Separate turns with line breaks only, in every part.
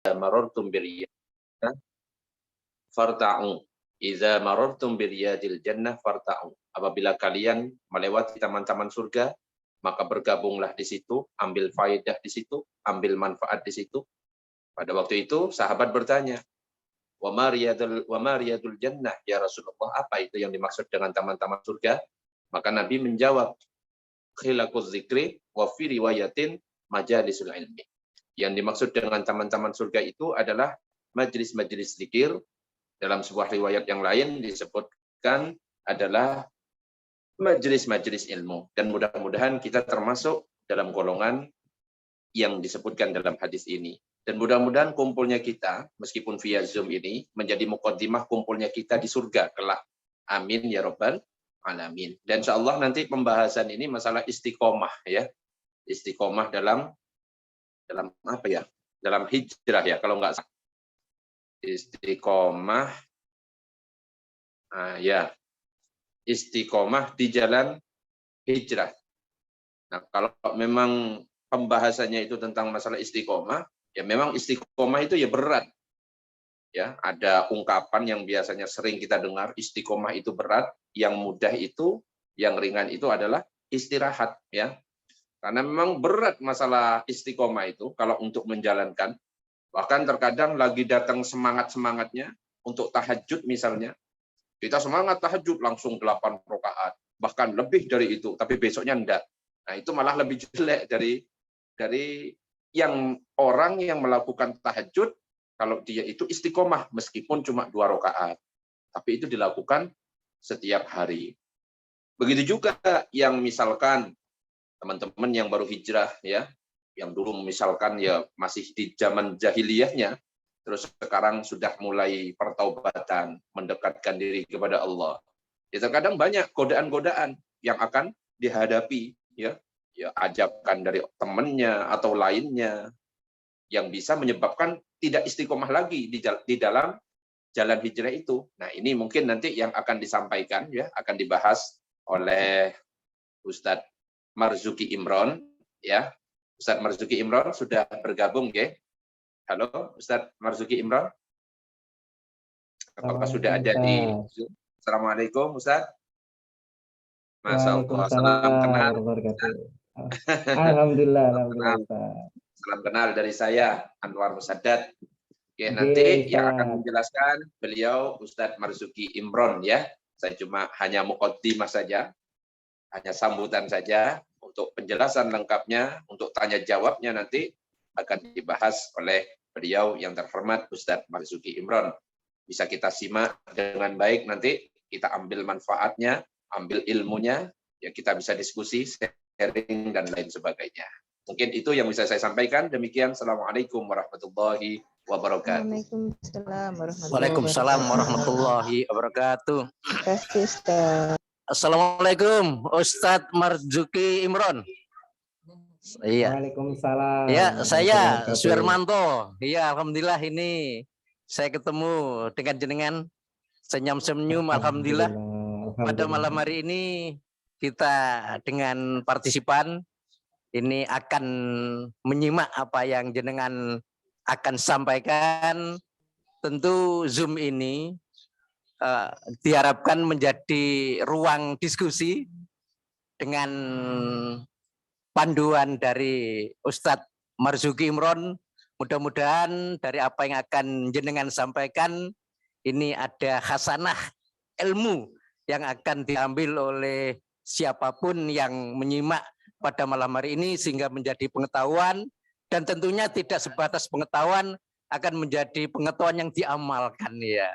marartum biriyadil farta'u. Idza marartum biriyadil jannah farta'u. Apabila kalian melewati taman-taman surga, maka bergabunglah di situ, ambil faedah di situ, ambil manfaat di situ. Pada waktu itu sahabat bertanya, wa ma riyadul jannah ya Rasulullah, apa itu yang dimaksud dengan taman-taman surga? Maka Nabi menjawab, khilaquz zikri wa fi riwayatin majalisul ilmi. Yang dimaksud dengan taman-taman surga itu adalah majelis-majelis zikir. Dalam sebuah riwayat yang lain disebutkan adalah majelis-majelis ilmu. Dan mudah-mudahan kita termasuk dalam golongan yang disebutkan dalam hadis ini. Dan mudah-mudahan kumpulnya kita, meskipun via Zoom ini, menjadi muqaddimah kumpulnya kita di surga kelak. Amin ya Rabbal alamin. Dan insya Allah nanti pembahasan ini masalah istiqomah ya. Istiqomah dalam apa ya? Dalam hijrah ya, kalau nggak salah. Istiqomah, ya. Istiqomah di jalan hijrah. Nah, kalau memang pembahasannya itu tentang masalah istiqomah, ya memang istiqomah itu ya berat. Ya, ada ungkapan yang biasanya sering kita dengar, istiqomah itu berat, yang mudah itu, yang ringan itu adalah istirahat ya. Karena memang berat masalah istiqomah itu kalau untuk menjalankan. Bahkan terkadang lagi datang semangat-semangatnya untuk tahajud misalnya. Kita semangat tahajud langsung 8 rakaat, bahkan lebih dari itu, tapi besoknya enggak. Nah, itu malah lebih jelek dari yang orang yang melakukan tahajud kalau dia itu istiqomah meskipun cuma 2 rakaat. Tapi itu dilakukan setiap hari. Begitu juga yang misalkan teman-teman yang baru hijrah ya, yang dulu misalkan ya masih di zaman jahiliyahnya, terus sekarang sudah mulai pertaubatan, mendekatkan diri kepada Allah. Ya, terkadang banyak godaan-godaan yang akan dihadapi ya, ajakan dari temannya atau lainnya yang bisa menyebabkan tidak istiqomah lagi di dalam jalan hijrah itu. Nah, ini mungkin nanti yang akan disampaikan ya, akan dibahas oleh Ustadz Marzuki Imron ya. Ustadz Marzuki Imron sudah bergabung ya. Halo Ustadz Marzuki Imron. Apakah sudah ada di Zoom? Assalamualaikum Ustadz. Masya Allah, salam kenal.
Alhamdulillah, alhamdulillah.
Salam kenal dari saya, Anwar Musaddad. Oke, nanti yang akan menjelaskan beliau Ustadz Marzuki Imron ya. Saya cuma hanya muqaddimah saja, hanya sambutan saja. Untuk penjelasan lengkapnya, untuk tanya jawabnya nanti akan dibahas oleh beliau yang terhormat Ustadz Marzuki Imron. Bisa kita simak dengan baik nanti, kita ambil manfaatnya, ambil ilmunya, ya kita bisa diskusi, sharing, dan lain sebagainya. Mungkin itu yang bisa saya sampaikan. Demikian, Assalamualaikum warahmatullahi wabarakatuh.
Waalaikumsalam warahmatullahi wabarakatuh. Assalamualaikum, Ustadz Marzuki Imron. Iya.
Waalaikumsalam.
Ya, saya Suhermanto. Iya, alhamdulillah ini saya ketemu dengan jenengan senyum-senyum. Alhamdulillah. Pada malam hari ini kita dengan partisipan ini akan menyimak apa yang jenengan akan sampaikan. Tentu Zoom ini diharapkan menjadi ruang diskusi dengan panduan dari Ustadz Marzuki Imron. Mudah-mudahan dari apa yang akan jenengan sampaikan ini ada khasanah ilmu yang akan diambil oleh siapapun yang menyimak pada malam hari ini sehingga menjadi pengetahuan, dan tentunya tidak sebatas pengetahuan, akan menjadi pengetahuan yang diamalkan ya.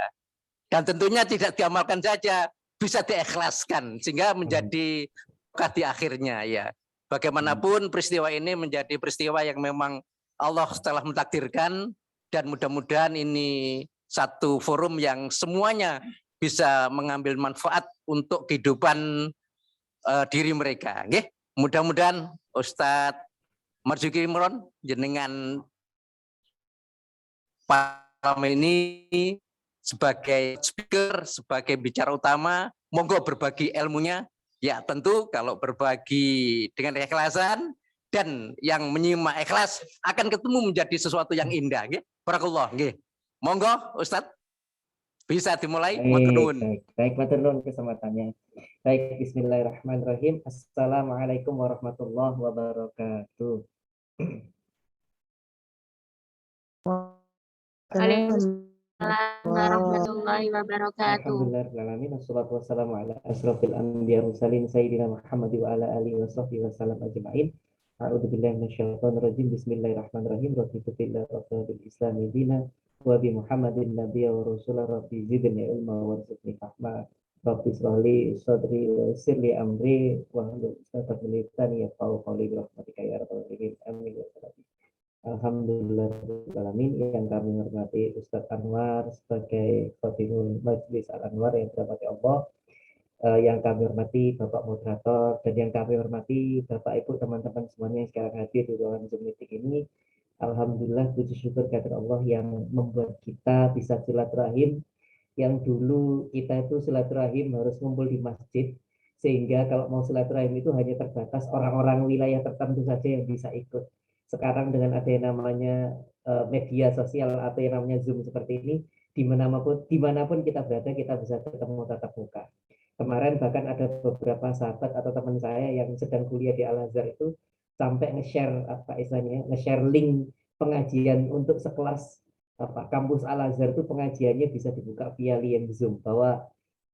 Dan tentunya tidak diamalkan saja, bisa diikhlaskan sehingga menjadi berkah di akhirnya ya. Bagaimanapun peristiwa ini menjadi peristiwa yang memang Allah telah mentakdirkan, dan mudah-mudahan ini satu forum yang semuanya bisa mengambil manfaat untuk kehidupan diri mereka. Nggih, mudah-mudahan Ustadz Marzuki Imron jenengan malam ini sebagai speaker, sebagai bicara utama, monggo berbagi ilmunya. Ya tentu kalau berbagi dengan keikhlasan dan yang menyimak ikhlas akan ketemu menjadi sesuatu yang indah. Ya. Barakallah, nggih. Monggo Ustaz bisa dimulai. Matur
Baik,
nuwun.
baik, baik, matur nuwun kesempatannya. Baik, bismillahirrahmanirrahim. Assalamualaikum warahmatullahi wabarakatuh.
Waalaikumsalam warahmatullahi wabarakatuh.
Alhamdulillahirrahmanirrahim. Wassalatu wassalamu ala asyrafil anbiya mursalin sayyidina Muhammad wa ala alihi wa sahbihi wasallam ajma'in. A'udzu billahi minasyaitonir rajim. Bismillahirrahmanirrahim. Raditu billahi rabbil islami dina wa bi Muhammadin nabiyya wa rasulah rabbi zidni ilma warzuqni fahma. Rabbi shrahli sadri wa yassir li amri wa hlul 'uqdatam min lisani yafqahu qawli bi rahmatika ya rabbal alamin. Amin ya rabbal alamin. Alhamdulillahirrahmanirrahim. Yang kami hormati Ustadz Anwar sebagai Khatibul Majlis Al Anwar yang dirahmati Allah, yang kami hormati Bapak Moderator, dan yang kami hormati Bapak Ibu teman-teman semuanya yang sekarang hadir di ruangan Zoom meeting ini. Alhamdulillah, puji syukur kepada Allah yang membuat kita bisa silaturahim. Yang dulu kita itu silaturahim harus ngumpul di masjid, sehingga kalau mau silaturahim itu hanya terbatas orang-orang wilayah tertentu saja yang bisa ikut. Sekarang dengan ada yang namanya media sosial atau yang namanya Zoom seperti ini, dimanapun kita berada kita bisa ketemu tatap muka. Kemarin bahkan ada beberapa sahabat atau teman saya yang sedang kuliah di Al Azhar itu sampai nge-share apa istilahnya, nge-share link pengajian untuk sekelas kampus Al Azhar itu pengajiannya bisa dibuka via link Zoom, bahwa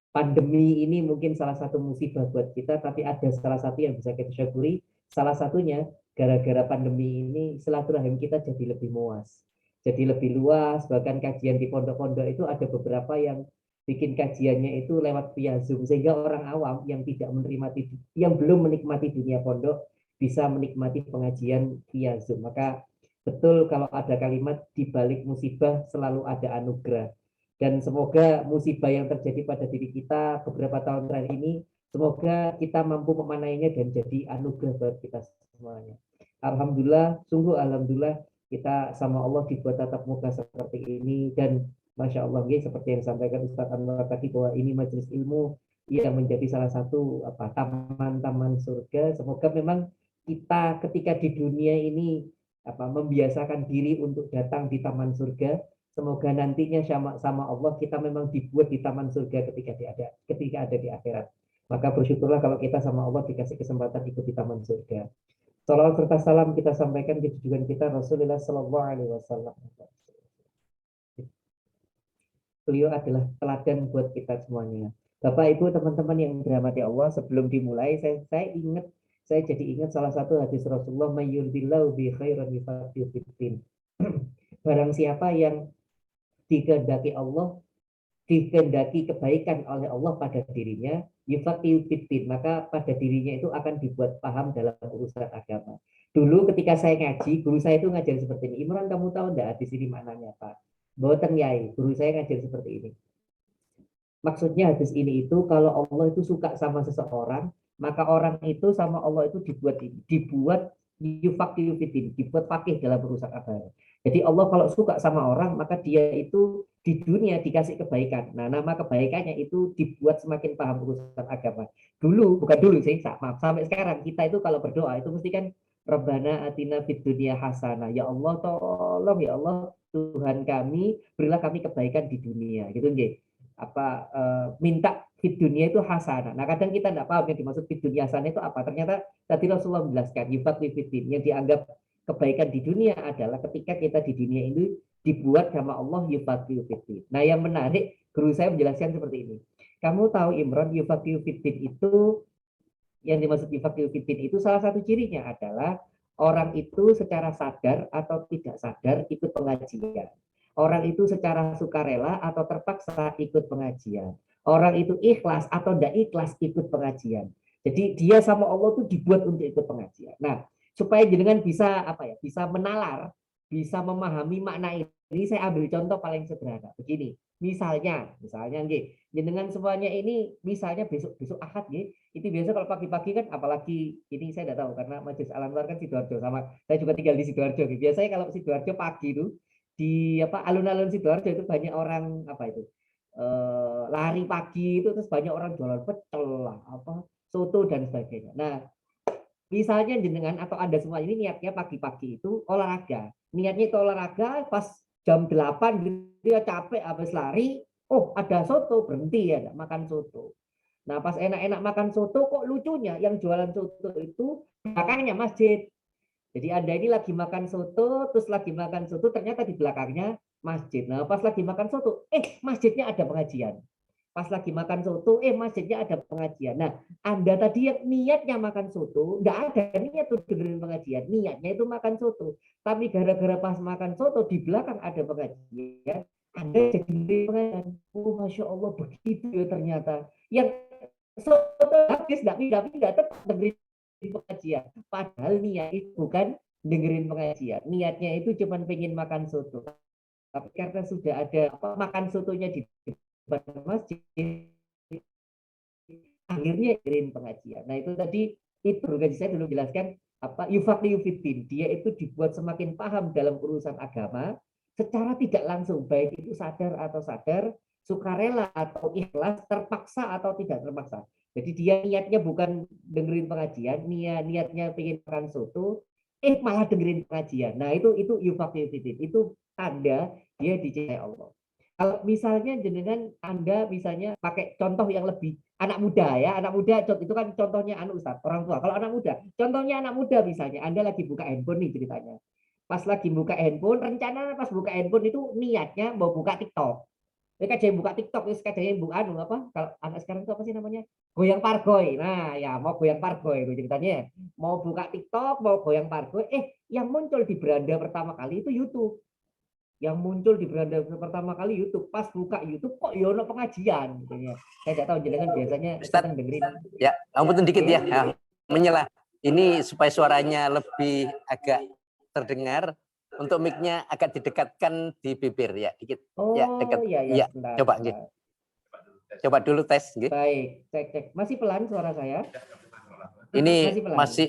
pandemi ini mungkin salah satu musibah buat kita, tapi ada salah satu yang bisa kita syukuri. Salah satunya gara-gara pandemi ini silaturahim kita jadi lebih muas, jadi lebih luas. Bahkan kajian di pondok-pondok itu ada beberapa yang bikin kajiannya itu lewat via Zoom, sehingga orang awam yang tidak menikmati, yang belum menikmati dunia pondok bisa menikmati pengajian via Zoom. Maka betul kalau ada kalimat di balik musibah selalu ada anugerah. Dan semoga musibah yang terjadi pada diri kita beberapa tahun terakhir ini, semoga kita mampu memanainya dan jadi anugerah buat kita semuanya. Alhamdulillah, sungguh alhamdulillah kita sama Allah dibuat tatap muka seperti ini. Dan Masya Allah, seperti yang disampaikan Ustaz Anwar tadi, bahwa ini majelis ilmu yang menjadi salah satu taman-taman surga. Semoga memang kita ketika di dunia ini membiasakan diri untuk datang di taman surga. Semoga nantinya sama Allah kita memang dibuat di taman surga ketika ada di akhirat. Maka bersyukurlah kalau kita sama Allah dikasih kesempatan ikut di taman surga. Salawat serta salam kita sampaikan ke junjungan kita Rasulullah Sallallahu Alaihi Wasallam. Beliau adalah teladan buat kita semuanya. Bapak Ibu teman-teman yang dirahmati Allah, sebelum dimulai saya jadi ingat salah satu hadis Rasulullah, mayyurdillahu bi khairan yufaqihu fiddin. Barang siapa yang dikehendaki Allah, dikehendaki kebaikan oleh Allah pada dirinya, yufaqihu fiddin, maka pada dirinya itu akan dibuat paham dalam urusan agama. Dulu ketika saya ngaji, guru saya itu ngajar seperti ini. Imran, kamu tahu enggak hadis ini maknanya apa? Boten yai, guru saya ngajar seperti ini. Maksudnya hadis ini itu kalau Allah itu suka sama seseorang, maka orang itu sama Allah itu dibuat yufaqihu fiddin, dibuat faqih dalam urusan agama. Jadi Allah kalau suka sama orang, maka dia itu di dunia dikasih kebaikan. Nah, nama kebaikannya itu dibuat semakin paham urusan agama. Dulu, bukan dulu sih, maaf, sampai sekarang kita itu kalau berdoa itu mesti kan Rabbana atina fid dunya hasanah. Ya Allah, tolong ya Allah, Tuhan kami, berilah kami kebaikan di dunia. Gitu nggih. Minta fit dunia itu hasanah. Nah, kadang kita tidak paham yang dimaksud fit dunia hasanah itu apa. Ternyata tadi Rasulullah menjelaskan yufaqihu fiddin, yang dianggap kebaikan di dunia adalah ketika kita di dunia ini dibuat sama Allah yufaqihu fiddin. Nah, yang menarik, guru saya menjelaskan seperti ini. Kamu tahu Imran, yufaqihu fiddin itu, yang dimaksud yufaqihu fiddin itu salah satu cirinya adalah orang itu secara sadar atau tidak sadar ikut pengajian. Orang itu secara sukarela atau terpaksa ikut pengajian. Orang itu ikhlas atau tidak ikhlas ikut pengajian. Jadi dia sama Allah itu dibuat untuk ikut pengajian. Nah, supaya jenengan bisa bisa menalar, bisa memahami makna ini, saya ambil contoh paling sederhana. Begini, misalnya nggih, jenengan semuanya ini misalnya besok Ahad nggih, itu biasa kalau pagi-pagi kan, apalagi ini saya tidak tahu karena Majelis Al Anwar kan Sidoarjo, sama saya juga tinggal di Sidoarjo. Biasanya kalau Sidoarjo pagi itu di alun-alun Sidoarjo itu banyak orang lari pagi itu, terus banyak orang jualan pecel lah, soto dan sebagainya. Nah, misalnya jenengan atau Anda semua ini niatnya pagi-pagi itu olahraga. Niatnya itu olahraga, pas jam 8 gitu, dia capek habis lari, oh ada soto, berhenti ya makan soto. Nah pas enak-enak makan soto, kok lucunya yang jualan soto itu belakangnya masjid. Jadi Anda ini lagi makan soto, terus lagi makan soto, ternyata di belakangnya masjid. Nah pas lagi makan soto, masjidnya ada pengajian. Pas lagi makan soto, masjidnya ada pengajian. Nah, Anda tadi yang niatnya makan soto, nggak ada niat tuh dengerin pengajian. Niatnya itu makan soto. Tapi gara-gara pas makan soto, di belakang ada pengajian, Anda jadi dengerin pengajian. Oh, Masya Allah, begitu ya ternyata. Yang soto habis, nggak tetap dengerin pengajian. Padahal niat itu bukan dengerin pengajian. Niatnya itu cuma pengen makan soto. Tapi karena sudah ada makan sotonya di depan masjid, akhirnya dengerin pengajian. Nah itu tadi itu gaji saya dulu jelaskan apa yufaqihu fiddin. Dia itu dibuat semakin paham dalam urusan agama secara tidak langsung, baik itu sadar atau sadar, sukarela atau ikhlas, terpaksa atau tidak terpaksa. Jadi dia niatnya bukan dengerin pengajian, niatnya pengen makan soto, malah dengerin pengajian. Nah itu yufaqihu fiddin. Itu tanda dia dicintai Allah. Kalau misalnya jenengan Anda misalnya pakai contoh yang lebih anak muda ya, anak muda itu kan contohnya anu Ustaz, orang tua. Kalau anak muda, contohnya anak muda misalnya Anda lagi buka handphone nih ceritanya. Pas lagi buka handphone, rencana pas buka handphone itu niatnya mau buka TikTok. Mereka jadi buka TikTok, terus kadang buka anu apa? Kalau anak sekarang itu apa sih namanya? Goyang pargoy. Nah, ya mau goyang pargoy itu ceritanya. Mau buka TikTok, mau goyang pargoy, yang muncul di beranda pertama kali itu YouTube. Yang muncul di beranda pertama kali YouTube. Pas buka YouTube kok yono pengajian gitu ya. Saya tidak tahu jenengan biasanya
Ustaz,
sedang dengerin.
ya, ampun dikit ya. Menyela. Ini supaya suaranya lebih agak terdengar, untuk mic-nya agak didekatkan di bibir ya, dikit.
Oh
Ya, dekat.
ya
Ya,
sebentar,
coba
sebentar.
Coba dulu tes, nggih.
Baik, cek. Masih pelan suara saya?
Ini
Masih pelan.
masih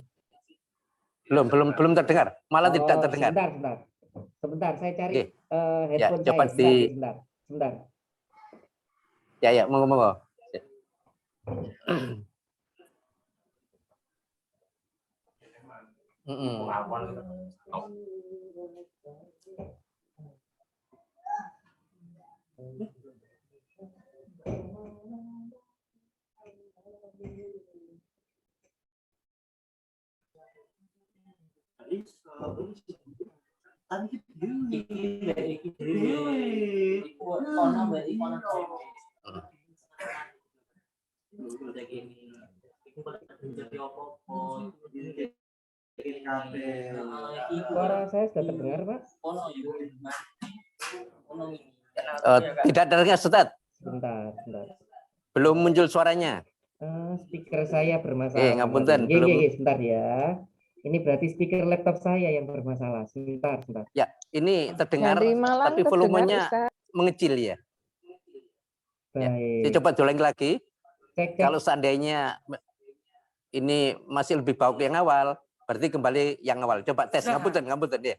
belum terdengar, malah tidak terdengar.
Sebentar, saya cari
Nggih. Ya,
headphone
coba
saya. Sebentar.
Ya, monggo.
Suara saya sudah terdengar, Pak?
Tidak terdengar, Ustaz.
Sebentar.
Belum muncul suaranya.
Speaker saya bermasalah.
Ngapunten, belum.
Sebentar ya. Ini berarti speaker laptop saya yang bermasalah. Sebentar.
Ya, ini terdengar, tapi volumenya mengecil ya. Ya. Saya coba ulangi lagi.
Cek.
Kalau seandainya ini masih lebih baik yang awal, berarti kembali yang awal. Coba tes, ngapunten ya.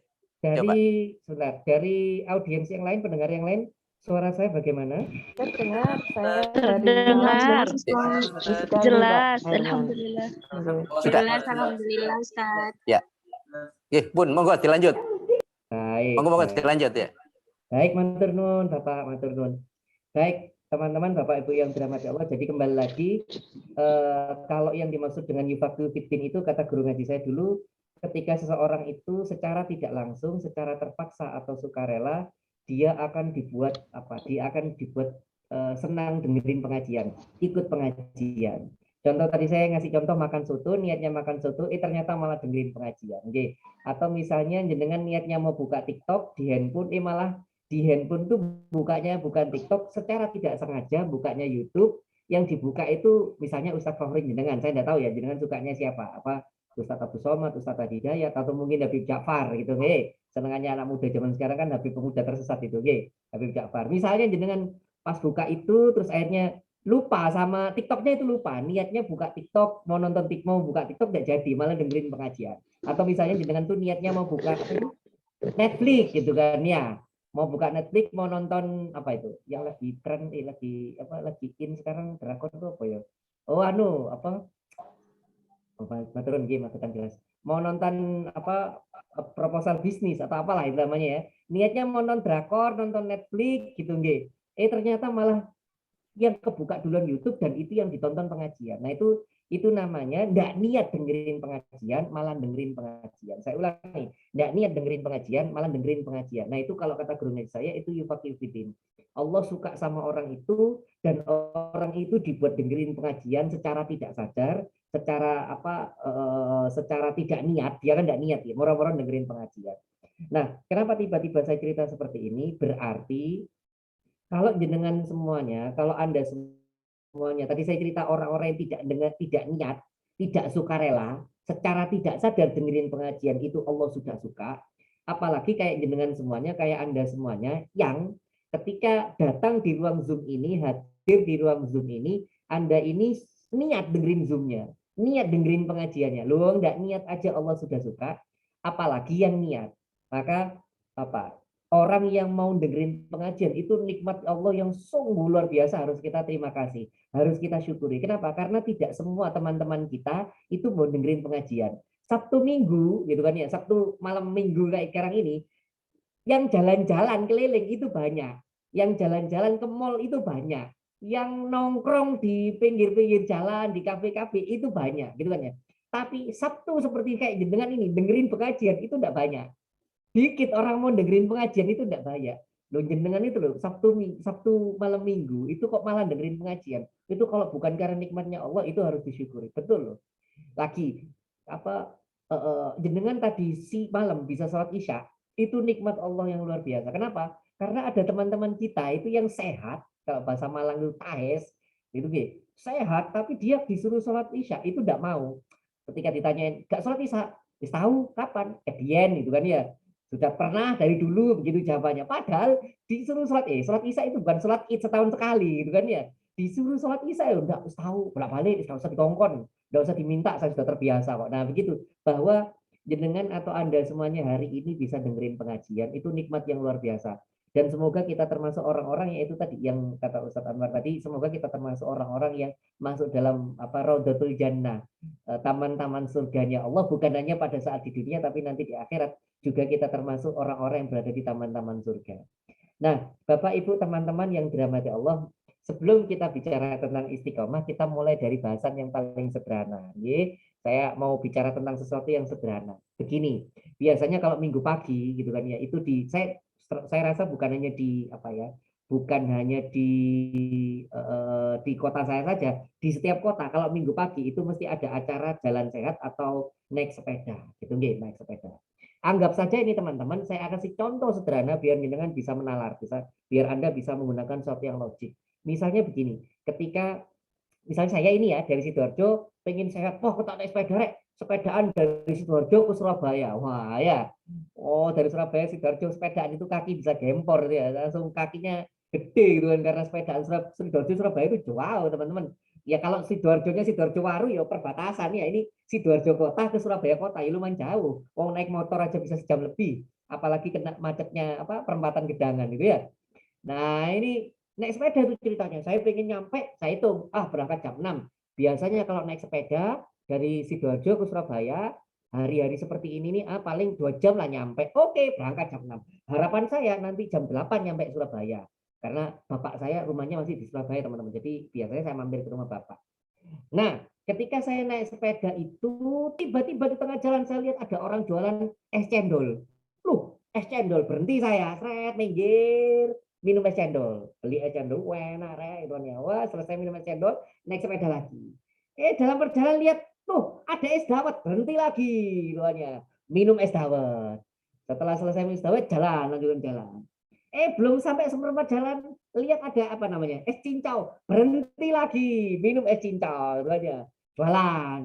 Dari audiens yang lain, pendengar yang lain, suara saya bagaimana?
Terdengar. Jelas, alhamdulillah.
Sudah.
Alhamdulillah, Ustaz.
Ya. Pun, monggo dilanjut.
Baik.
Monggo dilanjut ya.
Baik, matur nuwun, Bapak, matur nuwun. Baik, teman-teman, Bapak Ibu yang dirahmati Allah. Jadi kembali lagi, kalau yang dimaksud dengan yufaqihu fiddin itu kata guru ngaji saya dulu, ketika seseorang itu secara tidak langsung, secara terpaksa atau sukarela, dia akan dibuat senang dengerin pengajian, ikut pengajian. Contoh tadi saya ngasih contoh makan soto, niatnya makan soto, ternyata malah dengerin pengajian. Okay. Atau misalnya jenengan niatnya mau buka TikTok di handphone, malah di handphone tuh bukanya bukan TikTok, secara tidak sengaja bukanya YouTube, yang dibuka itu misalnya Ustadz favorit jenengan, saya tidak tahu ya jenengan sukanya siapa, apa Ustadz Abu Somad, Ustadz Hidayat, atau mungkin Habib Ja'far gitu, senangannya anak muda zaman sekarang kan Habib pemuda tersesat itu, Habib Ja'far. Misalnya jenengan pas buka itu terus akhirnya lupa sama TikToknya itu lupa, niatnya buka TikTok, mau nonton mau buka TikTok tidak jadi, malah dengerin pengajian. Atau misalnya jenengan tuh niatnya mau buka Netflix gitu kan ya, mau buka Netflix, mau nonton apa itu yang lagi tren, lagi in sekarang, drakor itu apa ya? Oh apa turun game aku kan jelas. mau nonton apa proposal bisnis atau apalah itu namanya ya. Niatnya mau nonton drakor, nonton Netflix gitu nggih. Ternyata malah yang kebuka duluan YouTube dan itu yang ditonton pengajian. Nah, itu namanya enggak niat dengerin pengajian, malah dengerin pengajian. Saya ulangi, enggak niat dengerin pengajian, malah dengerin pengajian. Nah, itu kalau kata guru saya itu yufaqihu fiddin. Allah suka sama orang itu dan orang itu dibuat dengerin pengajian secara tidak sadar, secara tidak niat, dia kan enggak niat ya, orang-orang dengerin pengajian. Nah, kenapa tiba-tiba saya cerita seperti ini? Berarti kalau jenengan semuanya, kalau Anda semuanya, tadi saya cerita orang-orang yang tidak niat, tidak sukarela, secara tidak sadar dengerin pengajian itu Allah sudah suka. Apalagi kayak jenengan semuanya, kayak Anda semuanya yang ketika datang di ruang Zoom ini, hadir di ruang Zoom ini, Anda ini niat dengerin Zoom-nya, niat dengerin pengajiannya. Loh, enggak niat aja Allah sudah suka, apalagi yang niat. Maka apa? Orang yang mau dengerin pengajian itu nikmat Allah yang sungguh luar biasa, harus kita terima kasih, harus kita syukuri. Kenapa? Karena tidak semua teman-teman kita itu mau dengerin pengajian. Sabtu Minggu gitu kan ya, Sabtu malam Minggu kayak sekarang ini, yang jalan-jalan keliling itu banyak, yang jalan-jalan ke mall itu banyak, yang nongkrong di pinggir-pinggir jalan, di kafe-kafe itu banyak gitu kan ya. Tapi Sabtu seperti kayak jenengan ini dengerin pengajian itu enggak banyak. Dikit orang mau dengerin pengajian itu enggak banyak. Loh jenengan itu loh Sabtu malam Minggu itu kok malah dengerin pengajian. Itu kalau bukan karena nikmatnya Allah itu harus disyukuri. Betul loh. Lagi apa jenengan tadi si malam bisa sholat Isya itu nikmat Allah yang luar biasa. Kenapa? Karena ada teman-teman kita itu yang sehat, kalau bahasa Malang itu tahes, itu sehat tapi dia disuruh sholat Isya itu enggak mau. Ketika ditanyain, "Enggak sholat Isya?" Tahu kapan? Kedien itu kan ya. Sudah pernah dari dulu begitu jawabannya. Padahal disuruh sholat Isya itu bukan sholat Id setahun sekali gitu kan ya. Disuruh sholat Isya ya enggak tahu bolak-balik, enggak usah dikongkon, enggak usah diminta, saya sudah terbiasa kok. Nah, begitu. Bahwa jenengan atau Anda semuanya hari ini bisa dengerin pengajian itu nikmat yang luar biasa. Dan semoga kita termasuk orang-orang yang itu tadi yang kata Ustadz Anwar tadi, semoga kita termasuk orang-orang yang masuk dalam Raudatul Jannah, taman-taman surganya Allah, bukan hanya pada saat di dunia tapi nanti di akhirat juga kita termasuk orang-orang yang berada di taman-taman surga. Nah, Bapak Ibu teman-teman yang dirahmati Allah, sebelum kita bicara tentang istiqomah, kita mulai dari bahasan yang paling sederhana. Saya mau bicara tentang sesuatu yang sederhana. Begini, biasanya kalau minggu pagi gitu kan ya, itu saya rasa bukan hanya di bukan hanya di kota saya saja, di setiap kota kalau minggu pagi itu mesti ada acara jalan sehat atau naik sepeda, gitu naik sepeda. Anggap saja ini teman-teman, saya kasih contoh sederhana biar jenengan bisa menalar, biar Anda bisa menggunakan sesuatu yang logik. Misalnya begini, ketika misalnya saya ini ya dari Sidoarjo pengen sehat, wah kita naik sepeda rek, sepedaan dari Sidoarjo ke Surabaya, wah ya, dari Surabaya Sidoarjo sepedaan itu kaki bisa gempor ya, langsung kakinya gede gitu kan, karena sepedaan Sidoarjo Surabaya itu wow teman-teman. Ya kalau Sidoarjonya Sidoarjo Waru ya perbatasan ya, ini Sidoarjo kota ke Surabaya kota ya lumayan jauh. Wong naik motor aja bisa sejam lebih, apalagi kena macetnya perempatan Gedangan gitu ya. Nah ini naik sepeda itu ceritanya. Saya pengen nyampe, saya hitung, berangkat jam 6. Biasanya kalau naik sepeda dari Sidoarjo ke Surabaya, hari-hari seperti ini nih, paling 2 jam lah nyampe. Oke, berangkat jam 6. Harapan saya nanti jam 8 nyampe Surabaya. Karena bapak saya rumahnya masih di Surabaya, teman-teman. Jadi biasanya saya mampir ke rumah bapak. Nah, ketika saya naik sepeda itu, tiba-tiba di tengah jalan saya lihat ada orang jualan es cendol. Loh, es cendol, berhenti saya, seret, minggir, minum es cendol. Beli es cendol, enak, wah, selesai minum es cendol, naik sepeda lagi. Dalam perjalanan lihat, tuh ada es dawet, berhenti lagi, minum es dawet. Setelah selesai minum es dawet, lanjutkan jalan. Belum sampai seperempat jalan, lihat ada es cincau, berhenti lagi, minum es cincau, jualan.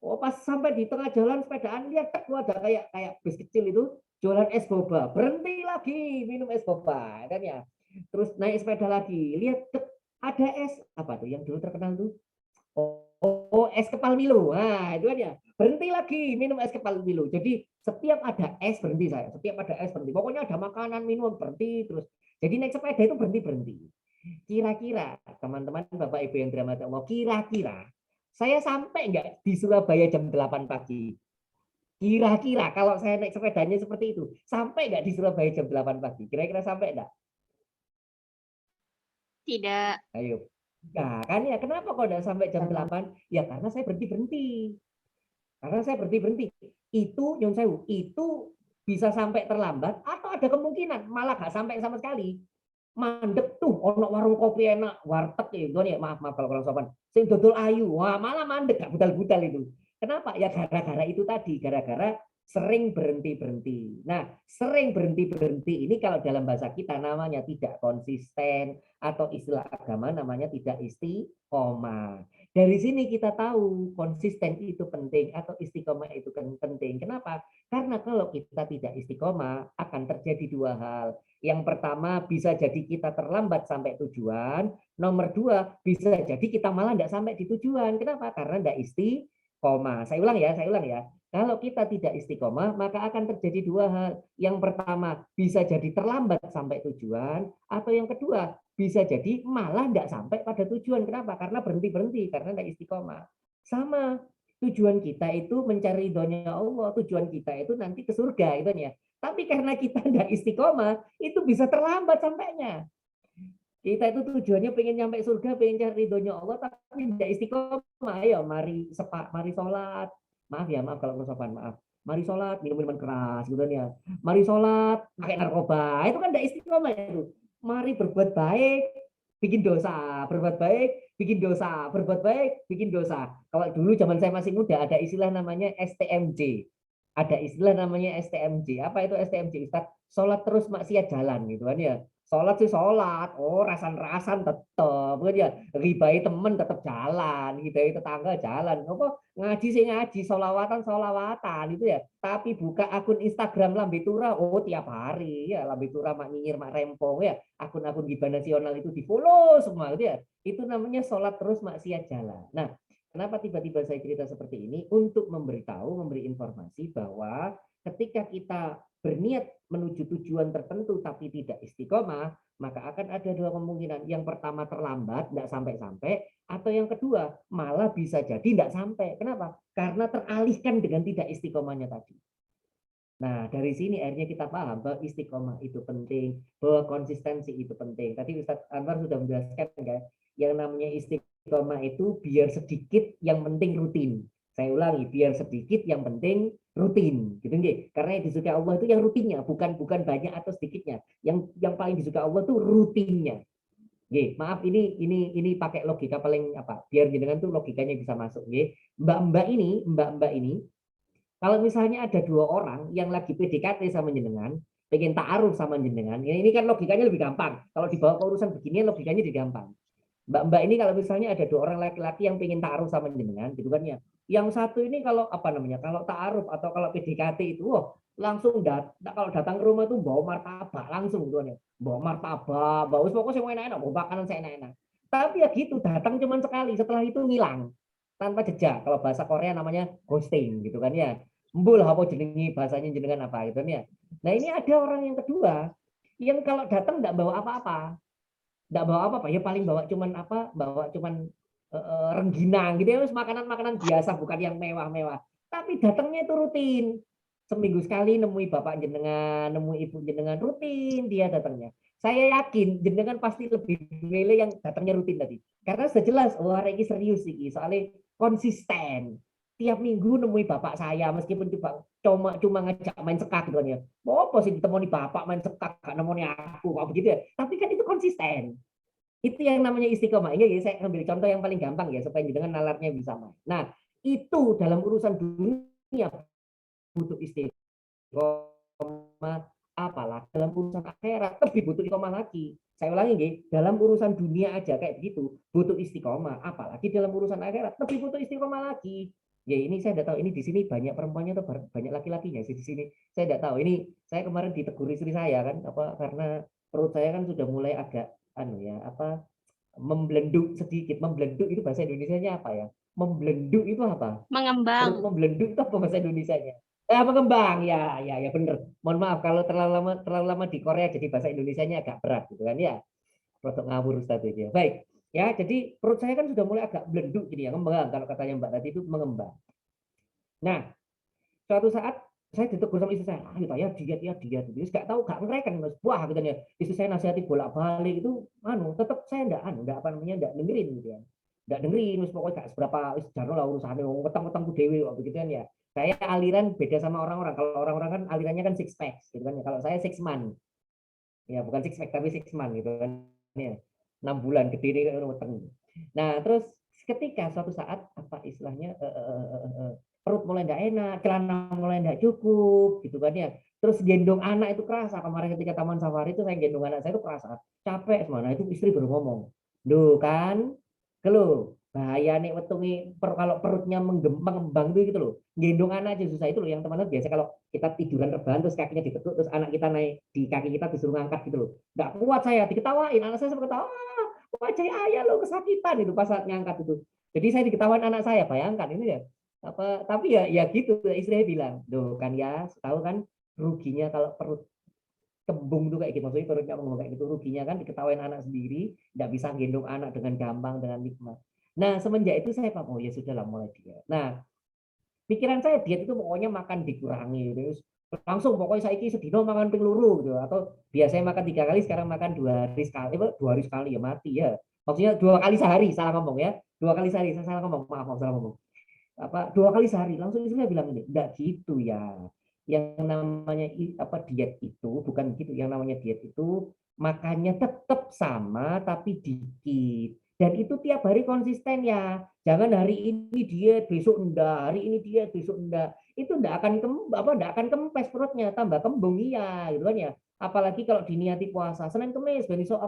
Pas sampai di tengah jalan sepedaan, lihat ada kayak bis kecil itu jualan es boba, berhenti lagi, minum es boba, kan ya. Terus naik sepeda lagi, lihat ada es yang dulu terkenal tuh, es kepal Milo, nah itu aja, berhenti lagi, minum es kepal Milo. Jadi setiap ada es berhenti saya, setiap ada es berhenti. Pokoknya ada makanan, minum berhenti terus. Jadi naik sepeda itu berhenti. Kira-kira teman-teman Bapak Ibu yang dirahmati Allah, kira-kira saya sampai enggak di Surabaya jam 8 pagi? Kira-kira kalau saya naik sepedanya seperti itu, sampai nggak di Surabaya jam 8 pagi? Kira-kira sampai nggak?
Tidak.
Ayo. Nah, kan ya, kenapa kok nggak sampai jam 8? Ya karena saya berhenti-berhenti. Karena saya berhenti-berhenti. Itu, Nyun Sewu, itu bisa sampai terlambat atau ada kemungkinan malah nggak sampai sama sekali. Mandek tuh, ono warung kopi enak, warteg ya, maaf kalau kurang sopan. Sing dodol ayu, wah malah mandek, gak budal-budal itu. Kenapa? Ya gara-gara itu tadi, gara-gara sering berhenti-berhenti. Nah, sering berhenti-berhenti ini kalau dalam bahasa kita namanya tidak konsisten, atau istilah agama namanya tidak istiqomah. Dari sini kita tahu konsisten itu penting atau istiqomah itu penting. Kenapa? Karena kalau kita tidak istiqomah akan terjadi dua hal. Yang pertama bisa jadi kita terlambat sampai tujuan. Nomor dua bisa jadi kita malah tidak sampai di tujuan. Kenapa? Karena tidak istiqomah. Saya ulang ya. Kalau kita tidak istiqomah, maka akan terjadi dua hal. Yang pertama, bisa jadi terlambat sampai tujuan. Atau yang kedua, bisa jadi malah tidak sampai pada tujuan. Kenapa? Karena berhenti-berhenti, karena tidak istiqomah. Sama, tujuan kita itu mencari ridhonya Allah. Tujuan kita itu nanti ke surga. Itu ya. Tapi karena kita tidak istiqomah, itu bisa terlambat sampainya. Kita itu tujuannya pengen nyampe surga, pengen cari ridhonya Allah, tapi tidak istiqomah. Ayo, mari sholat. Maaf ya, maaf kalau sopan, maaf. Mari sholat, minum minuman keras, gitu ya. Mari sholat, pakai narkoba, itu kan tidak istiqomah itu. Mari berbuat baik, bikin dosa, berbuat baik, bikin dosa, berbuat baik, bikin dosa. Kalau dulu zaman saya masih muda, ada istilah namanya STMJ. Ada istilah namanya STMJ. Apa itu STMJ, Ustaz? Sholat terus maksiat jalan, gitu kan ya. Sholat sih sholat, oh rasan-rasan tetep, kan ya, ribai temen tetep jalan, ribai tetangga jalan, apa ngaji sih ngaji, solawatan itu ya. Tapi buka akun Instagram Lambe Tura, oh tiap hari ya, Lambe Tura mak nyinyir mak rempong ya, akun-akun gibah nasional itu di follow semua gitu ya. Itu namanya sholat terus maksiat jalan. Nah, kenapa tiba-tiba saya cerita seperti ini? Untuk memberitahu, memberi informasi bahwa ketika kita berniat menuju tujuan tertentu tapi tidak istiqomah, maka akan ada dua kemungkinan. Yang pertama terlambat, tidak sampai-sampai, atau yang kedua malah bisa jadi tidak sampai. Kenapa? Karena teralihkan dengan tidak istiqomahnya tadi. Nah, dari sini akhirnya kita paham bahwa istiqomah itu penting, bahwa konsistensi itu penting. Tadi Ustadz Anwar sudah menjelaskan kan, yang namanya istiqomah itu biar sedikit, yang penting rutin. Saya ulangi, biar sedikit, yang penting rutin, gitu nggih. Karena yang disukai Allah itu yang rutinnya, bukan banyak atau sedikitnya. Yang paling disukai Allah itu rutinnya. Nggih, maaf ini pakai logika paling apa? Biar jenengan tuh logikanya bisa masuk, nggih. Mbak-mbak ini kalau misalnya ada dua orang yang lagi PDKT sama jenengan, pengen ta'aruf sama jenengan, ini kan logikanya lebih gampang. Kalau dibawa ke urusan beginian logikanya lebih gampang. Mbak-mbak ini kalau misalnya ada dua orang laki-laki yang pengen ta'aruf sama jenengan, gitu kan ya. Yang satu ini kalau apa namanya, kalau ta'aruf atau kalau PDKT itu, langsung kalau datang ke rumah tuh bawa martabak langsung gitu kan ya. Bawa martabak, bawa pokoknya semua enak-enak, bawa makanan saya enak-enak. Tapi ya gitu, datang cuma sekali, setelah itu ngilang tanpa jejak. Kalau bahasa Korea namanya ghosting gitu kan ya. Embul apa jenengi bahasanya jenengan apa gitu kan ya. Nah, ini ada orang yang kedua yang kalau datang enggak bawa apa-apa. Enggak bawa apa-apa, ya paling bawa cuman apa? Bawa cuman rengginang gitu ya, makanan-makanan biasa bukan yang mewah-mewah. Tapi datangnya itu rutin. Seminggu sekali nemui bapak jenengan, nemui ibu jenengan, rutin dia datangnya. Saya yakin jenengan pasti lebih milih yang datangnya rutin tadi. Karena sudah jelas, oh hari ini serius sih, soalnya konsisten. Tiap minggu nemui bapak saya, meskipun cuma ngajak main sekak gitu ya. Oh, pasti ditemui bapak main sekak, gak nemoni aku, kok begitu ya. Tapi kan itu konsisten. Itu yang namanya istiqomah. Ini saya ambil contoh yang paling gampang ya, supaya jenengan nalarnya bisa main. Nah, itu dalam urusan dunia butuh istiqomah, apalah dalam urusan akhirat lebih butuh istiqomah lagi. Saya ulangi nih, dalam urusan dunia aja kayak begitu butuh istiqomah, apalagi dalam urusan akhirat lebih butuh istiqomah lagi. Ya ini saya tidak tahu, ini di sini banyak perempuannya atau banyak laki-lakinya sih di sini. Saya tidak tahu. Ini saya kemarin ditegur istri saya kan, apa karena perut saya kan sudah mulai agak membelenduk sedikit. Membelenduk itu bahasa Indonesianya apa ya? Membelenduk itu apa?
Mengembang.
Membelenduk itu apa bahasa Indonesianya? Mengembang ya benar. Mohon maaf kalau terlalu lama di Korea jadi bahasa Indonesianya agak berat gitu kan ya. Produk ngawur Ustaz itu ya. Baik. Ya, jadi perut saya kan sudah mulai agak belenduk gini ya, mengembang kalau katanya Mbak tadi itu mengembang. Nah, Suatu saat saya ditegur sama istri saya, ayo ya diet ya diet. Terus nggak tahu nggak ngereken mas, wah gitu ya. Istri saya nasihati bolak-balik itu, tetap saya enggak apa namanya enggak dengerin gitu ya. Enggak dengerin, terus pokoknya nggak seberapa jarno lah urusannya, wetang-wetangku dewe begitu kan ya. Saya aliran beda sama orang-orang. Kalau orang-orang kan alirannya kan six pack gitu kan ya. Kalau saya 6 month. Ya bukan six pack tapi 6 month gitu kan ya. 6 bulan gede ini weteng. Nah, terus ketika suatu saat apa istilahnya perut mulai enggak enak, celana mulai enggak cukup gitu kan ya. Terus gendong anak itu kerasa. Kemarin ketika taman safari itu saya gendong anak saya itu kerasa capek semua. Nah, itu istri baru ngomong, "Duh kan, kelo bahaya nih wetungi kalau perutnya mengembang gitu loh. Gendong anak aja susah itu loh yang teman-teman biasa kalau kita tiduran rebahan terus kakinya ditekuk terus anak kita naik di kaki kita disuruh ngangkat gitu loh. Nggak kuat saya diketawain, anak saya sempat ketawa, wajah ayah lo kesakitan itu pas saat ngangkat itu. Jadi saya diketawain anak saya, bayangkan ini ya. Tapi ya gitu istri saya bilang, "Duh kan ya, tahu kan ruginya kalau perut kembung tuh kayak gitu, maksudnya perutnya ngomong kayak gitu, ruginya kan diketawain anak sendiri, nggak bisa gendong anak dengan gampang, dengan nikmat." Nah, semenjak itu saya paham, oh ya sudah lah mulai diet. Nah, pikiran saya diet itu pokoknya makan dikurangi, terus langsung pokoknya saya sedino makan ping luru gitu, atau biasanya makan 3 kali, sekarang makan 2 hari sekali, 2 hari sekali ya mati ya. Maksudnya 2 kali sehari, salah ngomong ya, 2 kali sehari, saya salah ngomong, maaf salah ngomong. 2 kali sehari, langsung istri saya bilang ini, enggak gitu ya. Yang namanya diet itu bukan gitu, yang namanya diet itu makannya tetap sama tapi dikit. Dan itu tiap hari konsisten ya. Jangan hari ini diet, besok enggak, hari ini diet, besok enggak. Itu enggak akan kempes perutnya, tambah kembung iya gitu kan ya. Apalagi kalau diniati puasa, Senin Kemis, besok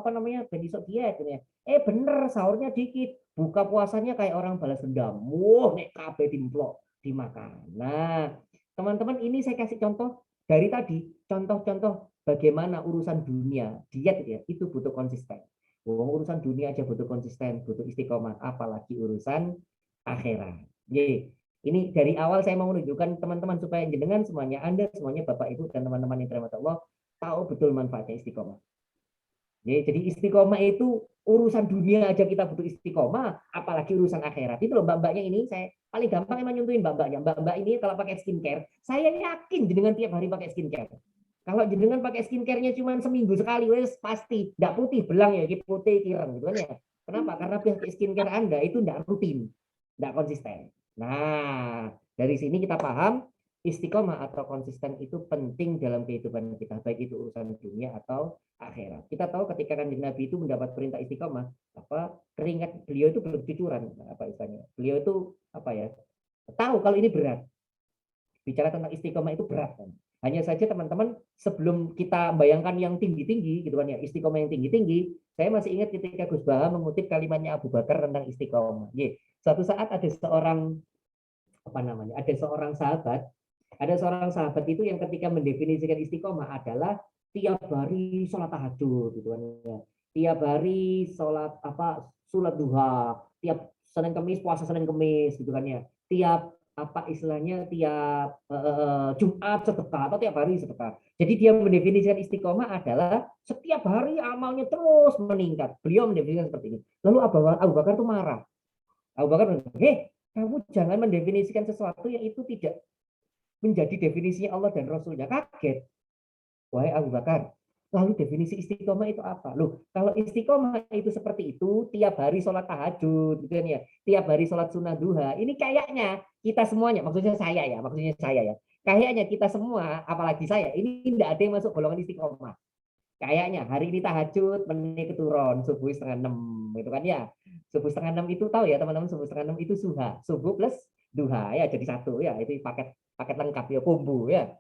besok diet gitu ya. Bener, sahurnya dikit, buka puasanya kayak orang balas dendam. Wah, nek kabeh dimplok dimakan. Nah, teman-teman ini saya kasih contoh dari tadi, contoh-contoh bagaimana urusan dunia, diet ya, itu butuh konsisten. Urusan dunia aja butuh konsisten, butuh istiqomah, apalagi urusan akhirat. Ini dari awal saya mau menunjukkan teman-teman supaya jenengan semuanya, Anda semuanya Bapak Ibu dan teman-teman yang dirahmati Allah tahu betul manfaatnya istiqomah. Jadi istiqomah itu urusan dunia aja kita butuh istiqomah, apalagi urusan akhirat. Itu loh mbak-mbaknya ini, saya paling gampang emang nyuntuin mbak-mbaknya. Mbak-mbak ini kalau pakai skincare, saya yakin jenengan tiap hari pakai skincare. Kalau jenengan pakai skincare-nya cuma seminggu sekali, wes pasti tidak putih belang ya, putih kireng gitu kan ya. Kenapa? Karena pakai skincare Anda itu tidak rutin, tidak konsisten. Nah, dari sini kita paham istiqomah atau konsisten itu penting dalam kehidupan kita, baik itu urusan dunia atau akhirat. Kita tahu ketika Kanjeng Nabi itu mendapat perintah istiqomah, keringat beliau itu bercucuran, istilahnya. Beliau itu tahu kalau ini berat. Bicara tentang istiqomah itu berat kan. Hanya saja teman-teman sebelum kita bayangkan yang tinggi-tinggi gitu kan ya, istiqomah yang tinggi-tinggi, saya masih ingat ketika Gus Baha mengutip kalimatnya Abu Bakar tentang istiqomah. Suatu saat ada seorang sahabat itu yang ketika mendefinisikan istiqomah adalah tiap hari sholat tahajud gitu kan ya. Tiap hari sholat duha, tiap Senin Kemis puasa Senin Kemis gitu kan ya. Tiap tiap Jumat sedekah atau tiap hari sedekah. Jadi dia mendefinisikan istiqomah adalah setiap hari amalnya terus meningkat. Beliau mendefinisikan seperti ini. Lalu Abu Bakar itu marah. Abu Bakar bilang, kamu jangan mendefinisikan sesuatu yang itu tidak menjadi definisinya Allah dan Rasulnya. Kaget. Wahai Abu Bakar, lalu definisi istiqomah itu apa? Loh, kalau istiqomah itu seperti itu, tiap hari sholat tahajud, gitu kan ya, tiap hari sholat sunnah duha, ini kayaknya kita semuanya, maksudnya saya ya, kayaknya kita semua, apalagi saya, ini tidak ada yang masuk golongan istiqomah. Kayaknya hari ini tahajud, menit keturun, subuh 5:30, gitu kan ya. Subuh 5:30 itu tahu ya teman-teman, subuh 5:30 itu subuh plus duha ya, jadi satu ya, itu paket lengkap ya, combo ya.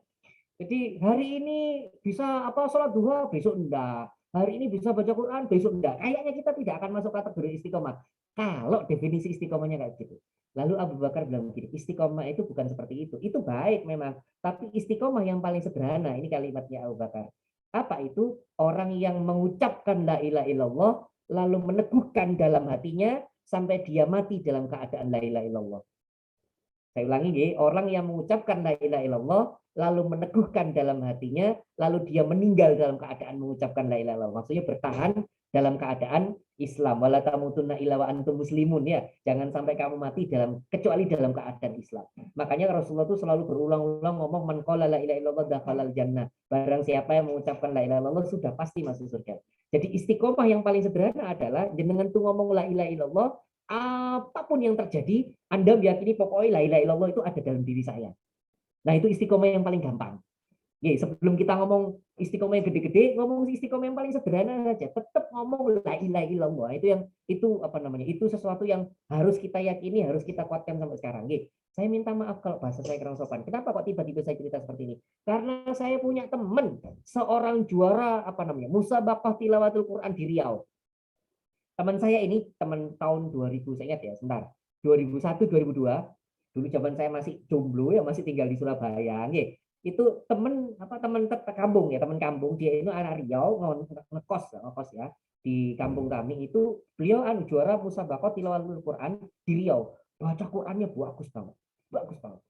Jadi hari ini bisa sholat duha, besok enggak. Hari ini bisa baca Quran, besok enggak. Kayaknya kita tidak akan masuk kategori istiqomah. Kalau definisi istiqomahnya kayak gitu. Lalu Abu Bakar bilang begini, istiqomah itu bukan seperti itu. Itu baik memang. Tapi istiqomah yang paling sederhana, ini kalimatnya Abu Bakar. Apa itu? Orang yang mengucapkan la ilaha illallah, lalu meneguhkan dalam hatinya, sampai dia mati dalam keadaan la ilaha illallah. Saya ulangi nggih, orang yang mengucapkan la ilaha illallah lalu meneguhkan dalam hatinya, lalu dia meninggal dalam keadaan mengucapkan la ilaha illallah. Maksudnya bertahan dalam keadaan Islam. Wala tamutunna illa wa antum muslimun, ya. Jangan sampai kamu mati kecuali dalam keadaan Islam. Makanya Rasulullah itu selalu berulang-ulang ngomong man qala la ilaha illallah dakhalal jannah. Barang siapa yang mengucapkan la ilaha illallah sudah pasti masuk surga. Jadi istiqomah yang paling sederhana adalah jenengan tuh ngomong la ilaha illallah, apapun yang terjadi, Anda meyakini pokoknya la ilaha illallah itu ada dalam diri saya. Nah, itu istiqomah yang paling gampang. Oke, sebelum kita ngomong istiqomah yang gede-gede, ngomong istiqomah yang paling sederhana saja. Tetap ngomong la ilaha illallah. Itu apa namanya? Itu sesuatu yang harus kita yakini, harus kita kuatkan sampai sekarang. Oke, saya minta maaf kalau bahasa saya kurang sopan. Kenapa kok tiba-tiba saya cerita seperti ini? Karena saya punya teman, seorang juara apa namanya? Musabaqah tilawatul Quran di Riau. Teman saya ini teman tahun 2000, saya ingat ya, sebentar. 2001, 2002. Dulu zaman saya masih jomblo ya, masih tinggal di Surabaya. Itu teman kampung ya, teman kampung, dia itu anak Riau, ngekos ya di kampung kami. Itu beliau juara musabaqah tilawatul Quran di Riau. Baca Qurannya bagus banget. Bagus banget.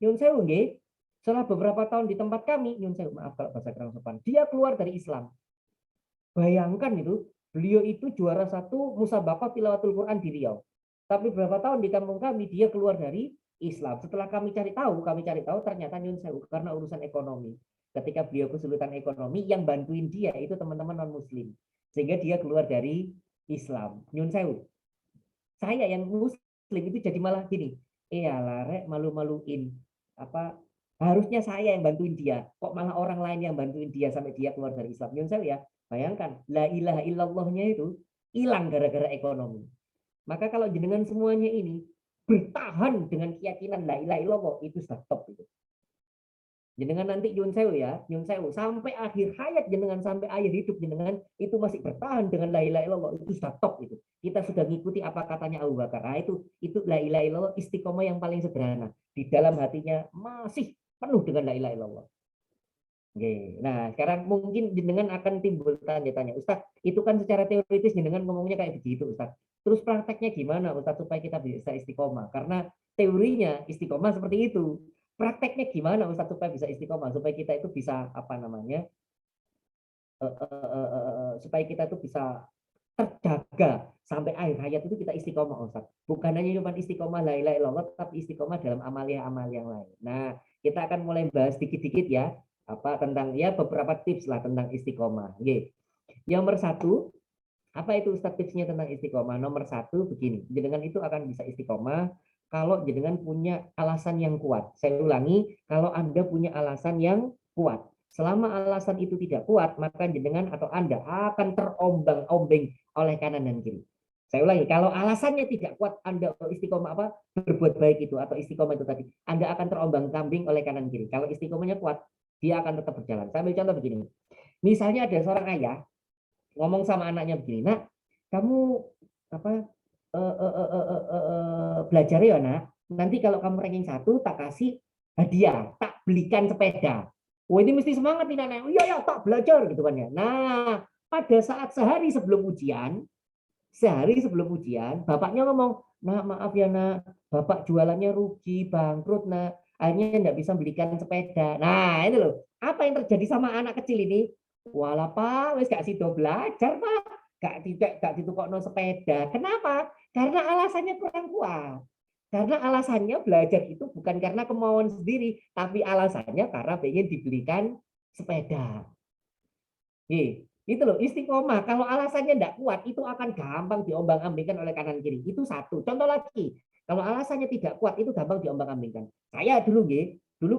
Nyun sewu nggih, setelah beberapa tahun di tempat kami, nyun sewu, maaf kalau bahasa kurang sopan, dia keluar dari Islam. Bayangkan itu, beliau itu juara 1 musabaqah tilawatul Quran di Riau. Tapi berapa tahun di kampung kami dia keluar dari Islam. Setelah kami cari tahu ternyata nyun sewu karena urusan ekonomi. Ketika beliau kesulitan ekonomi, yang bantuin dia itu teman-teman non muslim. Sehingga dia keluar dari Islam. Nyun sewu. Saya yang muslim itu jadi malah gini. Larek malu-maluin. Harusnya saya yang bantuin dia. Kok malah orang lain yang bantuin dia sampai dia keluar dari Islam. Nyun sewu ya. Bayangkan, la ilaha illallahnya itu hilang gara-gara ekonomi. Maka kalau jenengan semuanya ini bertahan dengan keyakinan la ilaha illallah, itu sudah top itu. Jenengan nanti nyun sewu sampai akhir hayat jenengan, sampai akhir hidup jenengan itu masih bertahan dengan la ilaha illallah, itu sudah top itu. Kita sudah ngikuti apa katanya Abu Bakar. Nah, itu la ilaha illallah istiqomah yang paling sederhana. Di dalam hatinya masih penuh dengan la ilaha illallah. Oke. Nah, sekarang mungkin jenengan akan timbul tanya, Ustaz, itu kan secara teoritis jenengan ngomongnya kayak begitu, Ustaz. Terus prakteknya gimana, Ustaz, supaya kita bisa istiqomah? Karena teorinya istiqomah seperti itu. Prakteknya gimana, Ustaz, supaya bisa istiqomah? Supaya kita itu bisa supaya kita itu bisa terjaga sampai akhir hayat itu kita istiqomah, Ustaz. Bukan hanya cuma istiqomah la ilaha illallah, tapi istiqomah dalam amal yang lain. Nah, kita akan mulai bahas dikit-dikit ya. Tentang ya beberapa tips lah tentang istiqomah. Oke. Yang nomor 1, apa itu Ustaz tipsnya tentang istiqomah? Nomor 1 begini, jenengan itu akan bisa istiqomah kalau jenengan punya alasan yang kuat. Saya ulangi, kalau Anda punya alasan yang kuat. Selama alasan itu tidak kuat, maka jenengan atau Anda akan terombang-ambing oleh kanan dan kiri. Saya ulangi, kalau alasannya tidak kuat, Anda istiqomah berbuat baik itu atau istiqomah itu tadi, Anda akan terombang-ambing oleh kanan kiri. Kalau istiqomahnya kuat, dia akan tetap berjalan. Saya ambil contoh begini. Misalnya ada seorang ayah ngomong sama anaknya begini, "Nak, kamu belajar ya, Nak. Nanti kalau kamu ranking 1 tak kasih hadiah, tak belikan sepeda." Oh, ini mesti semangat nih anak. Iya, tak belajar gitu kan ya. Nah, pada saat sehari sebelum ujian, bapaknya ngomong, "Nak, maaf ya, Nak. Bapak jualannya rugi, bangkrut, Nak. Akhirnya nggak bisa belikan sepeda." Nah, itu loh. Apa yang terjadi sama anak kecil ini? Walah, Pak, wis gak sido belajar, Pak. Gak ditukokno sepeda. Kenapa? Karena alasannya kurang kuat. Karena alasannya belajar itu bukan karena kemauan sendiri, tapi alasannya karena pengen dibelikan sepeda. Itu loh, istiqomah. Kalau alasannya tidak kuat, itu akan gampang diombang-ambingkan oleh kanan kiri. Itu satu. Contoh lagi, kalau alasannya tidak kuat, itu gampang diombang-ambingkan. Saya dulu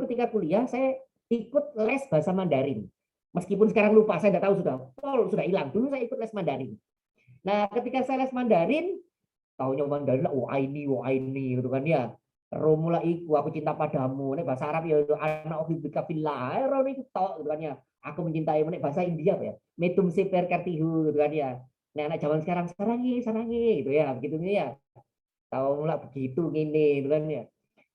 ketika kuliah, saya ikut les bahasa Mandarin. Meskipun sekarang lupa, saya tidak tahu sudah hilang. Dulu saya ikut les Mandarin. Nah, ketika saya les Mandarin, taunya Mandarin lah, wah ini, gitu kan ya. Romula iku, aku cinta padamu. Ini bahasa Arab ya, anak uhibbika fillah. Itu tok, gitu kan ya. Aku mencintai, bahasa India ya. Metum seper kartihu, gitu kan ya. Nah, anak zaman sekarang, sarangi, gitu ya. Begitu ya. Tahu mulai begitu, gini, gitu kan ya.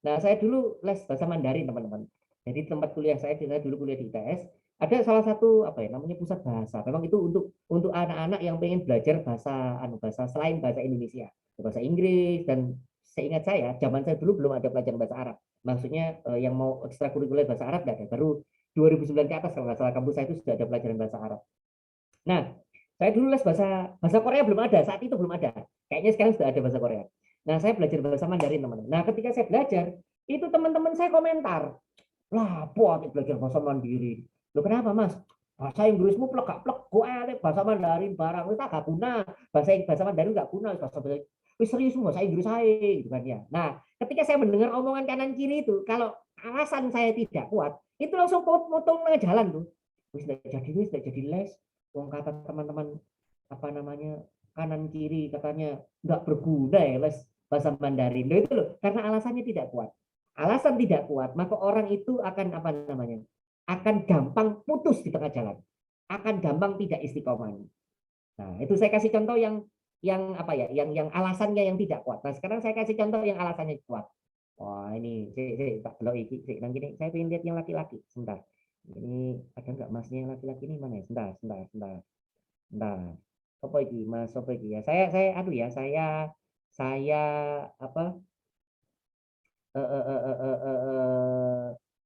Nah, saya dulu les bahasa Mandarin, teman-teman. Jadi tempat kuliah saya dulu kuliah di ITS, ada salah satu namanya pusat bahasa. Memang itu untuk anak-anak yang pengen belajar bahasa selain bahasa Indonesia, bahasa Inggris dan seingat saya, zaman saya dulu belum ada pelajaran bahasa Arab. Maksudnya yang mau ekstrakurikuler bahasa Arab nggak ada. Baru 2009 ke atas kalau nggak salah kampus saya itu sudah ada pelajaran bahasa Arab. Nah, saya dulu les bahasa Korea belum ada, saat itu belum ada. Kayaknya sekarang sudah ada bahasa Korea. Nah, saya belajar bahasa Mandarin, teman-teman. Nah, ketika saya belajar, itu teman-teman saya komentar, lah, buat belajar bahasa Mandarin. Loh, kenapa, Mas? Bahasa Inggrismu plek-plek, bahasa Mandarin barang itu gak guna. Bahasa Mandarin gak guna, bahasa serius bahasa Inggris saya, gitu kan ya. Nah, ketika saya mendengar omongan kanan kiri itu, kalau alasan saya tidak kuat, itu langsung potong tengah jalan tuh. Wis tidak jadi les. Wong kata teman-teman apa namanya kanan kiri katanya nggak berguna ya les bahasa Mandarin. Loh, itu loh, karena alasannya tidak kuat. Alasan tidak kuat, maka orang itu akan apa namanya? Akan gampang putus di tengah jalan. Akan gampang tidak istiqomah. Nah, itu saya kasih contoh yang apa ya? Yang alasannya yang tidak kuat. Nah, sekarang saya kasih contoh yang alasannya kuat. Wah, ini Pak Belo iki gini, saya ingin lihat yang laki-laki. Sebentar. Ini ada nggak masnya yang laki-laki ini mana ya? Sebentar. Nah, apa iki Mas, apa iki ya? Saya aduh ya, saya apa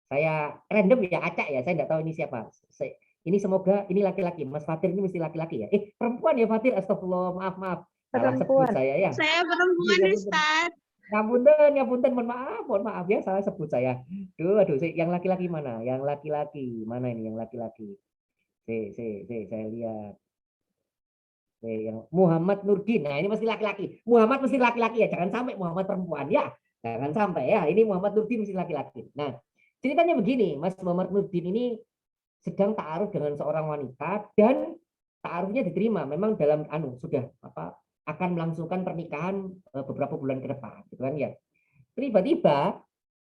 saya random ya, acak ya, saya nggak tahu ini siapa. Ini semoga ini laki-laki. Mas Fatir ini mesti laki-laki ya. Perempuan ya Fatir, astagfirullah, maaf. Salah sebut saya ya.
Saya perempuan, Ustaz.
Ngapunten, mohon maaf ya, salah sebut saya. Aduh, yang laki-laki mana? Yang laki-laki mana ini? Yang laki-laki. Saya lihat. Yang Muhammad Nurdin. Nah, ini mesti laki-laki. Muhammad mesti laki-laki ya, jangan sampai Muhammad perempuan ya. Jangan sampai ya. Ini Muhammad Nurdin mesti laki-laki. Nah, ceritanya begini, Mas Muhammad Nurdin ini sedang ta'aruf dengan seorang wanita dan ta'arufnya diterima. Memang dalam sudah akan melangsungkan pernikahan beberapa bulan ke depan, gitu kan ya. Tiba-tiba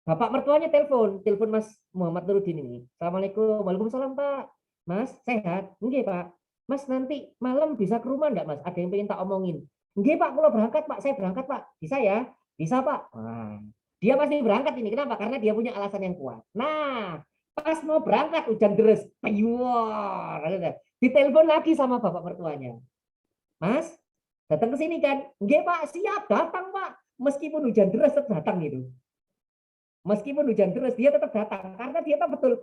bapak mertuanya telepon Mas Muhammad Nurdin ini. Assalamualaikum. Waalaikumsalam, Pak. Mas, sehat? Nggih, Pak. Mas, nanti malam bisa ke rumah enggak, Mas? Ada yang pengen tak omongin. Nggih, Pak, kalau berangkat, Pak. Saya berangkat, Pak. Bisa ya? Bisa, Pak. Nah, dia pasti berangkat ini. Kenapa? Karena dia punya alasan yang kuat. Nah, pas mau berangkat hujan deras. Payuar. Ditelepon lagi sama bapak mertuanya. Mas, datang ke sini kan? Nggih, Pak. Siap, datang, Pak. Meskipun hujan deras tetap datang gitu. Meskipun hujan deras dia tetap datang karena dia tahu betul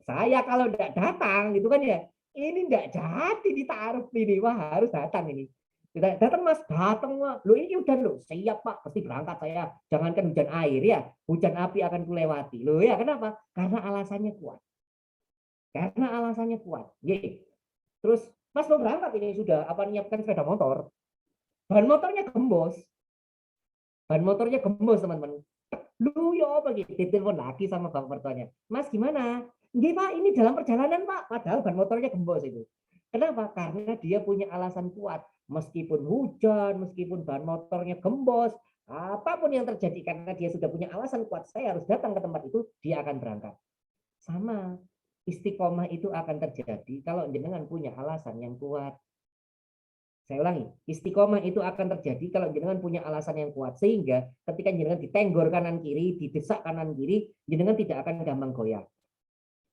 saya kalau tidak datang gitu kan ya ini tidak jadi ditaruh ini wah harus datang ini datang Mas datang Mas lo ini udah lo siap Pak pasti berangkat saya jangankan hujan air ya hujan api akan kulewati lo ya kenapa karena alasannya kuat Ye. Terus Mas mau berangkat ini sudah apa menyiapkan sepeda motor ban motornya gembos teman-teman. Lu ya apa gitu ditelepon lagi sama bapak mertuanya Mas gimana nggih Pak ini dalam perjalanan Pak padahal ban motornya gembos itu kenapa karena dia punya alasan kuat meskipun hujan meskipun ban motornya gembos apapun yang terjadi karena dia sudah punya alasan kuat saya harus datang ke tempat itu dia akan berangkat sama istiqomah itu akan terjadi kalau jenengan punya alasan yang kuat. Saya ulangi, istiqomah itu akan terjadi kalau jenengan punya alasan yang kuat sehingga ketika jenengan ditenggor kanan kiri, didesak kanan kiri, jenengan tidak akan gampang goyah.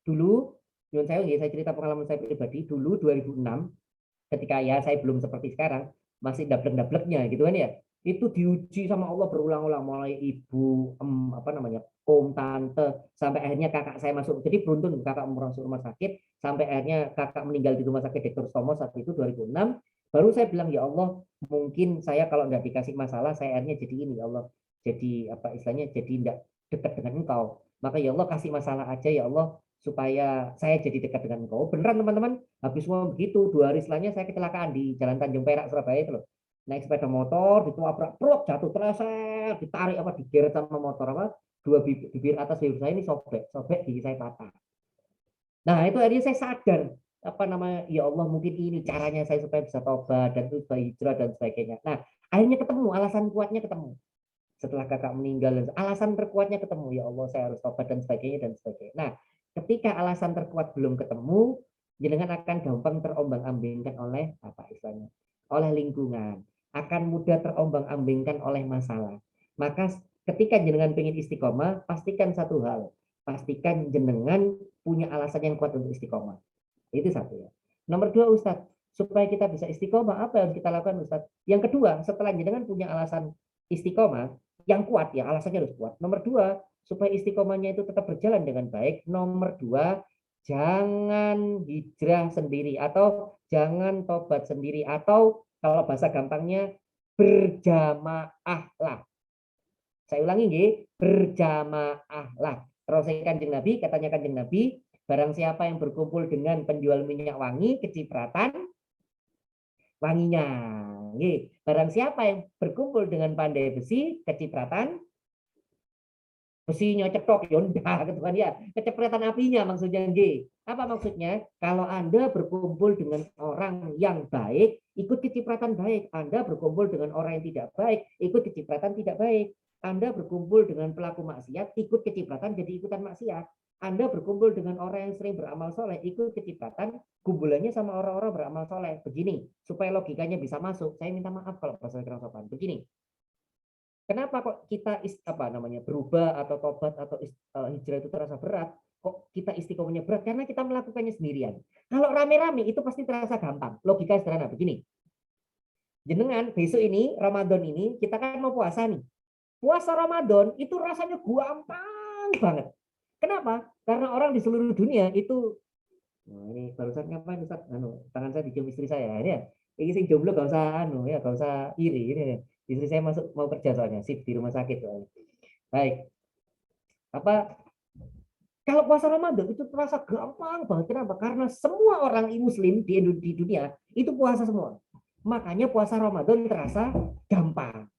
Dulu, saya cerita pengalaman saya pribadi, dulu 2006 ketika ya saya belum seperti sekarang, masih dablek-dableknya gitu kan ya. Itu diuji sama Allah berulang-ulang mulai ibu, tante, sampai akhirnya kakak saya masuk. Jadi beruntung kakak masuk rumah sakit, sampai akhirnya kakak meninggal di rumah sakit Dr. Stomo saat itu 2006. Baru saya bilang ya Allah mungkin saya kalau nggak dikasih masalah saya akhirnya jadi ini ya Allah jadi apa istilahnya jadi tidak dekat dengan engkau maka ya Allah kasih masalah aja ya Allah supaya saya jadi dekat dengan engkau beneran teman-teman habis semua begitu 2 hari setelahnya saya kecelakaan di Jalan Tanjung Perak Surabaya itu loh naik sepeda motor ditabrak prok jatuh treset ditarik apa digeret sama motor apa 2 bibir atas bibir saya ini sobek gigi saya patah. Nah itu akhirnya saya sadar ya Allah mungkin ini caranya saya supaya bisa tobat dan itu hijrah dan sebagainya. Nah akhirnya ketemu alasan kuatnya ketemu setelah kakak meninggal alasan terkuatnya ketemu ya Allah saya harus tobat dan sebagainya. Nah ketika alasan terkuat belum ketemu jenengan akan gampang terombang-ambingkan oleh oleh lingkungan akan mudah terombang-ambingkan oleh masalah. Maka ketika jenengan pengen istiqomah pastikan satu hal pastikan jenengan punya alasan yang kuat untuk istiqomah. Itu satu ya. Nomor 2 Ustadz, supaya kita bisa istiqomah apa yang kita lakukan Ustadz? Yang kedua, setelah jenengan punya alasan istiqomah, yang kuat ya, alasannya harus kuat. Nomor 2, supaya istiqomahnya itu tetap berjalan dengan baik. Nomor 2, jangan hijrah sendiri atau jangan tobat sendiri, atau kalau bahasa gampangnya berjamaahlah. Saya ulangi nggih, berjamaahlah. Terus Kanjeng Nabi, katanya Kanjeng Nabi, barang siapa yang berkumpul dengan penjual minyak wangi kecipratan wanginya. Nggih, barang siapa yang berkumpul dengan pandai besi kecipratan besinya cetok yonda gitu kan ya, kecipratan apinya maksudnya nggih. Apa maksudnya? Kalau Anda berkumpul dengan orang yang baik, ikut kecipratan baik. Anda berkumpul dengan orang yang tidak baik, ikut kecipratan tidak baik. Anda berkumpul dengan pelaku maksiat, ikut kecipratan jadi ikutan maksiat. Anda berkumpul dengan orang yang sering beramal soleh, ikut kecipratan, kumpulannya sama orang-orang beramal soleh. Begini, supaya logikanya bisa masuk. Saya minta maaf kalau bahasa kurang sopan. Begini, kenapa kok kita berubah atau tobat atau hijrah itu terasa berat? Kok kita istiqomahnya berat? Karena kita melakukannya sendirian. Kalau rame-rame itu pasti terasa gampang. Logika sederhana begini. Jenengan besok ini, Ramadan ini, kita kan mau puasa nih. Puasa Ramadan itu rasanya gampang banget. Kenapa? Karena orang di seluruh dunia itu, ini barusan ngapain Ustaz? Tangan saya dicium istri saya. Ini ya, ini sing jomblo gak usah gak usah iri. Ini ya. Istri saya mau kerja soalnya, sip di rumah sakit soalnya. Baik. Kalau puasa Ramadan itu terasa gampang banget. Kenapa? Karena semua orang Muslim di dunia itu puasa semua. Makanya puasa Ramadan terasa gampang.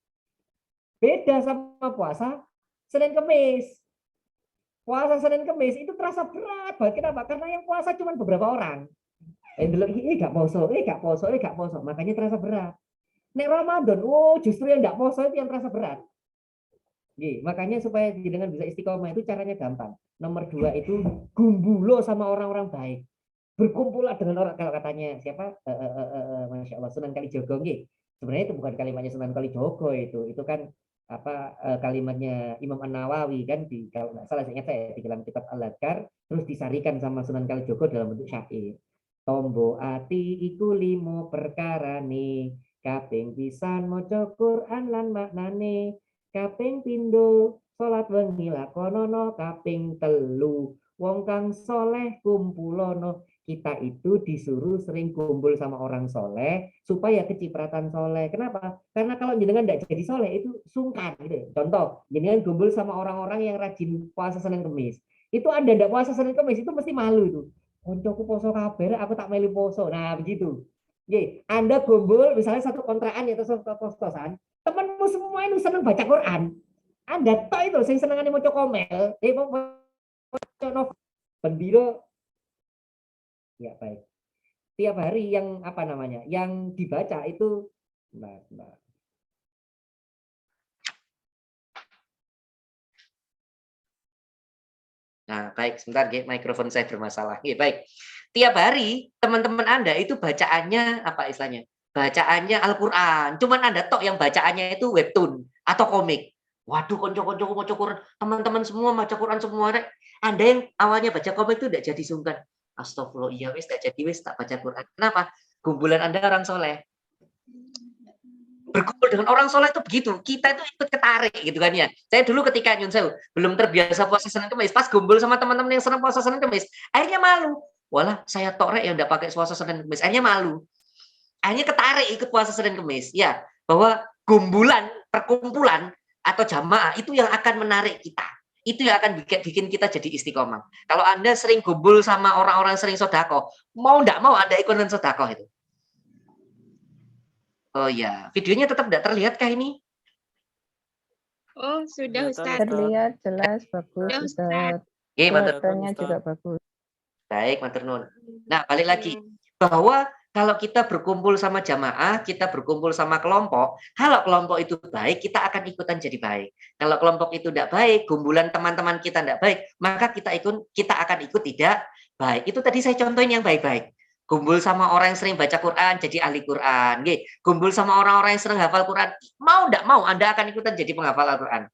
Beda sama puasa Senin Kemis. Puasa Senin Kemis itu terasa berat banget. Kenapa? Karena yang puasa cuma beberapa orang. Gak poso. Makanya terasa berat. Nek Ramadan, justru yang nggak poso itu yang terasa berat. Makanya supaya dengan bisa istiqomah itu caranya gampang. Nomor 2 itu gumbulo sama orang-orang baik. Berkumpullah dengan orang, kalau katanya siapa? Masya Allah, Sunan Kalijogo. Sebenarnya itu bukan kalimatnya Sunan Kalijogo itu kan kalimatnya Imam An-Nawawi kan, kalau nggak salah ingat saya di dalam kitab Al-Adhkar, terus disarikan sama Sunan Kalijogo dalam bentuk syair. Tombo ati iku limo perkara nih, kaping pisan maca Quran lan maknane, kaping pindho salat wengi lakonono, kaping telu wong kang soleh kumpulono. Kita itu disuruh sering kumpul sama orang soleh supaya kecipratan soleh. Kenapa? Karena kalau jenengan tidak jadi soleh itu sungkan gitu. Contoh, jenengan kumpul sama orang-orang yang rajin puasa Senin Kemis. Itu Anda tidak puasa Senin Kemis itu mesti malu itu. Koncoku poso kabeh, aku tak melu poso. Nah, begitu. Anda kumpul misalnya satu kontrakan atau satu kos-kosan, temanmu semua itu senang baca Quran. Anda toh itu sing senengane maca komel, maca novel, bendiro. Ya, baik. Tiap hari yang yang dibaca itu
Nah, baik, sebentar, mikrofon saya bermasalah. Baik. Tiap hari teman-teman Anda itu bacaannya apa istilahnya? Bacaannya Al-Qur'an. Cuman Anda tok yang bacaannya itu webtoon atau komik. Waduh, konco-konco maca Quran, teman-teman semua baca Quran semua. Anda yang awalnya baca komik itu tidak jadi sungkan. Astagfirullah, iya wis tak jadi wis tak baca Quran. Kenapa? Kumpulan Anda orang soleh. Berkumpul dengan orang soleh itu begitu, kita itu ikut ketarik gitu kan ya. Saya dulu ketika Nyun Sewu belum terbiasa puasa Senin Kemis, pas kumpul sama teman-teman yang senang puasa Senin Kemis, akhirnya malu. Walah, saya torek yang enggak pakai puasa Senin Kemis, akhirnya malu. Akhirnya ketarik ikut puasa Senin Kemis. Ya, bahwa kumpulan, perkumpulan atau jamaah itu yang akan menarik kita. Itu yang akan bikin kita jadi istiqomah. Kalau Anda sering kumpul sama orang-orang sering sedekah, mau enggak mau Anda ikutan sedekah itu. Oh ya, videonya tetap tidak terlihat kah ini?
Oh, sudah Ustaz.
Terlihat jelas, bagus Ustaz. Suaranya juga bagus.
Baik, matur nuwun. Nah, balik lagi bahwa kalau kita berkumpul sama jamaah, kita berkumpul sama kelompok, kalau kelompok itu baik, kita akan ikutan jadi baik. Kalau kelompok itu tidak baik, kumpulan teman-teman kita tidak baik, maka kita akan ikut tidak baik. Itu tadi saya contohin yang baik-baik. Kumpul sama orang yang sering baca Quran, jadi ahli Quran. Kumpul sama orang-orang yang sering hafal Quran, mau tidak mau Anda akan ikutan jadi penghafal Al-Quran.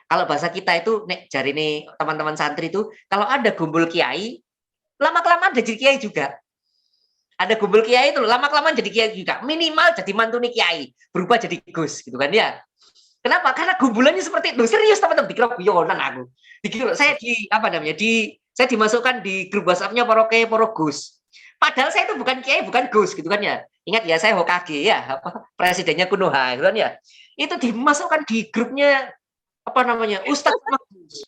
Kalau bahasa kita itu, jari nih teman-teman santri itu, kalau ada kumpul kiai, lama-kelamaan jadi kiai juga. Ada kumpul kiai itu lama-kelamaan jadi kiai juga. Minimal jadi mantuni kiai, berubah jadi gus, gitu kan ya. Kenapa? Karena gumbulannya seperti itu. Serius teman-teman, dikira guyonan aku. Dikira saya saya dimasukkan di grup WhatsApp-nya para kiai, para gus. Padahal saya itu bukan kiai, bukan gus gitu kan ya. Ingat ya, saya Hokage ya, presidennya Konoha gitu kan ya. Itu dimasukkan di grupnya Ustadz sama Gus.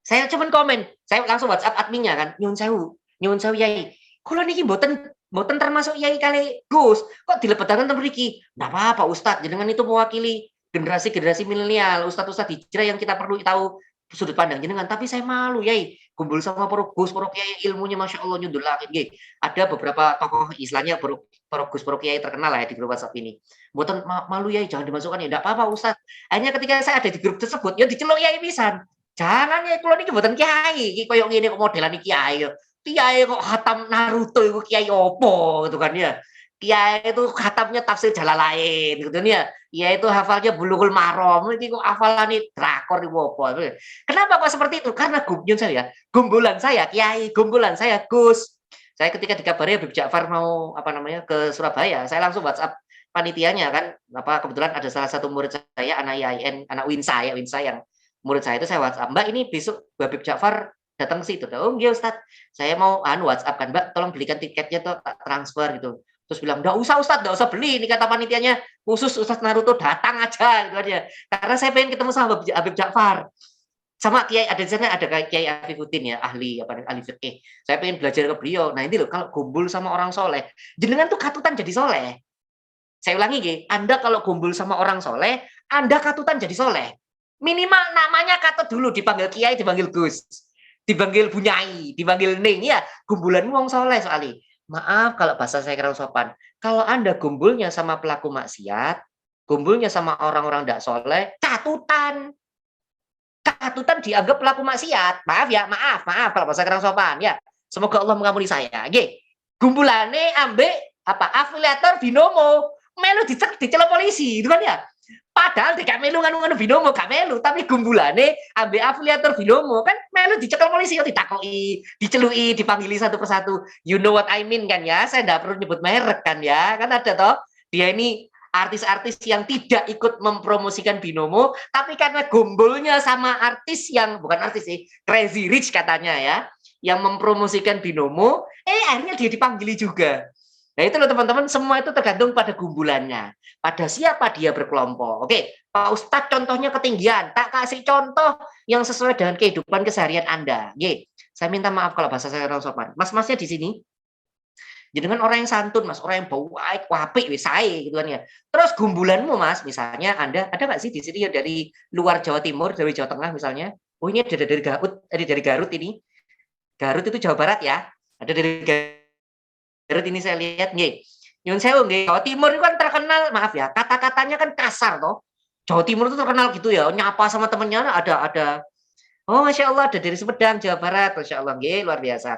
Saya cuman komen, saya langsung WhatsApp adminnya kan, nyuwun sewu yai. Kalau niki mboten termasuk yai kali Gus, kok dilebetaken ten mriki? Enggak apa-apa Ustadz, jenengan itu mewakili generasi milenial, ustadz hijrah yang kita perlu tahu sudut pandang jenengan. Tapi saya malu yai, kumpul sama para Gus, para kiai ilmunya masya Allah nyundul langit. Ada beberapa tokoh istilahnya para Gus, para kiai terkenal lah ya di grup WhatsApp ini. Mboten malu yai, jangan dimasukkan ya. Enggak apa-apa Ustadz. Akhirnya ketika saya ada di grup tersebut, ya diceluk yai pisan. Jangan ya, kalau niki mboten kiai, iki koyo ngene kok modelan kiai. Kiai kok khatam Naruto itu kiai opo gitu kan ya. Kiai itu khatamnya tafsir Jalalain gitu ya. Kiai itu hafalnya Bulughul Maram, iki kok hafalane drakor iki opo. Kenapa kok seperti itu? Karena gumbulan saya kiai, gumbulan saya Gus. Saya ketika dikabari Habib Ja'far mau ke Surabaya, saya langsung WhatsApp panitianya kan. Kebetulan ada salah satu murid saya anak IAIN, anak Winsa yang murid saya itu saya WhatsApp, Mbak ini besok Habib Ja'far datang ke situ. Oh iya Ustadz, saya mau WhatsApp kan Mbak, tolong belikan tiketnya tuh transfer gitu. Terus bilang, enggak usah Ustadz, enggak usah beli, ini kata panitianya khusus Ustadz Naruto datang aja gitu aja. Karena saya pengen ketemu sama Habib Ja'far. Sama Kiai ada di sana, ada Kiai Afifuddin ya, ahli fikih. Saya pengen belajar ke beliau. Nah ini loh, kalau kumpul sama orang soleh, jenengan tuh katutan jadi soleh. Saya ulangi, Anda kalau kumpul sama orang soleh, Anda katutan jadi soleh. Minimal namanya katut dulu, dipanggil Kiai, dipanggil Gus, dipanggil Bunyai, dipanggil Ning ya, kumpulan wong soleh soalnya. Maaf kalau bahasa saya kurang sopan. Kalau Anda kumpulnya sama pelaku maksiat, kumpulnya sama orang-orang tidak soleh, katutan dianggap pelaku maksiat. Maaf ya, maaf kalau bahasa kurang sopan ya. Semoga Allah mengampuni saya. Kumpulane ambek afiliator binomo, melu dicelok polisi, itu kan ya. Padahal tidak melu nganu binomo, gak melu, tapi gumbulane ambil afiliator binomo kan melu dicekel polisi, ditakoki, dicelui, dipanggili satu persatu. You know what I mean kan ya? Saya tidak perlu nyebut merek kan ya, kan ada toh. Dia ini artis-artis yang tidak ikut mempromosikan binomo, tapi karena gombolnya sama artis yang bukan artis sih, Crazy Rich katanya ya, yang mempromosikan binomo, akhirnya dia dipanggili juga. Nah itu loh teman-teman, semua itu tergantung pada gumbulannya, pada siapa dia berkelompok. Oke, Pak Ustadz contohnya ketinggian, tak kasih contoh yang sesuai dengan kehidupan keseharian Anda. Saya minta maaf kalau bahasa saya kurang sopan. Mas-masnya di sini, jenengan orang yang santun Mas, orang yang baik, apik, wisai gitu kan ya. Terus gumbulanmu Mas, misalnya Anda ada nggak sih di sini yang dari luar Jawa Timur, dari Jawa Tengah misalnya? Oh ini ada dari Garut ini. Garut itu Jawa Barat ya. Ada dari Garut ini saya lihat nyun sewu Jawa Timur itu kan terkenal, maaf ya, kata-katanya kan kasar toh. Jawa Timur itu terkenal gitu ya, nyapa sama temennya ada. Oh Masya Allah, ada dari Sumedang, Jawa Barat, Masya Allah, luar biasa.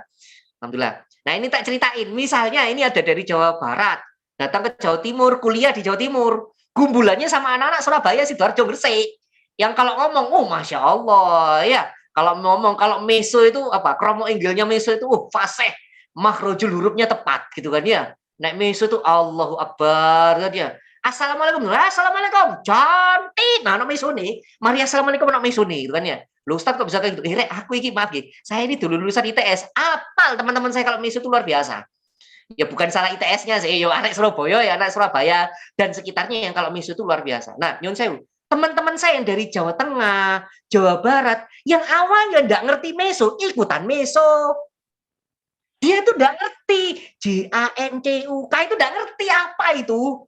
Alhamdulillah. Nah ini tak ceritain, misalnya ini ada dari Jawa Barat, datang ke Jawa Timur, kuliah di Jawa Timur, gumbulannya sama anak-anak Surabaya, Sidoarjo, Gresik. Yang kalau ngomong, oh Masya Allah ya, kalau ngomong, kalau meso itu kromo inggilnya meso itu, fasih. Makhrajul hurufnya tepat gitu kan ya. Nek meso itu Allahu Akbar kan ya. Assalamualaikum. Cantik. Nah, meso nih. Mari assalamualaikum nak meso nih gitu kan ya. Loh Ustaz kok bisa kayak gitu? Aku iki maaf saya ini dulu lulusan ITS. Apal teman-teman saya kalau meso itu luar biasa. Ya bukan salah ITS-nya sih. Yo anak Surabaya ya anak Surabaya dan sekitarnya yang kalau meso itu luar biasa. Nah, nyun sewu. Teman-teman saya yang dari Jawa Tengah, Jawa Barat yang awalnya enggak ngerti meso, ikutan meso. Dia itu enggak ngerti JANCUK itu enggak ngerti apa itu.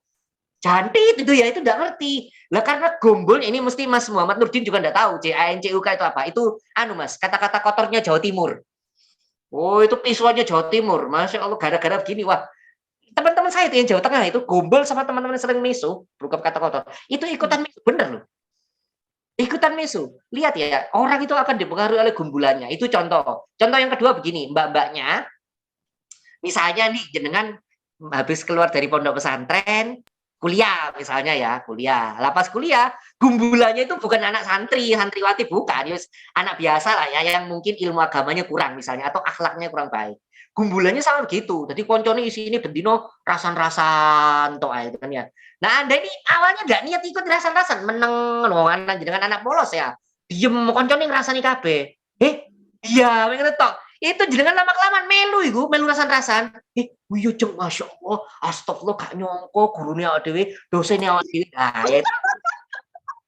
Cantik itu ya, itu enggak ngerti. Lah karena gombolnya ini mesti Mas Muhammad Nurdin juga enggak tahu JANCUK itu apa. Itu Mas, kata-kata kotornya Jawa Timur. Oh, itu pisuannya Jawa Timur. Masya Allah, gara-gara begini wah. Teman-teman saya itu yang Jawa Tengah itu gombol sama teman-teman yang sering meso, bukan kata kotor. Itu ikutan meso, bener loh. Ikutan meso. Lihat ya, orang itu akan dipengaruhi oleh gombulannya. Itu contoh. Contoh yang kedua begini, mbak-mbaknya misalnya nih jenengan habis keluar dari pondok pesantren, kuliah misalnya ya, kuliah. Lah pas kuliah, gumbulannya itu bukan anak santri, santriwati bukan, yus, anak biasa lah ya yang mungkin ilmu agamanya kurang misalnya atau akhlaknya kurang baik. Gumbulannya sama begitu. Jadi koncone isi ini bendino rasan-rasan toh itu kan ya. Nah, Anda ini awalnya nggak niat ikut rasan-rasan, meneng anak dengan anak polos ya. Diem koncone ngrasani kabeh. Iya, ngene tok. Itu jenengan lama-kelamaan melu iku, melu rasan-rasan. Wiyo jeng masyaallah, astagfirullah gak nyongko gurune awake dhewe, dosene awake dhewe. Nah, ya itu.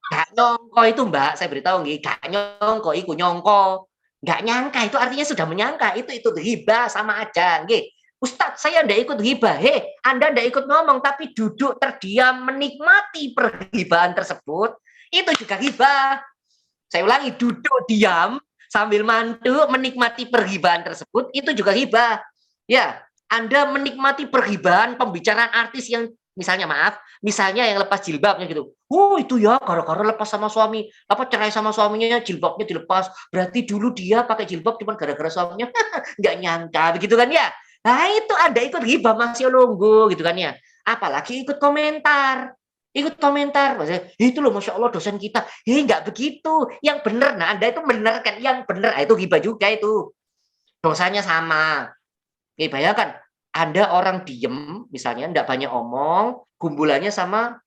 Gak nyongko itu, Mbak, saya beritahu nggih, gak nyongko iku nyongko. Gak nyangka itu artinya sudah menyangka. Itu ghibah sama aja, nggih. Ustadz, saya ndak ikut ghibah. Anda ndak ikut ngomong tapi duduk terdiam menikmati perghibahan tersebut, itu juga ghibah. Saya ulangi, duduk diam sambil mantuk menikmati perghibahan tersebut, itu juga ghibah. Ya, Anda menikmati perghibahan pembicaraan artis yang misalnya yang lepas jilbabnya gitu. Itu ya gara-gara lepas sama suami, cerai sama suaminya, jilbabnya dilepas. Berarti dulu dia pakai jilbab cuma gara-gara suaminya. Nggak nyangka begitu kan ya. Nah, itu Anda ikut ghibah masih nunggu gitu kan ya. Apalagi ikut komentar. Maksudnya, itu loh Masya Allah dosen kita. Nggak begitu. Yang benar, nah Anda itu benarkan yang benar. Itu ghibah juga itu. Dosanya sama. Bayangkan, Anda orang diem, misalnya nggak banyak omong, gumbulannya sama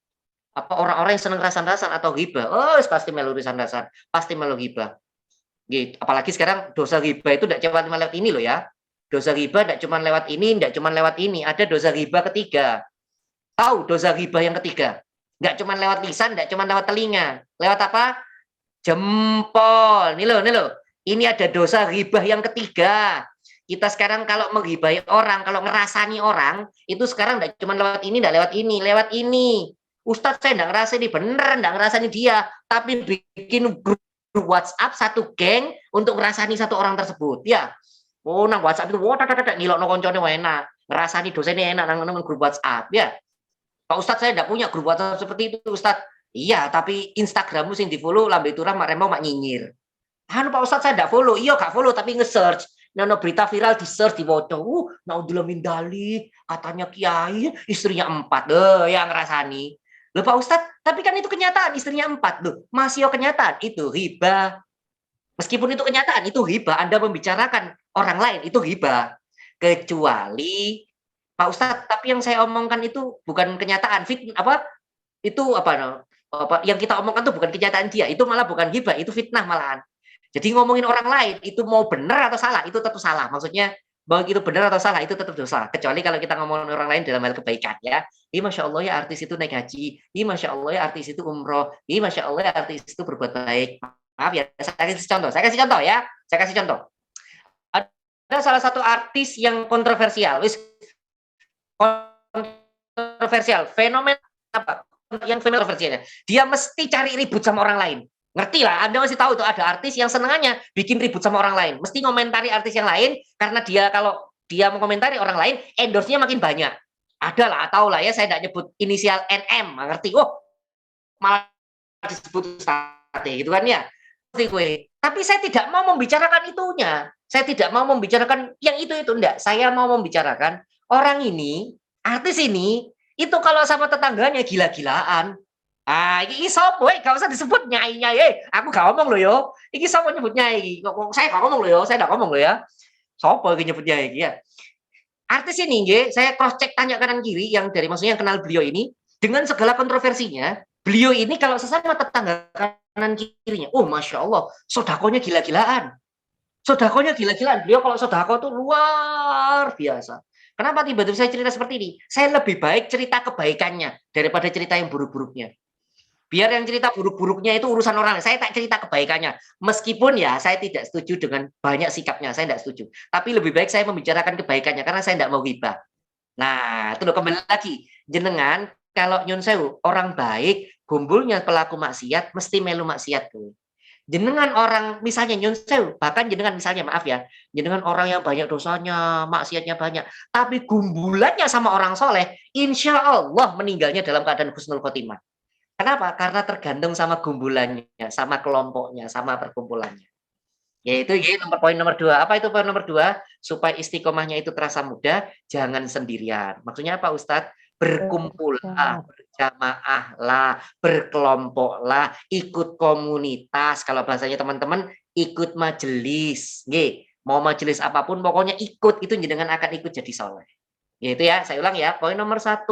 orang-orang yang seneng rasan-rasan atau ghibah. Pasti melu rasan-rasan, pasti melu ghibah. Gitu. Apalagi sekarang dosa ghibah itu nggak cuma lewat ini loh ya. Dosa ghibah nggak cuma lewat ini, ada dosa ghibah ketiga. Tahu dosa ghibah yang ketiga? Nggak cuma lewat lisan, nggak cuma lewat telinga. Lewat apa? Jempol. Nih loh. Ini ada dosa ghibah yang ketiga. Kita sekarang kalau menghibahi orang, kalau ngerasani orang, itu sekarang nggak cuma lewat ini. Ustadz, saya nggak ngerasa ini bener, nggak ngerasani dia, tapi bikin grup WhatsApp satu geng untuk ngerasani satu orang tersebut. Ya, nang WhatsApp itu, ngilok no koncone enak, ngerasani dosennya enak nang grup WhatsApp. Ya, Pak Ustadz, saya nggak punya grup WhatsApp seperti itu, Ustadz. Iya, tapi Instagrammu sing di follow, lambe turah mak remo mak nyinyir. Pak Ustadz, saya nggak follow. Iya, nggak follow, tapi nge-search. Nono berita viral di search di foto, naudzubillah min dzalik, katanya kiai istrinya 4, yang ngerasani. Loh Pak Ustadz, tapi kan itu kenyataan istrinya 4, loh masih kenyataan itu ghibah. Meskipun itu kenyataan itu ghibah, Anda membicarakan orang lain itu ghibah. Kecuali Pak Ustadz, tapi yang saya omongkan itu bukan kenyataan, yang kita omongkan itu bukan kenyataan dia, itu malah bukan ghibah, itu fitnah malahan. Jadi ngomongin orang lain itu mau benar atau salah itu tetap salah. Maksudnya mau itu benar atau salah itu tetap dosa. Kecuali kalau kita ngomongin orang lain dalam hal kebaikan ya. Masya Allah ya artis itu naik haji. Masya Allah ya artis itu umroh. Masya Allah ya artis itu berbuat baik. Maaf ya, saya kasih contoh ya. Saya kasih contoh. Ada salah satu artis yang kontroversial. Fenomena apa? Yang kontroversialnya. Dia mesti cari ribut sama orang lain. Ngerti lah, Anda masih tahu itu ada artis yang senengannya bikin ribut sama orang lain. Mesti ngomentari artis yang lain, karena dia kalau dia mengomentari orang lain, endorse-nya makin banyak. Ada lah, tahu lah ya, saya tidak nyebut inisial NM, ngerti? Malah disebut sate, gitu kan ya. Tapi saya tidak mau membicarakan itunya. Saya tidak mau membicarakan yang itu, enggak. Saya mau membicarakan orang ini, artis ini, itu kalau sama tetangganya gila-gilaan. Iki sopo gak usah disebut nyai. Aku gak ngomong loh yo. Iki sopo nyebut nyai. Saya gak ngomong loh yo, saya gak ngomong loh ya. Sopo iki nyebut nyai ya. Artis ini nggih, saya cross check tanya kanan kiri yang dari maksudnya yang kenal beliau ini dengan segala kontroversinya. Beliau ini kalau sesama tetangga kanan kirinya, Masya Allah, sodakonya gila-gilaan. Beliau kalau sodako tuh luar biasa. Kenapa tiba-tiba saya cerita seperti ini? Saya lebih baik cerita kebaikannya daripada cerita yang buruk-buruknya. Biar yang cerita buruk-buruknya itu urusan orang lain. Saya tak cerita kebaikannya. Meskipun ya saya tidak setuju dengan banyak sikapnya. Saya tidak setuju. Tapi lebih baik saya membicarakan kebaikannya. Karena saya tidak mau ghibah. Nah, itu loh kembali lagi. Jenengan, kalau nyun sewu, orang baik, gumbulnya pelaku maksiat, mesti melu maksiat tuh. Jenengan orang, misalnya nyun sewu, bahkan jenengan misalnya, maaf ya, jenengan orang yang banyak dosanya, maksiatnya banyak. Tapi gumbulannya sama orang soleh, insya Allah meninggalnya dalam keadaan husnul khotimah. Kenapa? Karena tergantung sama gumbulannya, sama kelompoknya, sama perkumpulannya. Yaitu poin nomor 2. Apa itu poin nomor 2? Supaya istiqomahnya itu terasa mudah, jangan sendirian. Maksudnya apa Ustadz? Berkumpullah, berjamaah lah, berkelompok lah, ikut komunitas. Kalau bahasanya teman-teman, ikut majelis. Nggih, mau majelis apapun, pokoknya ikut, itu jenengan akan ikut jadi soleh. Yaitu ya, saya ulang ya, poin nomor 1,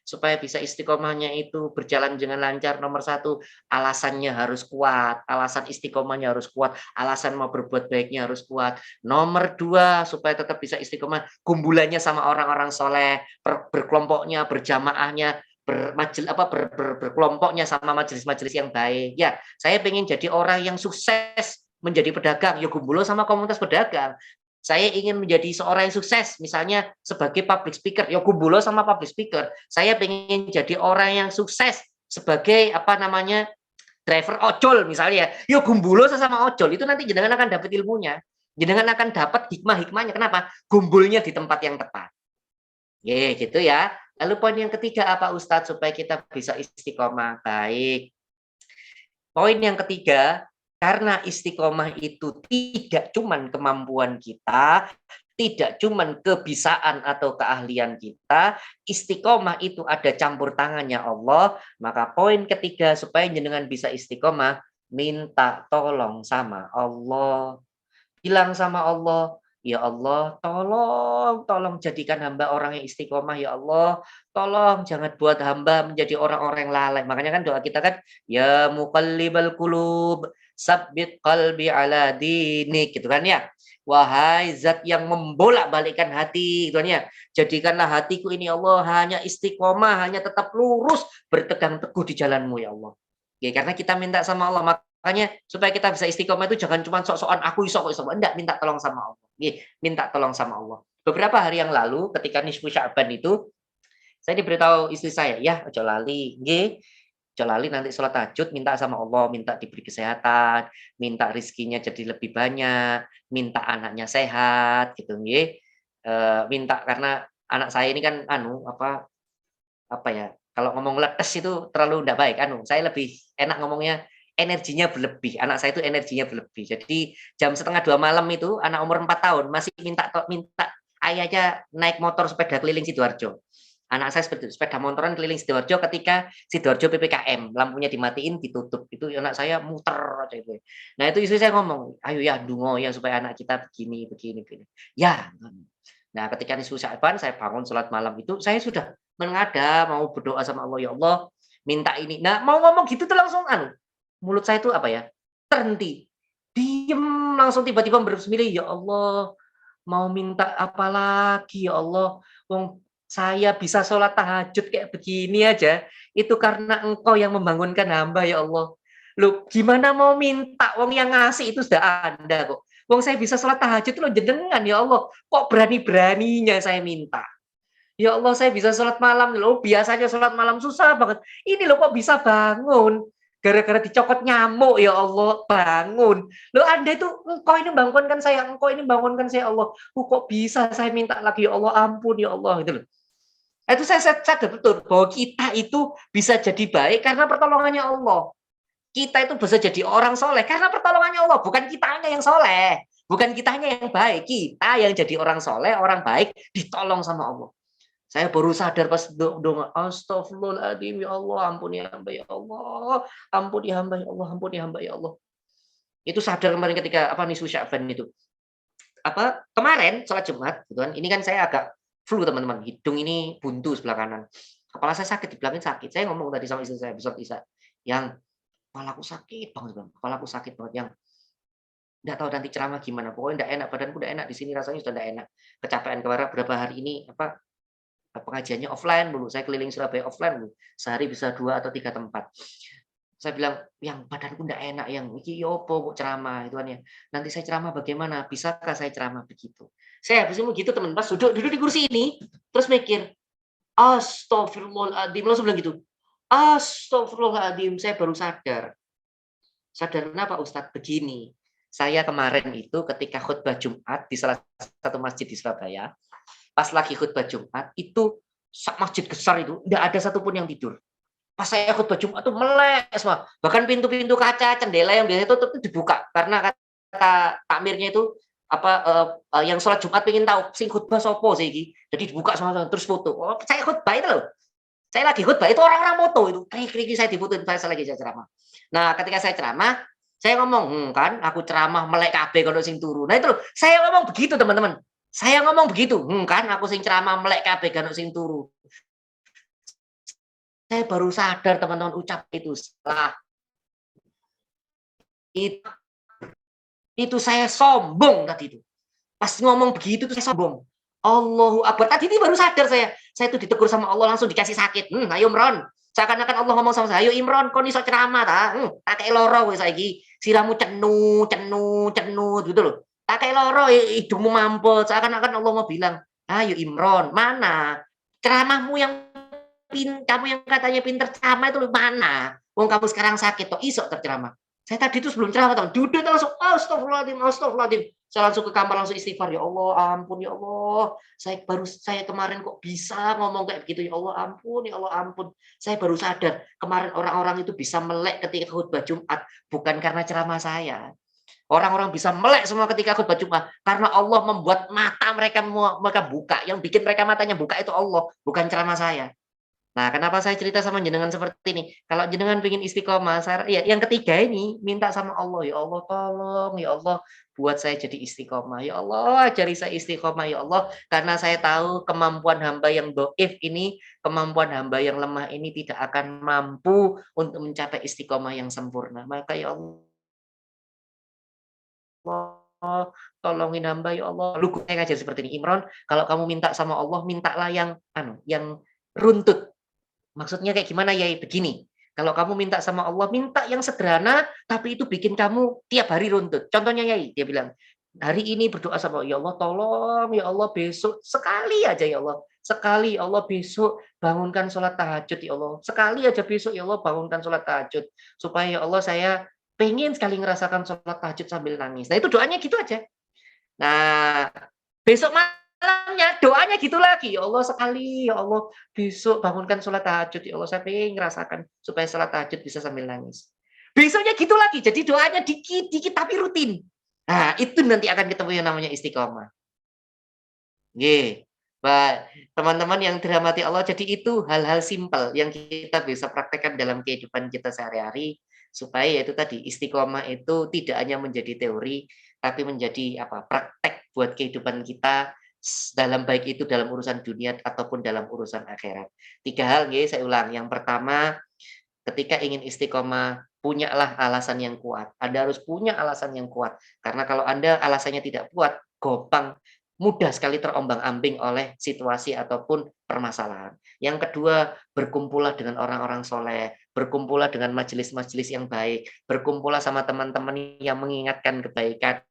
supaya bisa istiqomahnya itu berjalan dengan lancar. Nomor 1, alasannya harus kuat, alasan istiqomahnya harus kuat, alasan mau berbuat baiknya harus kuat. Nomor 2, supaya tetap bisa istiqomah, kumpulannya sama orang-orang soleh, berkelompoknya, berjamaahnya, berkelompoknya sama majelis-majelis yang baik. Ya, saya pengen jadi orang yang sukses menjadi pedagang, ya kumpulo sama komunitas pedagang. Saya ingin menjadi seorang yang sukses, misalnya sebagai public speaker, ya kumpulo sama public speaker. Saya pengen jadi orang yang sukses sebagai driver ojol misalnya, ya kumpulo sama ojol. Itu nanti jenengan akan dapat ilmunya, jenengan akan dapat hikmah-hikmahnya. Kenapa? Kumpulnya di tempat yang tepat. Gitu ya. Lalu poin yang ketiga apa Ustadz, supaya kita bisa istiqomah? Baik. Poin yang ketiga, karena istiqomah itu tidak cuman kemampuan kita, tidak cuman kebisaan atau keahlian kita, istiqomah itu ada campur tangannya Allah. Maka poin ketiga, supaya jenengan bisa istiqomah, minta tolong sama Allah. Bilang sama Allah, ya Allah, tolong jadikan hamba orang yang istiqomah, ya Allah. Tolong jangan buat hamba menjadi orang-orang yang lalai. Makanya kan doa kita kan, ya muqallibal qulub, sabbit qalbi ala dinik, gitu kan ya. Wahai zat yang membolak-balikkan hati, gitu kan ya. Jadikanlah hatiku ini Allah hanya istiqomah, hanya tetap lurus, bertegang teguh di jalanmu ya Allah. Ya, karena kita minta sama Allah, makanya supaya kita bisa istiqomah itu jangan cuma sok-sokan aku iso. Enggak, minta tolong sama Allah. Minta tolong sama Allah. Beberapa hari yang lalu ketika nisfu Sya'ban itu, saya diberitahu istri saya, ya ojo lali, ojo lali nanti sholat tahajud, minta sama Allah, minta diberi kesehatan, minta rizkinya jadi lebih banyak, minta anaknya sehat, gitu, minta karena anak saya ini kan apa ya, kalau ngomong letes itu terlalu tidak baik. Saya lebih enak ngomongnya energinya berlebih. Anak saya itu energinya berlebih. Jadi jam 1:30 malam itu anak umur 4 tahun masih minta ayahnya naik motor sepeda keliling Sidoarjo. Anak saya sepeda motoran keliling Sidoarjo ketika Sidoarjo PPKM, lampunya dimatiin, ditutup. Itu anak saya muter aja itu. Nah, itu istri saya ngomong, "Ayo ya dungo ya supaya anak kita begini." Ya. Nah, ketika nisfu Sya'ban saya bangun sholat malam itu, saya sudah menghadap mau berdoa sama Allah, ya Allah, minta ini. Nah, mau ngomong gitu tuh langsung mulut saya itu terhenti. Diem langsung tiba-tiba berbismillah, ya Allah, mau minta apa lagi ya Allah? Wong saya bisa sholat tahajud kayak begini aja, itu karena Engkau yang membangunkan hamba ya Allah. Loh, gimana mau minta? Wong yang ngasih itu sudah Anda kok. Wong saya bisa sholat tahajud itu loh jenengan ya Allah. Kok berani-beraninya saya minta? Ya Allah, saya bisa sholat malam loh. Biasanya sholat malam susah banget. Ini loh kok bisa bangun. Gara-gara dicokot nyamuk ya Allah, bangun. Loh Anda itu, Engkau ini bangunkan saya, Engkau ini bangunkan saya Allah. Kok bisa saya minta lagi ya Allah, ampun ya Allah. Gitu loh. Itu saya sadar betul bahwa kita itu bisa jadi baik karena pertolongannya Allah. Kita itu bisa jadi orang soleh karena pertolongannya Allah. Bukan kitanya yang soleh. Bukan kitanya yang baik. Kita yang jadi orang soleh, orang baik, ditolong sama Allah. Saya baru sadar pas doa, astagfirullahaladzim, ya Allah, ampuni hamba ya Allah, ampuni hamba ya Allah, ampuni hamba ya Allah. Itu sadar kemarin ketika nisfu Sya'ban itu. Kemarin sholat Jumat, gitu kan. Ini kan saya agak flu teman-teman, hidung ini buntu sebelah kanan. Kepala saya sakit, di belakang sakit. Saya ngomong tadi sama istri saya, besok Isa, yang kepalaku sakit banget, kepalaku sakit banget, yang nggak tahu nanti ceramah gimana. Pokoknya nggak enak, badanku nggak enak di sini, rasanya sudah nggak enak. Kecapean kemarin berapa hari ini pengajiannya offline dulu. Saya keliling Surabaya offline dulu. Sehari bisa 2 atau 3 tempat. Saya bilang, yang badanku nggak enak, yang iki opo ceramah itu kan ya. Nanti saya ceramah bagaimana? Bisakah saya ceramah begitu? Saya habis itu begitu teman, pas duduk di kursi ini, terus mikir, astagfirullahaladzim, langsung bilang gitu. Astagfirullahaladzim, saya baru sadar. Sadar kenapa Ustadz? Begini, saya kemarin itu ketika khutbah Jumat di salah satu masjid di Surabaya, pas lagi khutbah Jumat, itu masjid besar itu, tidak ada satupun yang tidur. Pas saya khutbah Jumat itu melek semua. Bahkan pintu-pintu kaca, jendela yang biasanya tutup itu dibuka. Karena kata takmirnya itu, yang sholat Jumat pengen tahu, sing khutbah sopo sih. Jadi dibuka semua, terus foto. Oh, saya khutbah itu loh. Saya lagi khutbah, itu orang-orang moto itu. Krik saya diputusin, saya lagi ceramah. Nah, ketika saya ceramah, saya ngomong, kan aku ceramah melek kabeh kono sing turu. Nah itu loh, saya ngomong begitu teman-teman. Saya ngomong begitu, kan aku sing ceramah melek kabeh kono sing turu. Saya baru sadar teman-teman ucap itu salah. Itu saya sombong tadi itu. Pas ngomong begitu tuh saya sombong. Allahu Akbar. Tadi ini baru sadar saya. Saya tuh ditegur sama Allah langsung dikasih sakit. Ayo Imron. Seakan-akan Allah ngomong sama saya, ayo Imron, kau iso ceramah ta? Tak kei loro kowe saiki. Siramu cenu gitu loh. Tak kei loro hidungmu mampet. Seakan-akan Allah mau bilang, ayo Imron, mana? Ceramahmu yang kamu yang katanya pinter ceramah itu mana? Wong kamu sekarang sakit toh iso terceramah. Saya tadi itu sebelum ceramah tahu, duduk langsung astagfirullahaladzim. Saya langsung ke kamar langsung istighfar, ya Allah ampun ya Allah. Saya kemarin kok bisa ngomong kayak begitu, ya Allah ampun. Saya baru sadar kemarin orang-orang itu bisa melek ketika khutbah Jumat bukan karena ceramah saya. Orang-orang bisa melek semua ketika khutbah Jumat karena Allah membuat mata mereka buka. Yang bikin mereka matanya buka itu Allah, bukan ceramah saya. Nah, kenapa saya cerita sama jenengan seperti ini? Kalau jenengan ingin istiqomah, ya, yang ketiga ini minta sama Allah, ya Allah tolong, ya Allah buat saya jadi istiqomah, ya Allah ajari saya istiqomah, ya Allah, karena saya tahu kemampuan hamba yang dhaif ini, kemampuan hamba yang lemah ini tidak akan mampu untuk mencapai istiqomah yang sempurna. Maka ya Allah, tolongin hamba ya Allah. Lu saya ngajar seperti ini, Imron, kalau kamu minta sama Allah, mintalah yang runtut. Maksudnya kayak gimana ya? Begini, kalau kamu minta sama Allah, minta yang sederhana, tapi itu bikin kamu tiap hari runtut. Contohnya Yai, dia bilang, hari ini berdoa sama ya Allah, tolong ya Allah besok sekali aja ya Allah. Sekali ya Allah besok bangunkan sholat tahajud ya Allah. Sekali aja besok ya Allah bangunkan sholat tahajud. Supaya ya Allah saya pengen sekali ngerasakan sholat tahajud sambil nangis. Nah itu doanya gitu aja. Nah besok malamnya doanya gitu lagi, ya Allah sekali ya Allah besok bangunkan sholat tahajud ya Allah, saya pengen ngerasakan supaya sholat tahajud bisa sambil nangis. Besoknya gitu lagi, jadi doanya dikit tapi rutin. Nah itu nanti akan ketemu yang namanya istiqomah. Nggih. Teman-teman yang dirahmati Allah, jadi itu hal-hal simpel yang kita bisa praktekkan dalam kehidupan kita sehari-hari supaya itu tadi istiqomah itu tidak hanya menjadi teori tapi menjadi praktek buat kehidupan kita dalam baik itu dalam urusan dunia ataupun dalam urusan akhirat. 3 hal saya ulang. Yang pertama, ketika ingin istiqomah, punyalah alasan yang kuat. Anda harus punya alasan yang kuat. Karena kalau Anda alasannya tidak kuat, gampang mudah sekali terombang-ambing oleh situasi ataupun permasalahan. Yang kedua, berkumpullah dengan orang-orang soleh, berkumpullah dengan majelis-majelis yang baik, berkumpullah sama teman-teman yang mengingatkan kebaikan,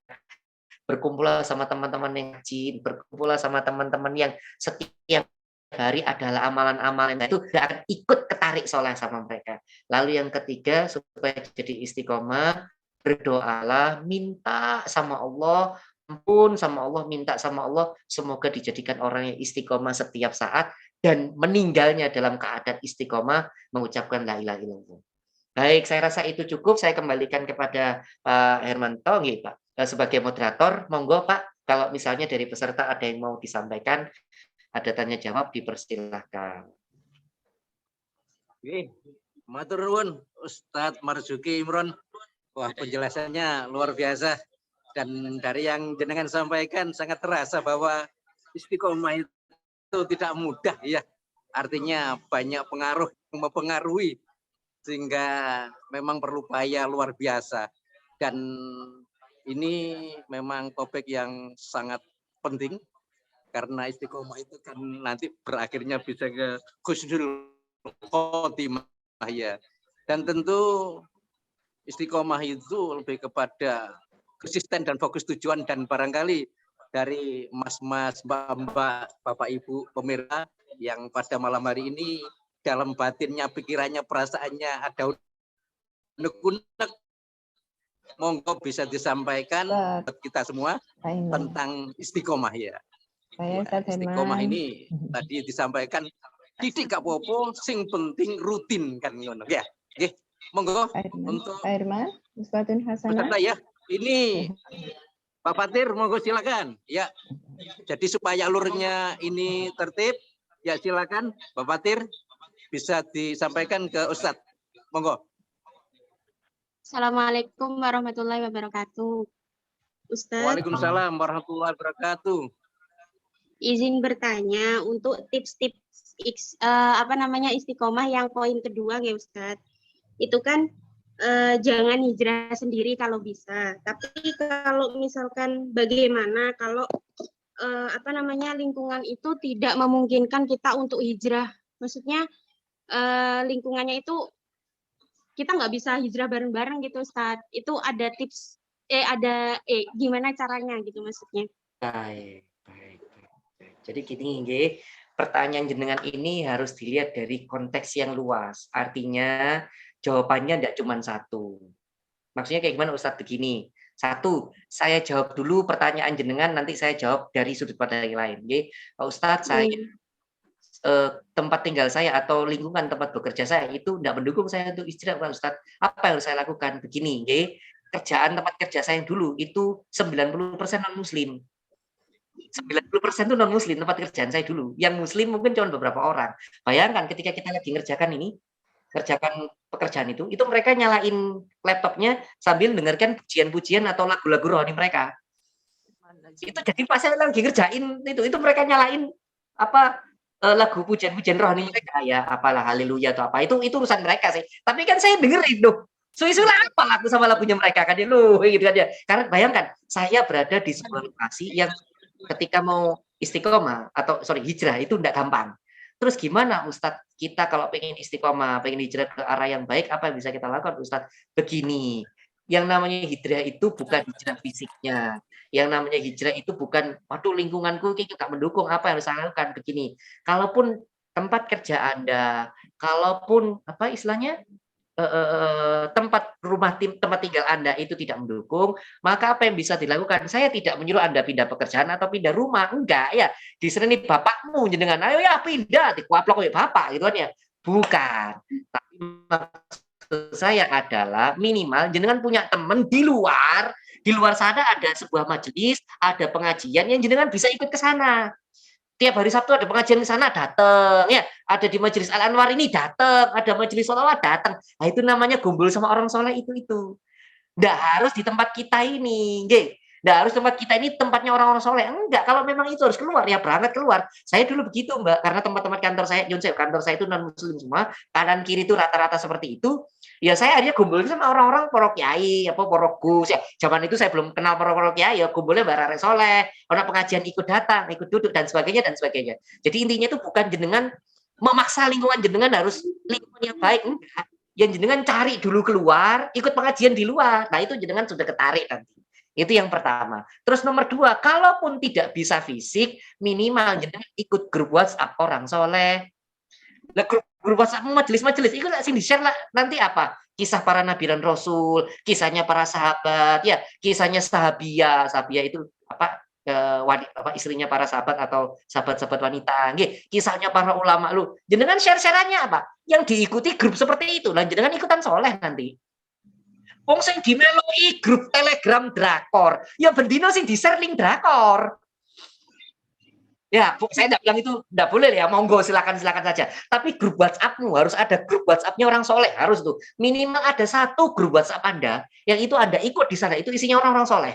berkumpullah sama teman-teman yang rajin, berkumpullah sama teman-teman yang setiap hari adalah amalan-amalan itu akan ikut ketarik soleh sama mereka. Lalu yang ketiga, supaya jadi istiqomah, berdoalah, minta sama Allah, ampun sama Allah, minta sama Allah, semoga dijadikan orang yang istiqomah setiap saat dan meninggalnya dalam keadaan istiqomah mengucapkan la ilaha illallah. Baik, saya rasa itu cukup. Saya kembalikan kepada Pak Hermanto, Pak. Sebagai moderator, monggo Pak, kalau misalnya dari peserta ada yang mau disampaikan, ada tanya jawab, dipersilahkan.
Oke, matur nuwun Ustadz Marzuki Imron. Wah, penjelasannya luar biasa. Dan dari yang jenengan sampaikan sangat terasa bahwa istiqomah itu tidak mudah ya. Artinya banyak pengaruh yang mempengaruhi sehingga memang perlu upaya luar biasa. Dan ini memang topik yang sangat penting karena istiqomah itu kan nanti berakhirnya bisa ke husnul khotimah ya. Dan tentu istiqomah itu lebih kepada konsisten dan fokus tujuan, dan barangkali dari mas-mas, mbak-mbak, bapak ibu pemirsa yang pada malam hari ini dalam batinnya, pikirannya, perasaannya ada unek-unek, monggo bisa disampaikan buat kita semua tentang istiqomah ya. Istiqomah ini tadi disampaikan titik gak apa-apa, sing penting rutin kan ngono ya. Nggih, monggo untuk
Pak Irman, Ustadzun Hasanah.
Ya. Ini Pak Fatir, monggo silakan. Ya. Jadi supaya alurnya ini tertib, ya silakan Pak Fatir. bisa disampaikan ke Ustadz. Monggo.
Assalamualaikum warahmatullahi wabarakatuh. Ustadz,
Waalaikumsalam warahmatullahi wabarakatuh.
izin bertanya untuk tips-tips istiqomah yang poin kedua ya Ustadz. Itu kan jangan hijrah sendiri kalau bisa. Tapi kalau misalkan bagaimana kalau lingkungan itu tidak memungkinkan kita untuk hijrah. Maksudnya lingkungannya itu kita nggak bisa hijrah bareng-bareng gitu Ustadz. Itu ada tips gimana caranya gitu maksudnya.
Baik. Jadi gini, nggih, pertanyaan jenengan ini harus dilihat dari konteks yang luas. Artinya jawabannya tidak cuma satu. Maksudnya kayak gimana Ustadz? Begini. Satu, saya jawab dulu pertanyaan jenengan, nanti saya jawab dari sudut pandang yang lain. Nggih, Pak Ustadz, saya tempat tinggal saya atau lingkungan tempat bekerja saya itu tidak mendukung saya untuk hijrah, Pak Ustadz. Apa yang harus saya lakukan? Begini, nggih, kerjaan tempat kerja saya yang dulu itu 90% non-muslim. 90% itu non-muslim tempat kerjaan saya dulu. Yang muslim mungkin cuma beberapa orang. Bayangkan ketika kita lagi ngerjakan pekerjaan itu mereka nyalain laptopnya sambil dengarkan pujian-pujian atau lagu-lagu rohani mereka. Itu jadi pas saya lagi ngerjain itu mereka nyalain lagu pujian-pujian rohani mereka, ya apalah haleluya atau apa. Itu urusan mereka sih. Tapi kan saya dengerin loh. Suwi-suwi apa lagu sama lagunya mereka kan gitu kan ya. Karena bayangkan saya berada di sebuah lokasi yang ketika mau istiqomah hijrah itu tidak gampang. Terus gimana Ustadz, kita kalau pengen istiqomah, pengen hijrah ke arah yang baik, apa yang bisa kita lakukan Ustadz? Begini, yang namanya hijrah itu bukan hijrah fisiknya. Yang namanya hijrah itu bukan, waduh lingkunganku kayak gak mendukung, apa yang harus saya lakukan? Begini, kalaupun tempat kerja Anda, kalaupun tempat tinggal Anda itu tidak mendukung, maka apa yang bisa dilakukan? Saya tidak menyuruh Anda pindah pekerjaan atau pindah rumah, enggak ya. Di sini bapakmu jenengan, ayo ya pindah, dikuaplok oleh bapak gitu kan ya. Bukan. Tapi maksud saya adalah minimal jenengan punya teman di luar sana ada sebuah majelis, ada pengajian yang jenengan bisa ikut ke sana. Tiap hari Sabtu ada pengajian di sana, datang ya. Ada di Majelis Al Anwar ini datang, ada Majelis Sholawat datang. Nah, itu namanya kumpul sama orang soleh itu. Nggak harus di tempat kita ini, nggih. Nggak harus tempat kita ini tempatnya orang-orang soleh. Enggak, kalau memang itu harus keluar ya berangkat keluar. Saya dulu begitu, Mbak, karena tempat-tempat kantor saya itu non muslim semua, kanan kiri itu rata-rata seperti itu. Ya saya akhirnya kumpul sama orang-orang porok kiai, porok gus ya. Zaman itu saya belum kenal porok kiai, ya kumpulnya bareng soleh, orang pengajian ikut datang, ikut duduk dan sebagainya. Jadi intinya itu bukan jenengan memaksa lingkungan jenengan harus lingkungan yang baik, enggak. Yang jenengan cari dulu keluar, ikut pengajian di luar. Nah, itu jenengan sudah ketarik nanti. Itu yang pertama. Terus nomor 2, kalaupun tidak bisa fisik, minimal jenengan ikut grup WhatsApp orang soleh. Lah grup WhatsApp majelis-majelis itu sing di-share lah nanti apa? Kisah para nabi dan rasul, kisahnya para sahabat, ya, kisahnya sahabiah itu istrinya para sahabat atau sahabat-sahabat wanita, nggih, kisahnya para ulama lu. Jenengan share-sharannya apa? Yang diikuti grup seperti itu. Lah jenengan ikutan soleh nanti. Wong sing dimeloi grup Telegram drakor, ya bendino sing di-share link drakor. Ya, saya tidak bilang itu tidak boleh ya, monggo silakan saja. Tapi grup WhatsAppmu harus ada grup WhatsApp-nya orang soleh, harus tuh. Minimal ada satu grup WhatsApp Anda yang itu Anda ikut di sana, itu isinya orang-orang soleh.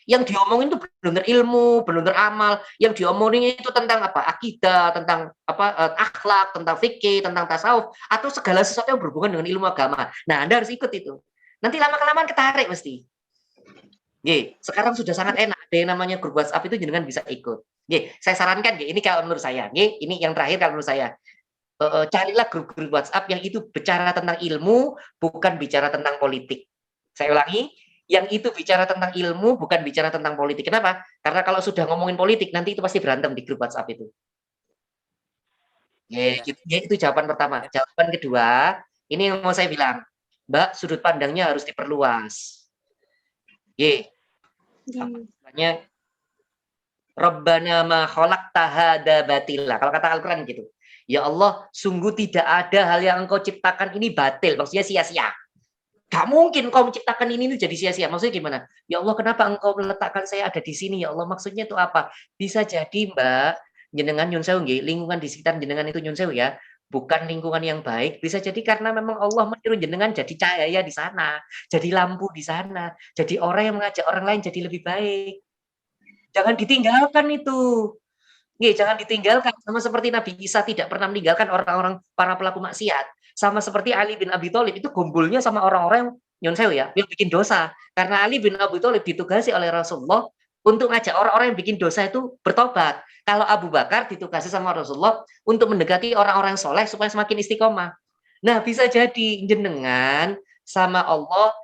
Yang diomongin itu benar-benar ilmu, benar-benar amal. Yang diomongin itu tentang apa? Akidah, tentang akhlak, tentang fikih, tentang tasawuf, atau segala sesuatu yang berhubungan dengan ilmu agama. Nah, Anda harus ikut itu. Nanti lama-kelamaan ketarik mesti. Sekarang sudah sangat enak. Ada yang namanya grup WhatsApp itu jenengan bisa ikut. Saya sarankan, ini kalau menurut saya, ini yang terakhir kalau menurut saya, carilah grup-grup WhatsApp yang itu bicara tentang ilmu, bukan bicara tentang politik. Saya ulangi, yang itu bicara tentang ilmu, bukan bicara tentang politik. Kenapa? Karena kalau sudah ngomongin politik, nanti itu pasti berantem di grup WhatsApp itu. Itu jawaban pertama. Jawaban kedua, ini yang mau saya bilang, Mbak, sudut pandangnya harus diperluas. Makanya Rabbana ma khalaqta hadza batila. Kalau kata Al-Qur'an gitu. Ya Allah, sungguh tidak ada hal yang Engkau ciptakan ini batil, maksudnya sia-sia. Gak mungkin Engkau menciptakan ini jadi sia-sia. Maksudnya gimana? Ya Allah, kenapa Engkau meletakkan saya ada di sini? Ya Allah, maksudnya itu apa? Bisa jadi, Mbak, jenengan nyun sewu nggih, lingkungan di sekitar jenengan itu nyun sewu ya. bukan lingkungan yang baik, bisa jadi karena memang Allah menyuruh jenengan jadi cahaya di sana, jadi lampu di sana, jadi orang yang mengajak orang lain jadi lebih baik. Jangan ditinggalkan itu. Nggih, jangan ditinggalkan. Sama seperti Nabi Isa tidak pernah meninggalkan orang-orang para pelaku maksiat. Sama seperti Ali bin Abi Thalib itu kumpulnya sama orang-orang yang nyun sewu ya, yang bikin dosa. Karena Ali bin Abi Thalib ditugasi oleh Rasulullah untuk ngajak orang-orang yang bikin dosa itu bertobat. Kalau Abu Bakar ditugasi sama Rasulullah untuk mendekati orang-orang soleh supaya semakin istiqomah. Nah, bisa jadi jenengan sama Allah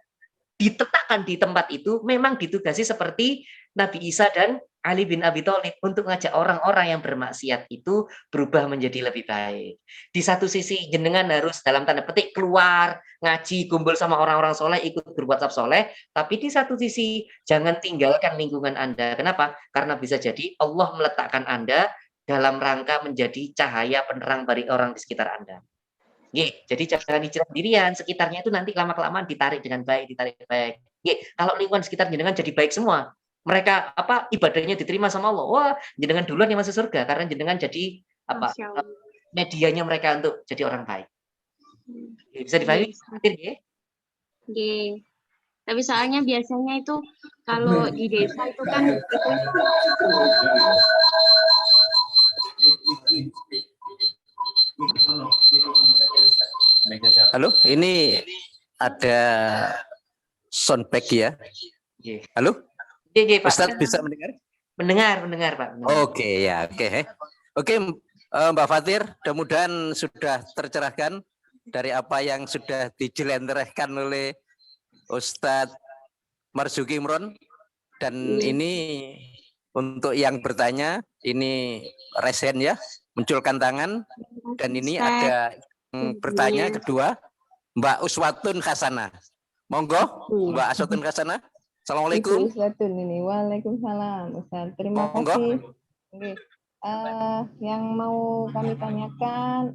ditetapkan di tempat itu memang ditugasi seperti Nabi Isa dan Ali bin Abi Thalib untuk ngajak orang-orang yang bermaksiat itu berubah menjadi lebih baik. Di satu sisi jenengan harus dalam tanda petik keluar, ngaji, kumpul sama orang-orang soleh, ikut berwhatsapp soleh, tapi di satu sisi jangan tinggalkan lingkungan Anda. Kenapa? Karena bisa jadi Allah meletakkan Anda dalam rangka menjadi cahaya penerang bagi orang di sekitar Anda. Jadi jangan hijrah sendirian, sekitarnya itu nanti lama-kelamaan ditarik dengan baik, ditarik baik. Kalau lingkungan sekitar jenengan jadi baik semua, mereka ibadahnya diterima sama Allah. Wah, jenengan duluan yang masuk surga karena jenengan jadi medianya mereka untuk jadi orang baik. Bisa dipahami?
Tapi soalnya biasanya itu kalau di desa itu kan
Halo, ini ada soundback ya. Halo,
Pak.
Ustadz bisa mendengar?
Mendengar Pak.
Oke ya, oke Mbak Fatir, mudah-mudahan sudah tercerahkan dari apa yang sudah dijelentrehkan oleh Ustadz Marzuki Imron. Dan ini untuk yang bertanya, ini resen ya, munculkan tangan. Dan ini ada yang bertanya kedua, Mbak Uswatun Hasanah. Monggo, Mbak Uswatun Hasanah. Assalamualaikum.
Uswatun ini. Waalaikumsalam, Ustaz. Terima kasih. Yang mau kami tanyakan.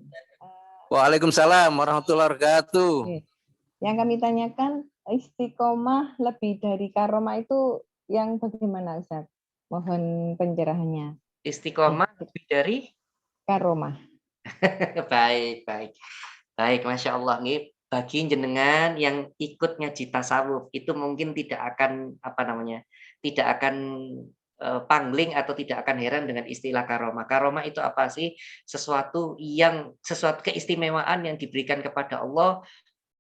Waalaikumsalam warahmatullahi wabarakatuh.
Yang kami tanyakan, istiqomah lebih dari karomah itu yang bagaimana, Ustaz? Mohon pencerahannya.
Istiqomah lebih dari
karomah.
Baik, Masya Allah nih. Bagi jenengan yang ikut ngaji tasawuf itu mungkin tidak akan tidak akan pangling atau tidak akan heran dengan istilah karomah. Karomah itu apa sih? Sesuatu keistimewaan yang diberikan kepada Allah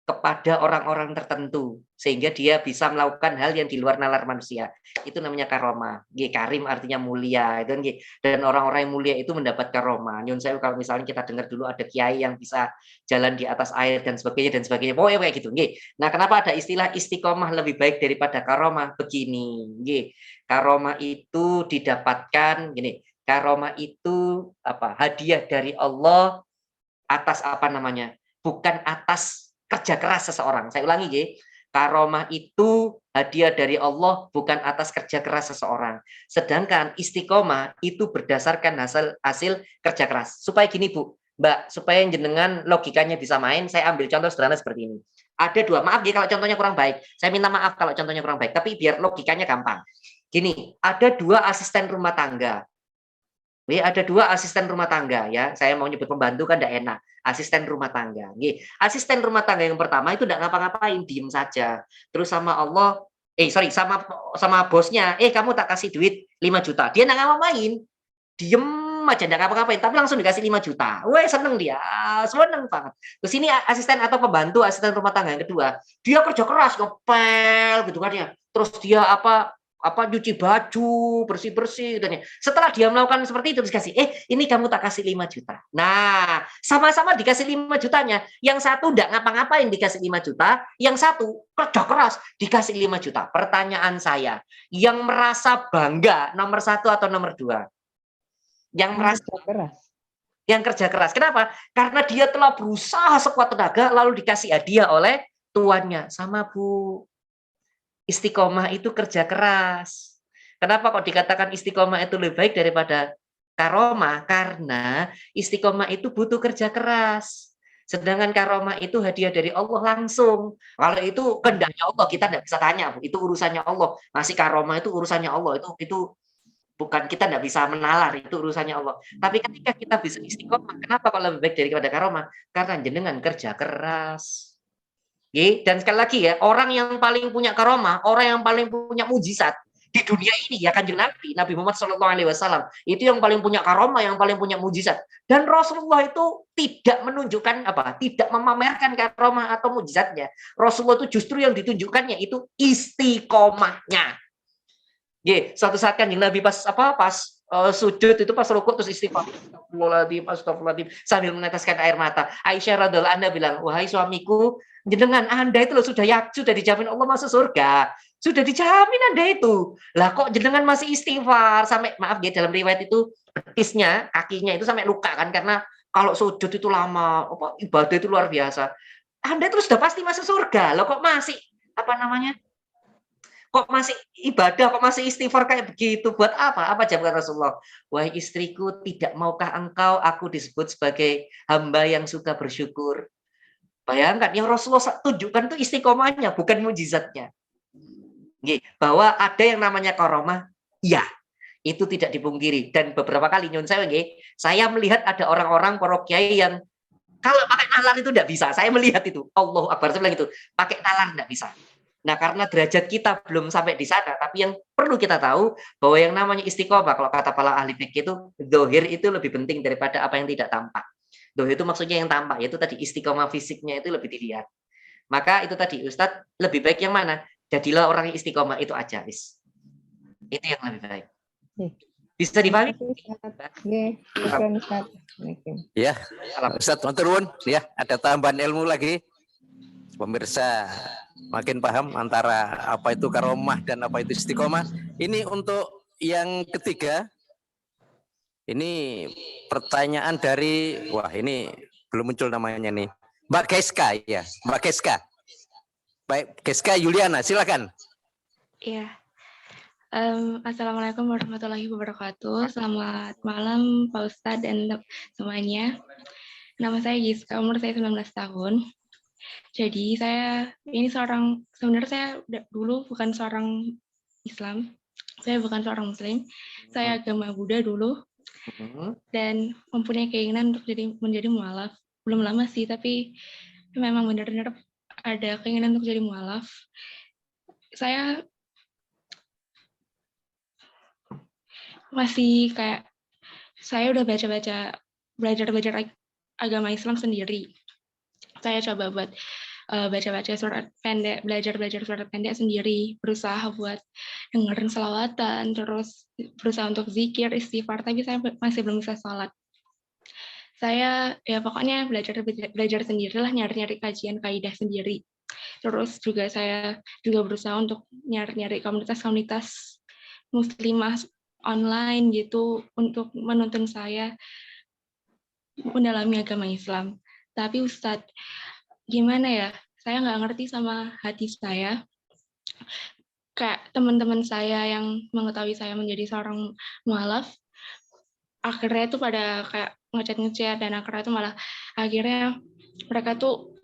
kepada orang-orang tertentu sehingga dia bisa melakukan hal yang di luar nalar manusia. Itu namanya karomah. Karim artinya mulia, dan orang-orang yang mulia itu mendapat karomah. Nyun sewu kalau misalnya kita dengar dulu ada kiai yang bisa jalan di atas air dan sebagainya. Pokoknya kayak gitu. Nah, kenapa ada istilah istiqomah lebih baik daripada karomah? Begini, karomah itu didapatkan karomah itu hadiah dari Allah atas bukan atas kerja keras seseorang. Saya ulangi, karomah itu hadiah dari Allah bukan atas kerja keras seseorang. Sedangkan istiqomah itu berdasarkan hasil kerja keras. Supaya gini Bu, Mbak, supaya jenengan logikanya bisa main, saya ambil contoh sederhana seperti ini. Ada dua, maaf kalau contohnya kurang baik. Saya minta maaf kalau contohnya kurang baik, tapi biar logikanya gampang. Gini, ada dua asisten rumah tangga. Ada dua asisten rumah tangga ya. Saya mau nyebut pembantu kan tidak enak. Asisten rumah tangga. Asisten rumah tangga yang pertama itu tidak ngapa-ngapain, diem saja. Terus sama Allah, sama bosnya, kamu tak kasih duit 5 juta. Dia tidak ngapa-ngapain. Diem aja tidak ngapa-ngapain, tapi langsung dikasih 5 juta. Seneng dia, seneng banget. Terus ini asisten atau pembantu asisten rumah tangga yang kedua. Dia kerja keras, ngepel gitu kan ya. Terus dia cuci baju, bersih-bersih dan setelah dia melakukan seperti itu dikasih ini kamu tak kasih 5 juta. Nah, sama-sama dikasih 5 jutanya. Yang satu enggak ngapa-ngapain dikasih 5 juta, yang satu kerja keras dikasih 5 juta. Pertanyaan saya, yang merasa bangga nomor 1 atau nomor 2? Yang merasa
keras.
Yang kerja keras. Kenapa? Karena dia telah berusaha sekuat tenaga lalu dikasih hadiah oleh tuannya. Sama Bu. Istiqomah itu kerja keras. Kenapa kok dikatakan istiqomah itu lebih baik daripada karomah? Karena istiqomah itu butuh kerja keras. Sedangkan karomah itu hadiah dari Allah langsung. Kalau itu kehendaknya Allah, kita tidak bisa tanya. Itu urusannya Allah. Masih karomah itu urusannya Allah. Itu Bukan kita tidak bisa menalar, itu urusannya Allah. Tapi ketika kita bisa istiqomah, kenapa kok lebih baik daripada karomah? Karena jenengan kerja keras. Oke, dan sekali lagi ya, orang yang paling punya karomah, orang yang paling punya mujizat di dunia ini ya Kanjeng Nabi Muhammad SAW. Itu yang paling punya karomah, yang paling punya mujizat. Dan Rasulullah itu tidak menunjukkan tidak memamerkan karomah atau mujizatnya. Rasulullah itu justru yang ditunjukkannya itu istiqomahnya. Suatu saat Kanjeng Nabi pas sujud itu pas rukuk terus istighfar. Astagfirullahaladzim sambil meneteskan air mata. Aisyah radhiallahu anha bilang, "Wahai suamiku, jenengan Anda itu loh sudah dijamin Allah masuk surga. Sudah dijamin Anda itu. Lah kok jenengan masih istighfar sampai maaf ya dalam riwayat itu betisnya, kakinya itu sampai luka kan karena kalau sujud itu lama, ibadah itu luar biasa. Anda itu sudah pasti masuk surga. Loh kok masih kok masih ibadah, kok masih istighfar kayak begitu? Buat apa? Apa jawaban Rasulullah? Wahai istriku, tidak maukah engkau aku disebut sebagai hamba yang suka bersyukur? Bayangkan, yang Rasulullah tunjukkan itu istiqomahnya, bukan mujizatnya. Bahwa ada yang namanya karomah, ya, itu tidak dipungkiri. Dan beberapa kali nyun saya melihat ada orang-orang para kiai yang kalau pakai nalar itu tidak bisa. Saya melihat itu. Allahu Akbar, saya bilang itu. Pakai nalar tidak bisa. Nah, karena derajat kita belum sampai di sana, tapi yang perlu kita tahu bahwa yang namanya istiqomah, kalau kata para ahli fikih itu, dohir itu lebih penting daripada apa yang tidak tampak. Dohir itu maksudnya yang tampak, yaitu tadi istiqomah fisiknya itu lebih dilihat. Maka itu tadi, Ustadz, lebih baik yang mana? Jadilah orang yang istiqomah itu aja, Is. Itu yang lebih baik. Bisa dipahami?
Ya, Ustadz, matur ya, ada tambahan ilmu lagi. Pemirsa makin paham antara apa itu karomah dan apa itu istiqomah. Ini untuk yang ketiga. Ini pertanyaan dari, ini belum muncul namanya nih. Mbak Geska, ya, Mbak Geska. Baik, Geska Yuliana, silakan.
Iya. Assalamualaikum warahmatullahi wabarakatuh. Selamat malam Pak Ustadz dan semuanya. Nama saya Giska, umur saya 19 tahun. Jadi sebenarnya saya dulu bukan seorang Islam, saya bukan seorang Muslim, saya agama Buddha dulu, dan mempunyai keinginan untuk menjadi mualaf. Belum lama sih, tapi memang benar-benar ada keinginan untuk jadi mualaf. Saya masih saya udah belajar agama Islam sendiri. Saya coba buat baca-baca surat pendek, belajar surat pendek sendiri, berusaha buat dengerin selawatan, terus berusaha untuk zikir, istighfar, tapi saya masih belum bisa sholat. Saya pokoknya belajar sendirilah, nyari kajian kaidah sendiri. Terus juga saya berusaha untuk nyari komunitas muslimah online gitu untuk menuntun saya mendalami agama Islam. Tapi Ustadz, gimana ya? Saya nggak ngerti sama hati saya. Kayak teman-teman saya yang mengetahui saya menjadi seorang mualaf, akhirnya itu pada kayak ngechat dan akhirnya itu malah mereka tuh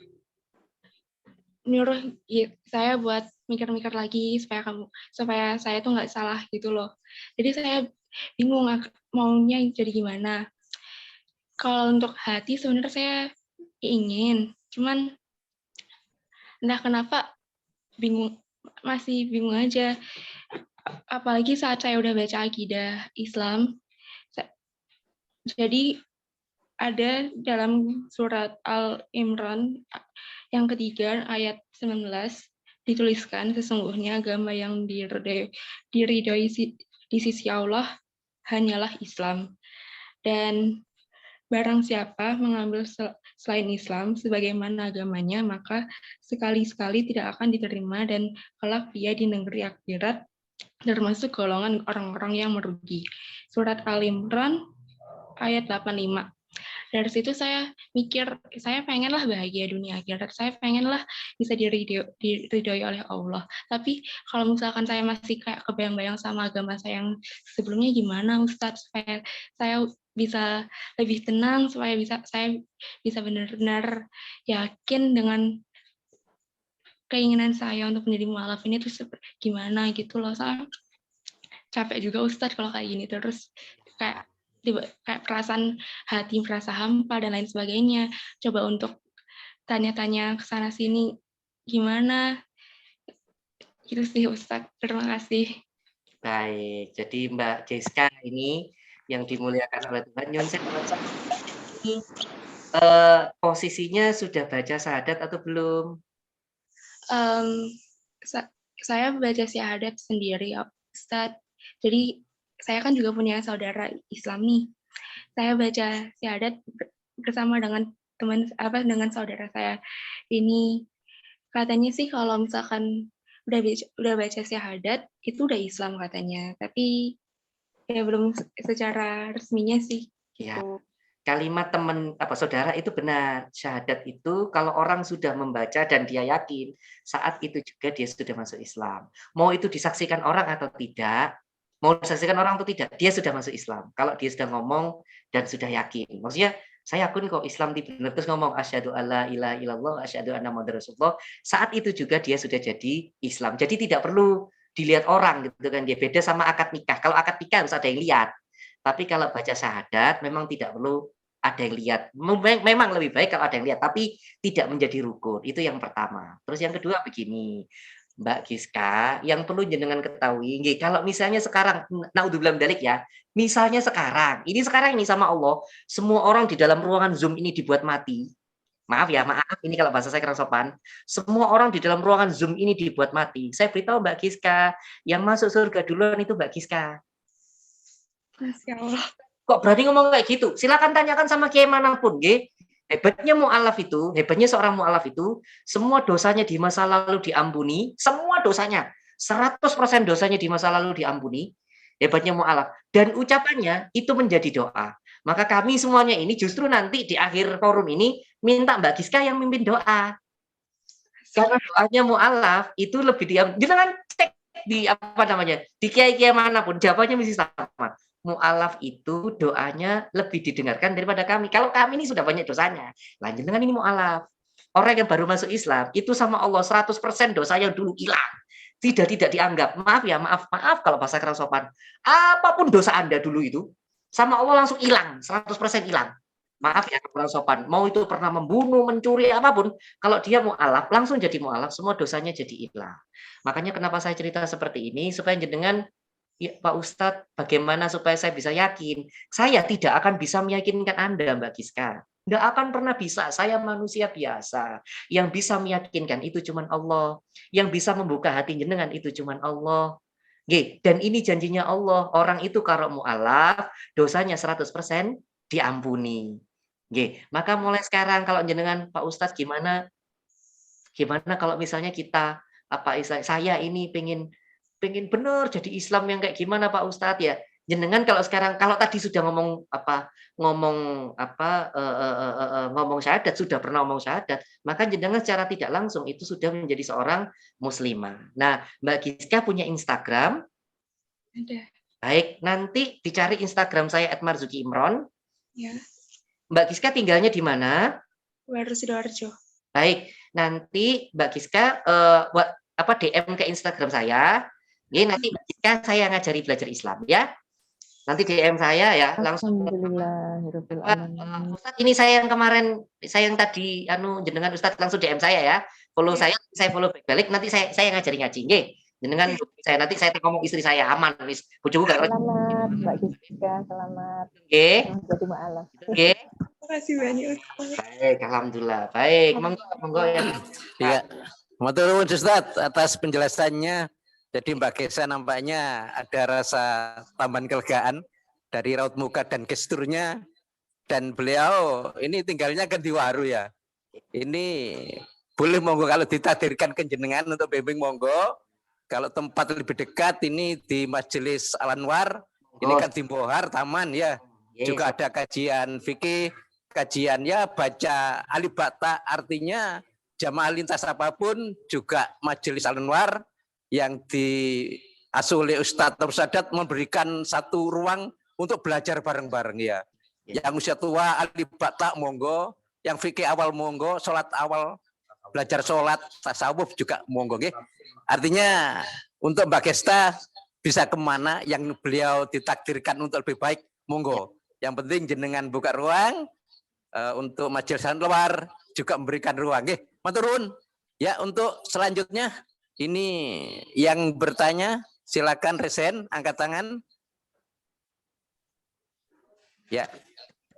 nyuruh saya buat mikir-mikir lagi supaya saya tuh nggak salah gitu loh. Jadi saya bingung maunya jadi gimana. Kalau untuk hati sebenarnya saya ingin, cuman entah kenapa masih bingung aja. Apalagi saat saya udah baca akidah Islam. Jadi ada dalam surat Al-Imran yang ketiga ayat 19 dituliskan, sesungguhnya agama yang diridhoi di sisi Allah hanyalah Islam. Dan barang siapa mengambil selain Islam sebagaimana agamanya, maka sekali-sekali tidak akan diterima dan kelak dia di negeri akhirat termasuk golongan orang-orang yang merugi. Surat Al-Imran ayat 85. Dari situ saya mikir, saya pengenlah bahagia dunia akhirat, saya pengenlah bisa diridhoi oleh Allah. Tapi kalau misalkan saya masih kayak kebayang-bayang sama agama saya yang sebelumnya, gimana Ustadz supaya saya bisa lebih tenang, supaya saya bisa benar-benar yakin dengan keinginan saya untuk menjadi mualaf ini tuh gimana gitu loh. capek juga Ustadz kalau kayak gini terus, kayak kayak perasaan hati merasa hampa dan lain sebagainya. Coba untuk tanya-tanya ke sana sini gimana, gitu sih Ustadz. Terima kasih.
Baik, jadi Mbak Jessica ini yang dimuliakan oleh Tuhan, Nyun Sewu, ini posisinya sudah baca syahadat atau belum?
Saya baca syahadat sendiri ya Ustadz. Jadi saya kan juga punya saudara Islam nih. Saya baca syahadat bersama dengan dengan saudara saya. Ini katanya sih kalau misalkan udah baca syahadat itu udah Islam katanya. Tapi ya belum secara resminya sih.
Ya.
Gitu.
Kalimat saudara itu benar. Syahadat itu kalau orang sudah membaca dan dia yakin, saat itu juga dia sudah masuk Islam. Mau itu disaksikan orang atau tidak, dia sudah masuk Islam. Kalau dia sudah ngomong dan sudah yakin. Maksudnya, saya akun kok Islam benar, terus ngomong asyhadu alla ilaha illallah, asyhadu anna muhammadar rasulullah. Saat itu juga dia sudah jadi Islam. Jadi tidak perlu dilihat orang gitu kan. Dia beda sama akad nikah. Kalau akad nikah harus ada yang lihat. Tapi kalau baca syahadat memang tidak perlu ada yang lihat. Memang lebih baik kalau ada yang lihat, tapi tidak menjadi rukun. Itu yang pertama. Terus yang kedua begini, Mbak Giska, yang perlu jenengan ketahui, kalau misalnya sekarang, naudzubillah dzalik ya, misalnya sekarang ini sama Allah, semua orang di dalam ruangan Zoom ini dibuat mati. Maaf ini kalau bahasa saya kurang sopan. Semua orang di dalam ruangan Zoom ini dibuat mati. Saya beritahu Mbak Giska, yang masuk surga duluan itu Mbak Giska.
Masya Allah.
Kok berani ngomong kayak gitu? Silakan tanyakan sama kiai manapun, nggih. Hebatnya mu'alaf itu, hebatnya seorang mu'alaf itu, semua dosanya di masa lalu diampuni, semua dosanya, 100% dosanya di masa lalu diampuni, hebatnya mu'alaf. Dan ucapannya itu menjadi doa. Maka kami semuanya ini justru nanti di akhir forum ini, minta Mbak Giska yang mimpin doa. Karena doanya mu'alaf itu lebih diam. Jangan cek di di kiai-kiai manapun, jawabannya mesti sama. Mu'alaf itu doanya lebih didengarkan daripada kami. Kalau kami ini sudah banyak dosanya. Lanjut dengan ini mu'alaf. Orang yang baru masuk Islam, itu sama Allah 100% dosa yang dulu hilang. Tidak dianggap. Maaf kalau bahasa keras sopan. Apapun dosa Anda dulu itu, sama Allah langsung hilang. 100% hilang. Maaf ya keras sopan. Mau itu pernah membunuh, mencuri, apapun. Kalau dia mu'alaf, langsung jadi mu'alaf. Semua dosanya jadi hilang. Makanya kenapa saya cerita seperti ini, supaya jenengan, ya, Pak Ustadz, bagaimana supaya saya bisa yakin? Saya tidak akan bisa meyakinkan Anda, Mbak Giska. Nggak akan pernah bisa. Saya manusia biasa. Yang bisa meyakinkan itu cuma Allah. Yang bisa membuka hati jenengan itu cuma Allah. Dan ini janjinya Allah. Orang itu kalau mu'alaf, dosanya 100% diampuni. Maka mulai sekarang kalau jenengan, Pak Ustadz, gimana kalau misalnya kita, saya ini pengen benar jadi Islam yang kayak gimana Pak Ustadz ya. Jenengan kalau tadi sudah ngomong syahadat, sudah pernah ngomong syahadat, maka jenengan secara tidak langsung itu sudah menjadi seorang muslimah. Nah, Mbak Giska punya Instagram?
Ada.
Baik, nanti dicari Instagram saya @marzuki_imron.
Ya.
Mbak Giska tinggalnya di mana?
Sidoarjo.
Baik, nanti Mbak Giska DM ke Instagram saya. Nanti Mbak Giska saya ngajari belajar Islam ya. Nanti DM saya ya langsung. Ustadz, ini saya yang kemarin, saya yang tadi jenengan Ustadz langsung DM saya ya. Follow saya follow balik. Nanti saya ngajari ngaji. Jenengan nanti saya ngomong istri saya aman wis. Bojoku gak.
Selamat Mbak Giska, selamat. Jadi mu'alaf.
Terima kasih banyak.
Baik, alhamdulillah. Baik, monggo ya.
Iya. Matur nuwun Ustaz atas penjelasannya. Jadi Mbak Gesa nampaknya ada rasa tambahan kelegaan dari raut muka dan gesturnya, dan beliau ini tinggalnya kan di Waru ya. Ini boleh monggo kalau ditakdirkan ke jenengan untuk bimbing monggo. Kalau tempat lebih dekat ini di Majelis Al-Anwar, ini kan di Bohar Taman ya. Juga ada kajian fikih, kajian ya baca alif bata, artinya jamaah lintas apapun juga Majelis Al-Anwar yang diasuh oleh Ustadz Sadat memberikan satu ruang untuk belajar bareng-bareng ya. Yang usia tua alif bata monggo, yang fikih awal monggo, sholat awal belajar sholat tasawuf juga monggo nggih. Artinya untuk Mbak Gesta bisa kemana yang beliau ditakdirkan untuk lebih baik, monggo. Yang penting jenengan buka ruang untuk majelis luar juga memberikan ruang. Maturun. Ya, untuk selanjutnya ini yang bertanya silakan resen, angkat tangan. Ya.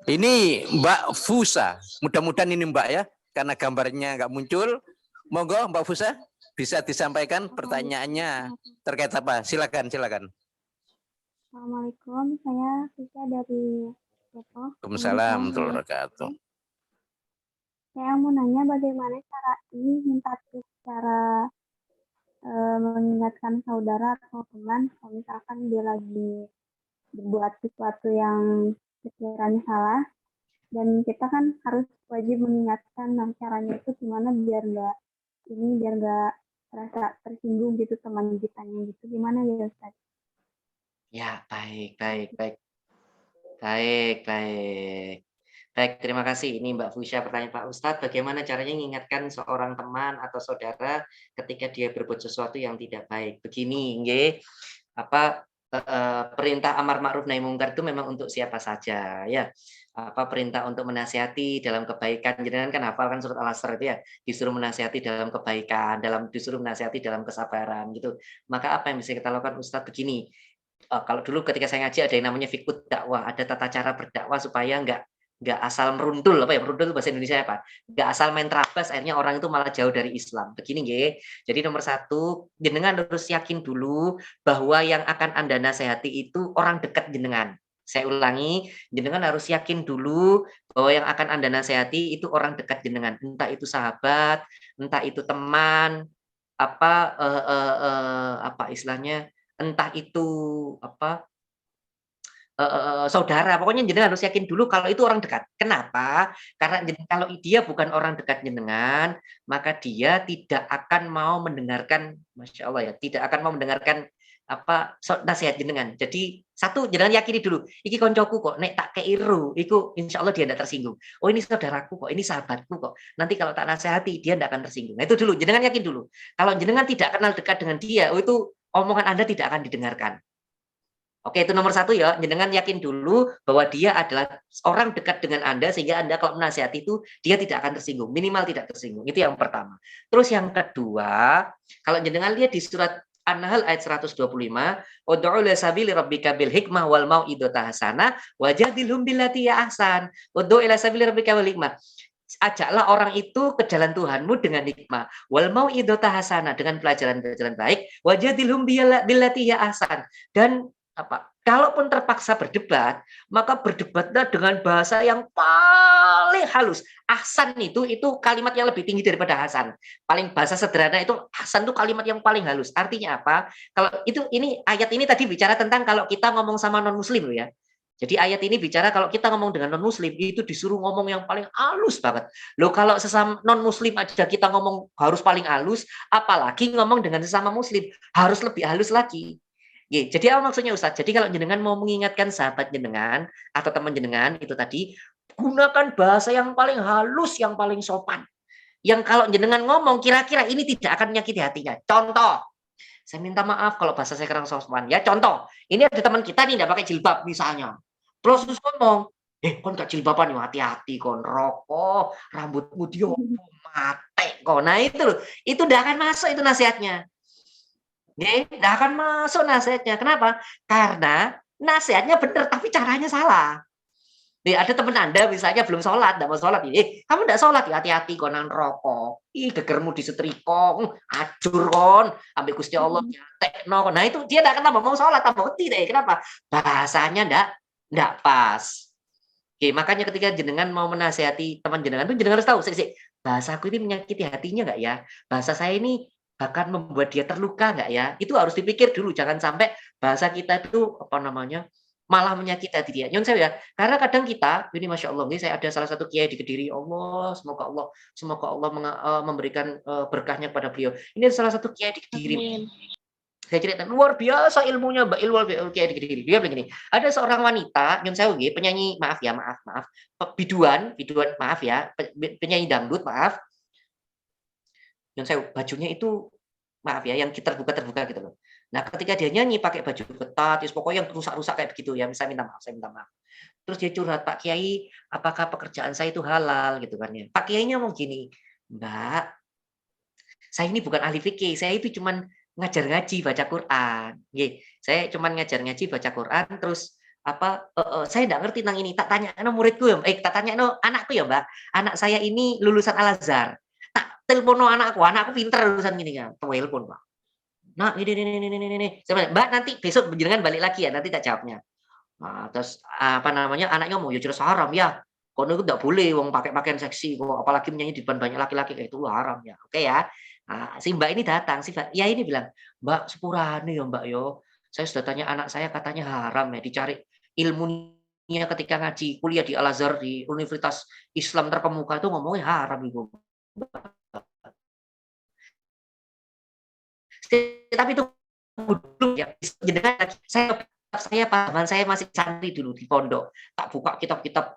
Ini Mbak Fusa. Mudah-mudahan ini Mbak ya, karena gambarnya nggak muncul. Monggo Mbak Fusa bisa disampaikan pertanyaannya terkait apa? Silakan.
Assalamualaikum, saya Fusa dari Depok.
Waalaikumsalam warahmatullahi wabarakatuh.
Saya mau nanya bagaimana cara ini minta tips cara mengingatkan saudara atau teman kalau misalkan dia lagi berbuat sesuatu yang sekiranya salah, dan kita kan harus wajib mengingatkan. Nah, caranya itu gimana biar nggak rasa tersinggung gitu teman kitanya gitu, gimana ya Ustaz?
Ya, baik. Baik, terima kasih. Ini Mbak Fusya pertanyaan Pak Ustadz, bagaimana caranya mengingatkan seorang teman atau saudara ketika dia berbuat sesuatu yang tidak baik? Begini, nggih. Perintah amar ma'ruf nahi mungkar itu memang untuk siapa saja, ya. Perintah untuk menasihati dalam kebaikan. Jangan kan hafal kan surat Al-Asr itu ya, disuruh menasihati dalam kebaikan, disuruh menasihati dalam kesabaran gitu. Maka apa yang bisa kita lakukan Ustadz? Begini. Kalau dulu ketika saya ngaji ada yang namanya fikut dakwah, ada tata cara berdakwah supaya nggak asal merundul. Merundul bahasa Indonesia apa? Nggak asal main terabas, akhirnya orang itu malah jauh dari Islam. Begini nggih. Jadi nomor satu, jenengan harus yakin dulu bahwa yang akan Anda nasihati itu orang dekat jenengan. Saya ulangi, jenengan harus yakin dulu bahwa yang akan Anda nasihati itu orang dekat jenengan. Entah itu sahabat, entah itu teman, istilahnya, entah itu saudara, pokoknya jenengan harus yakin dulu kalau itu orang dekat. Kenapa? Karena kalau dia bukan orang dekat jenengan, maka dia tidak akan mau mendengarkan, Masya Allah ya, tidak akan mau mendengarkan nasihat jenengan. Jadi satu, jenengan yakini dulu, iki koncoku kok, nek tak keiru, iku insya Allah dia tidak tersinggung. Oh ini saudaraku kok, ini sahabatku kok. Nanti kalau tak nasihati dia tidak akan tersinggung. Nah itu dulu, jenengan yakin dulu. Kalau jenengan tidak kenal dekat dengan dia, oh itu omongan Anda tidak akan didengarkan. Oke, itu nomor satu ya. Jenengan yakin dulu bahwa dia adalah orang dekat dengan Anda, sehingga Anda kalau menasihati itu, dia tidak akan tersinggung. Minimal tidak tersinggung. Itu yang pertama. Terus yang kedua, kalau jenengan lihat di surat An-Nahl ayat 125, ud'u ila sabili rabbika bil hikmah wal mau'izatil hasanah wajadilhum billati ahsan. Ud'u ila sabili rabbika bil hikmah. Ajaklah orang itu ke jalan Tuhanmu dengan hikmah, wal mau'izatil hasanah, dengan pelajaran-pelajaran baik, wajadilhum billati ahsan. Dan kalaupun terpaksa berdebat, maka berdebatlah dengan bahasa yang paling halus. Ahsan itu kalimat yang lebih tinggi daripada hasan. Paling bahasa sederhana itu ahsan itu kalimat yang paling halus. Artinya apa? Kalau ini ayat ini tadi bicara tentang kalau kita ngomong sama non muslim ya. Jadi ayat ini bicara kalau kita ngomong dengan non muslim itu disuruh ngomong yang paling halus banget. Loh kalau sesama non muslim aja kita ngomong harus paling halus, apalagi ngomong dengan sesama muslim harus lebih halus lagi. Jadi apa maksudnya Ustaz? Jadi kalau jenengan mau mengingatkan sahabat jenengan atau teman jenengan itu tadi, gunakan bahasa yang paling halus, yang paling sopan. Yang kalau jenengan ngomong kira-kira ini tidak akan menyakiti hatinya. Contoh, saya minta maaf kalau bahasa saya kurang sopan. Ya contoh, ini ada teman kita nih tidak pakai jilbab misalnya. Terus ngomong, kon gak jilbaban ya, hati-hati kon, rokok, rambutmu dia mate kon. Nah itu udah akan masuk itu nasihatnya. Nggak akan masuk nasihatnya. Kenapa? Karena nasihatnya benar, tapi caranya salah. Ada teman Anda misalnya belum sholat, tidak mau sholat. Kamu tidak sholat, hati-hati konan rokok. Gegermu disetrika, acur kon, ambil Gusti Allah tekno. Nah itu dia tidak kenapa mau sholat, tambah tidak. Kenapa? Bahasanya tidak pas. Makanya ketika jenengan mau menasihati teman jenengan itu jenengan harus tahu, bahasaku ini menyakiti hatinya nggak ya? Bahasa saya ini bahkan membuat dia terluka nggak ya? Itu harus dipikir dulu, jangan sampai bahasa kita itu malah menyakiti hati dia. Nyon saya ya, karena kadang kita ini Masya Allah, ini saya ada salah satu kiai di Kediri, semoga Allah memberikan berkahnya kepada beliau. Ini salah satu kiai di Kediri. Saya cerita luar biasa ilmunya Mbak Ilwal kiai di Kediri. Dia begini, ada seorang wanita, nyon saya penyanyi, maaf, biduan, maaf ya, penyanyi dangdut, maaf. Yang saya bajunya itu maaf ya, yang terbuka gitu loh. Nah, ketika dia nyanyi pakai baju ketat, pokoknya yang rusak-rusak kayak begitu ya, saya minta maaf. Terus dia curhat, Pak Kiai, apakah pekerjaan saya itu halal gitu kan ya. Pak Kiainya mau gini, Mbak, saya ini bukan ahli fikih, saya itu cuman ngajar ngaji baca Quran. Saya cuman ngajar ngaji baca Quran, terus saya enggak ngerti tentang ini. Tak tanya muridku ya, tak tanya anakku ya, Mbak. Anak saya ini lulusan Al-Azhar. Tak telepon anakku pinter lulusan gini kan. Telepon, Pak. Nah, ini. Mbak, nanti besok jenengan balik lagi ya, nanti tak jawabnya. Nah, terus anaknya mau ya jelas haram ya. Kono itu enggak boleh wong pakai pakaian seksi kok, apalagi menyanyi di depan banyak laki-laki kayak itu haram ya. Oke ya. Nah, si Mbak ini datang, ya ini bilang, Mbak sepurane ya Mbak yo. Saya sudah tanya anak saya katanya haram ya, dicari ilmunya ketika ngaji kuliah di Al-Azhar di Universitas Islam terkemuka itu ngomongnya haram itu. Tapi itu dulu ya, saya pahaman saya masih santri dulu di pondok, tak buka kitab-kitab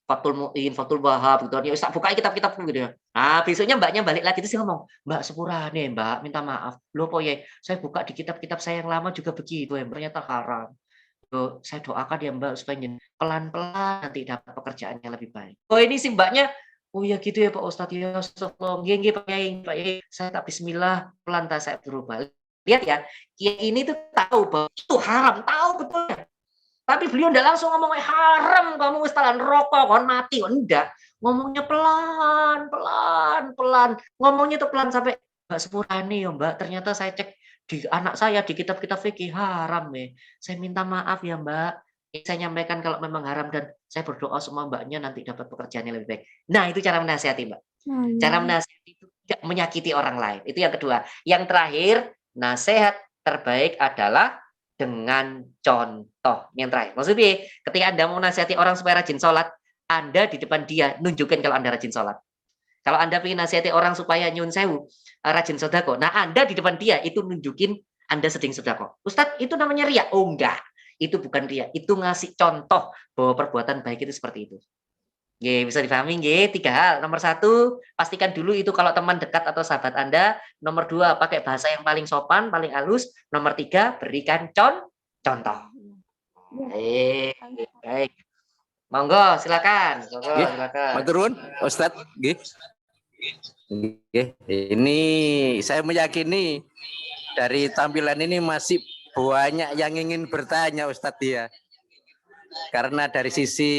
Fathul Mu'in, Fathul Wahab gitu ya, tak buka kitab-kitab gitu ya. Nah, besoknya mbaknya balik lagi terus dia ngomong, Mbak sepurane Mbak, minta maaf. Loh kok ya, saya buka di kitab-kitab saya yang lama juga begitu ya, ternyata haram. Loh, saya doakan ya Mbak supaya pelan-pelan nanti dapat pekerjaan yang lebih baik. Oh, ini si mbaknya, oh ya gitu ya Pak Ustadz ya, nggih Pak Yai, saya tak bismillah, pelan saya berubah. Lihat ya, Kiai ini tuh tahu bahwa itu haram, tahu betul. Tapi beliau enggak langsung ngomong haram, kamu setelan rokok, kon mati, enggak. Ngomongnya pelan. Ngomongnya tuh pelan sampai Mbak sepurane ya Mbak, ternyata saya cek di anak saya di kitab-kitab fikih haram ya. Saya minta maaf ya Mbak. Saya nyampaikan kalau memang haram dan saya berdoa semua mbaknya nanti dapat pekerjaan yang lebih baik. Nah, itu cara menasihati Mbak. Cara menasihati itu tidak menyakiti orang lain. Itu yang kedua. Yang terakhir, nasihat terbaik adalah dengan contoh. Yang terakhir, maksudnya ketika Anda mau nasihati orang supaya rajin sholat, Anda di depan dia nunjukin kalau Anda rajin sholat. Kalau Anda ingin nasihati orang supaya nyun sewu, rajin sodako, nah Anda di depan dia itu nunjukin Anda sedang sodako. Ustadz, itu namanya riya? Oh enggak, itu bukan riya, itu ngasih contoh bahwa perbuatan baik itu seperti itu. Bisa dipahami, 3 hal. Nomor 1, pastikan dulu itu kalau teman dekat atau sahabat Anda. Nomor 2, pakai bahasa yang paling sopan, paling halus. Nomor 3, berikan contoh. Baik. Monggo, silakan.
Matur nuwun, Ustadz. Ini saya meyakini dari tampilan ini masih banyak yang ingin bertanya Ustadz ya. Karena dari sisi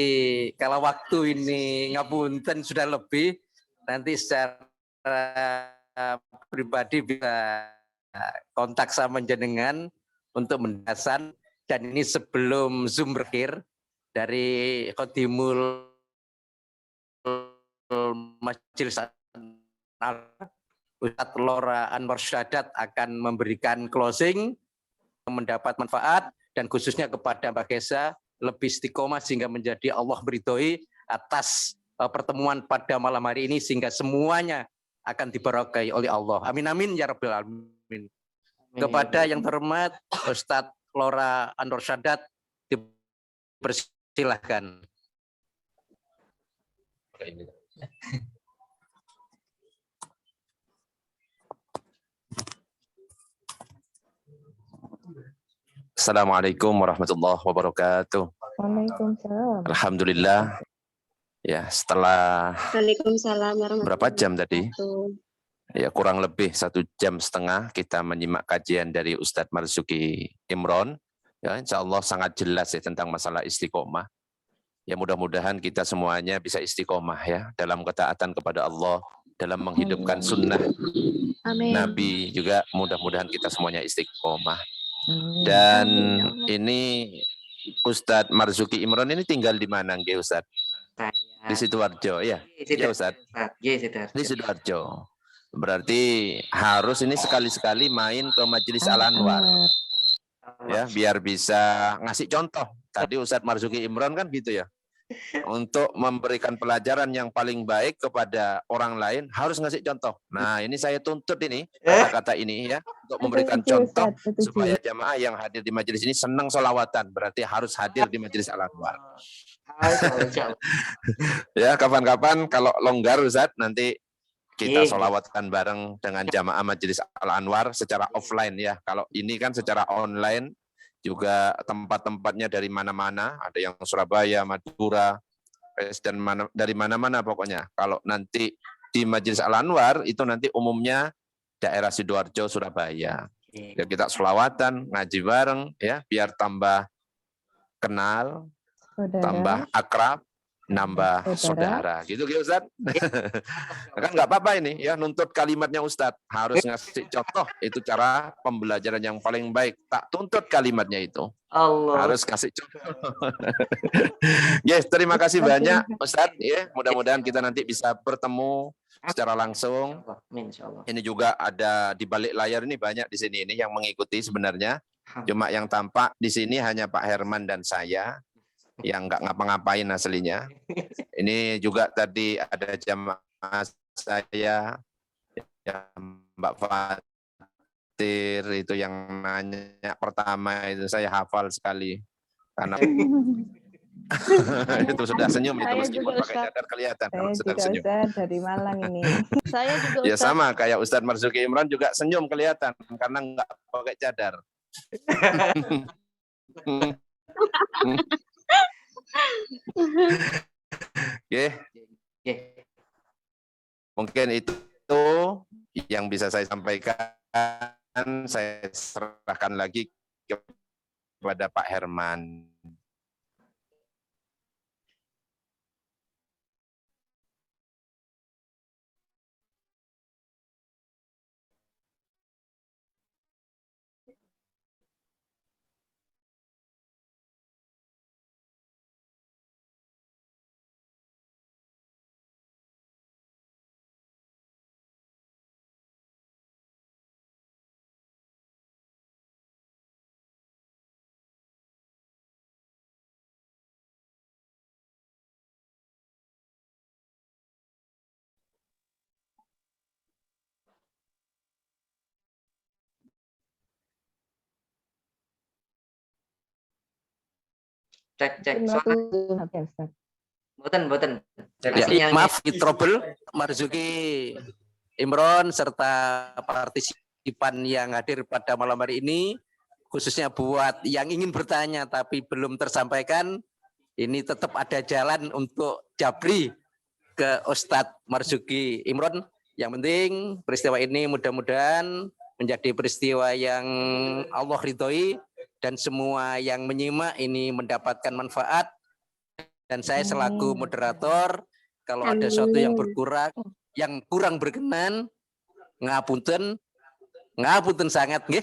kalau waktu ini ngapunten sudah lebih, nanti secara pribadi bisa kontak sama jenengan untuk mendasan, dan ini sebelum Zoom berakhir dari Khodimul Majelis Ustadz Lora Anwar Syadat akan memberikan closing, mendapat manfaat, dan khususnya kepada Mbak Gesa lebih istiqomah sehingga menjadi Allah meridhoi atas pertemuan pada malam hari ini sehingga semuanya akan diberkahi oleh Allah. Amin amin ya rabbal alamin. Kepada yang terhormat Ustadz Lora Anwar Syadat dipersilahkan.
Assalamualaikum warahmatullahi wabarakatuh.
Waalaikumsalam.
Alhamdulillah. Ya, setelah
Waalaikumsalam warahmatullahi
berapa jam tadi?
wabarakatuh.
Ya, kurang lebih 1,5 jam kita menyimak kajian dari Ustadz Marzuki Imron. Ya, insya Allah sangat jelas ya tentang masalah istiqomah. Ya, mudah-mudahan kita semuanya bisa istiqomah ya dalam ketaatan kepada Allah, dalam menghidupkan sunnah
Amin.
Nabi juga, mudah-mudahan kita semuanya istiqomah. Dan ini Ustadz Marzuki Imron ini tinggal di mana nggih Ustadz? Di Sidoarjo ya. Iya Ustadz. Di Sidoarjo. Berarti harus ini sekali-sekali main ke Majelis Al Anwar. Ya, biar bisa ngasih contoh. Tadi Ustadz Marzuki Imron kan gitu ya. Untuk memberikan pelajaran yang paling baik kepada orang lain harus ngasih contoh. Nah, ini saya tuntut ini kata-kata ini ya untuk memberikan contoh supaya jamaah yang hadir di majelis ini senang sholawatan. Berarti harus hadir di Majelis Al Anwar. Ya, kapan-kapan kalau longgar Ustadz nanti kita sholawatkan bareng dengan jamaah Majelis Al-Anwar secara offline ya. Kalau ini kan secara online, juga tempat-tempatnya dari mana-mana, ada yang Surabaya, Madura, dan dari mana-mana pokoknya. Kalau nanti di Majelis Al-Anwar itu nanti umumnya daerah Sidoarjo, Surabaya. Ya, kita sholawatan, ngaji bareng ya, biar tambah kenal, tambah akrab, nambah saudara. Gitu Ustaz. Kan nggak apa-apa ini ya, nuntut kalimatnya Ustaz. Harus ngasih contoh, itu cara pembelajaran yang paling baik. Tak tuntut kalimatnya itu.
Allah.
Harus kasih contoh. Yes, terima kasih banyak Ustaz ya. Mudah-mudahan kita nanti bisa bertemu secara langsung. Ini juga ada di balik layar ini banyak di sini ini yang mengikuti sebenarnya. Cuma yang tampak di sini hanya Pak Herman dan saya yang nggak ngapa-ngapain aslinya. Ini juga tadi ada jamaah saya, ya, Mbak Fatir itu yang nanya pertama itu saya hafal sekali karena itu sudah senyum itu meskipun pakai cadar kelihatan kalau sedang senyum.
Dari Malang ini.
Saya juga
Ya sama kayak Ustadz Marzuki Imran juga senyum kelihatan karena nggak pakai cadar. Oke. Mungkin itu yang bisa saya sampaikan. Saya serahkan lagi kepada Pak Herman.
Cek. Boten.
Ya, maaf, trouble Marzuki Imron serta partisipan yang hadir pada malam hari ini, khususnya buat yang ingin bertanya tapi belum tersampaikan, ini tetap ada jalan untuk japri ke Ustadz Marzuki Imron. Yang penting peristiwa ini mudah-mudahan menjadi peristiwa yang Allah ridhoi dan semua yang menyimak ini mendapatkan manfaat. Dan saya selaku moderator, kalau ada sesuatu yang kurang berkenan, ngapunten sangat nggih.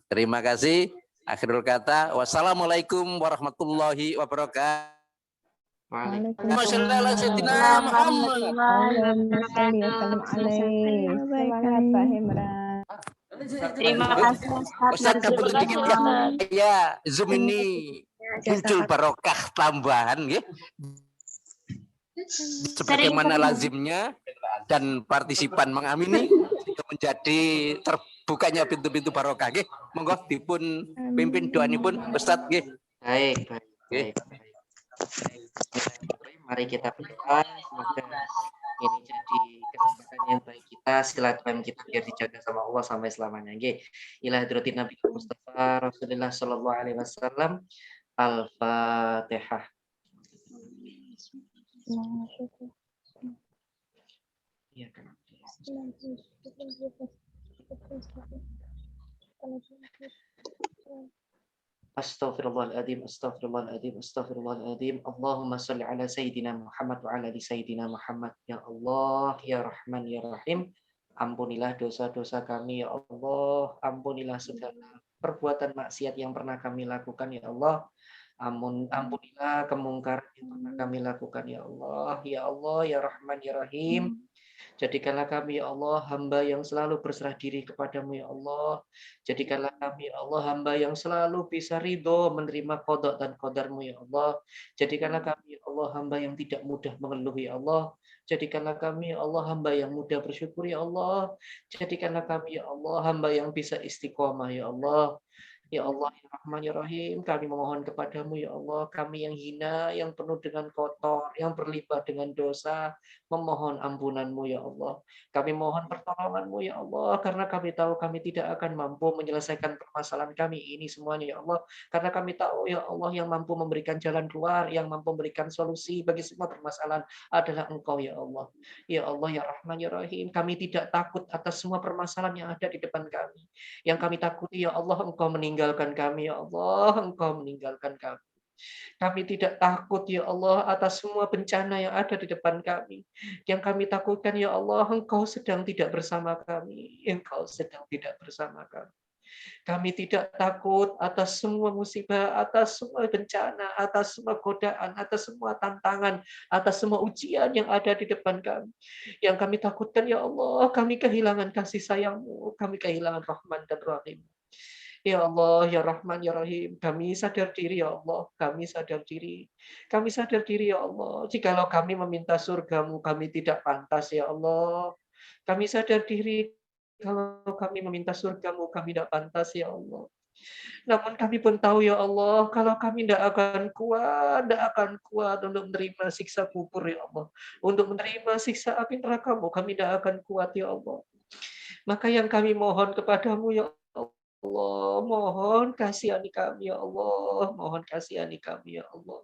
Terima kasih. Akhirul kata, wassalamualaikum warahmatullahi wabarakatuh.
Terima kasih
Ustaz, sedikit ya. Zoom ini muncul barokah tambahan ya. Sebagaimana lazimnya dan partisipan mengamini menjadi terbukanya pintu-pintu barokah nggih. Monggo dipun pimpin doanipun Ustaz nggih.
Baik. Mari kita berdoa semoga ini jadi kesempatan yang baik kita, silaturahim kita biar dijaga sama Allah sampai selamanya. Nggih. Ila hadratin Nabi Mustafa Rasulullah sallallahu alaihi wasallam. Al-Fatihah. Ya, kan. Astaghfirullahaladzim. Allahumma salli ala Sayyidina Muhammad wa ala ali Sayyidina Muhammad. Ya Allah, Ya Rahman, Ya Rahim. Ampunilah dosa-dosa kami, Ya Allah. Ampunilah segala perbuatan maksiat yang pernah kami lakukan, Ya Allah. Ampunilah kemungkaran yang pernah kami lakukan, Ya Allah. Ya Allah, Ya Rahman, Ya Rahim. Jadikanlah kami, ya Allah, hamba yang selalu berserah diri kepadamu, ya Allah. Jadikanlah kami, ya Allah, hamba yang selalu bisa ridho menerima qada dan qadarmu, ya Allah. Jadikanlah kami, ya Allah, hamba yang tidak mudah mengeluh, ya Allah. Jadikanlah kami, ya Allah, hamba yang mudah bersyukur, ya Allah. Jadikanlah kami, ya Allah, hamba yang bisa istiqomah, ya Allah. Ya Allah, ya Rahman, ya Rahim, kami memohon kepadamu, ya Allah, kami yang hina, yang penuh dengan kotor, yang berlimpah dengan dosa, memohon ampunanmu, ya Allah. Kami mohon pertolonganmu, ya Allah, karena kami tahu kami tidak akan mampu menyelesaikan permasalahan kami ini semuanya, ya Allah. Karena kami tahu, ya Allah, yang mampu memberikan jalan keluar, yang mampu memberikan solusi bagi semua permasalahan adalah Engkau, ya Allah. Ya Allah, ya Rahman, ya Rahim, kami tidak takut atas semua permasalahan yang ada di depan kami. Yang kami takuti, ya Allah, Engkau meninggalkan kami, ya Allah, Engkau meninggalkan kami. Kami tidak takut, ya Allah, atas semua bencana yang ada di depan kami. Yang kami takutkan, ya Allah, Engkau sedang tidak bersama kami. Engkau sedang tidak bersama kami. Kami tidak takut atas semua musibah, atas semua bencana, atas semua godaan, atas semua tantangan, atas semua ujian yang ada di depan kami. Yang kami takutkan, ya Allah, kami kehilangan kasih sayang-Mu, kami kehilangan Rahman dan Rahim. Ya Allah, ya Rahman, ya Rahim, kami sadar diri, ya Allah, kami sadar diri. Kami sadar diri, ya Allah, jikalau kami meminta surga-Mu, kami tidak pantas, ya Allah. Kami sadar diri, kalau kami meminta surga-Mu, kami tidak pantas, ya Allah. Namun kami pun tahu, ya Allah, kalau kami tidak akan kuat untuk menerima siksa kubur, ya Allah. Untuk menerima siksa api neraka-Mu, kami tidak akan kuat, ya Allah. Maka yang kami mohon kepadamu, ya Allah, mohon kasihani kami, ya Allah. Mohon kasihani kami, ya Allah.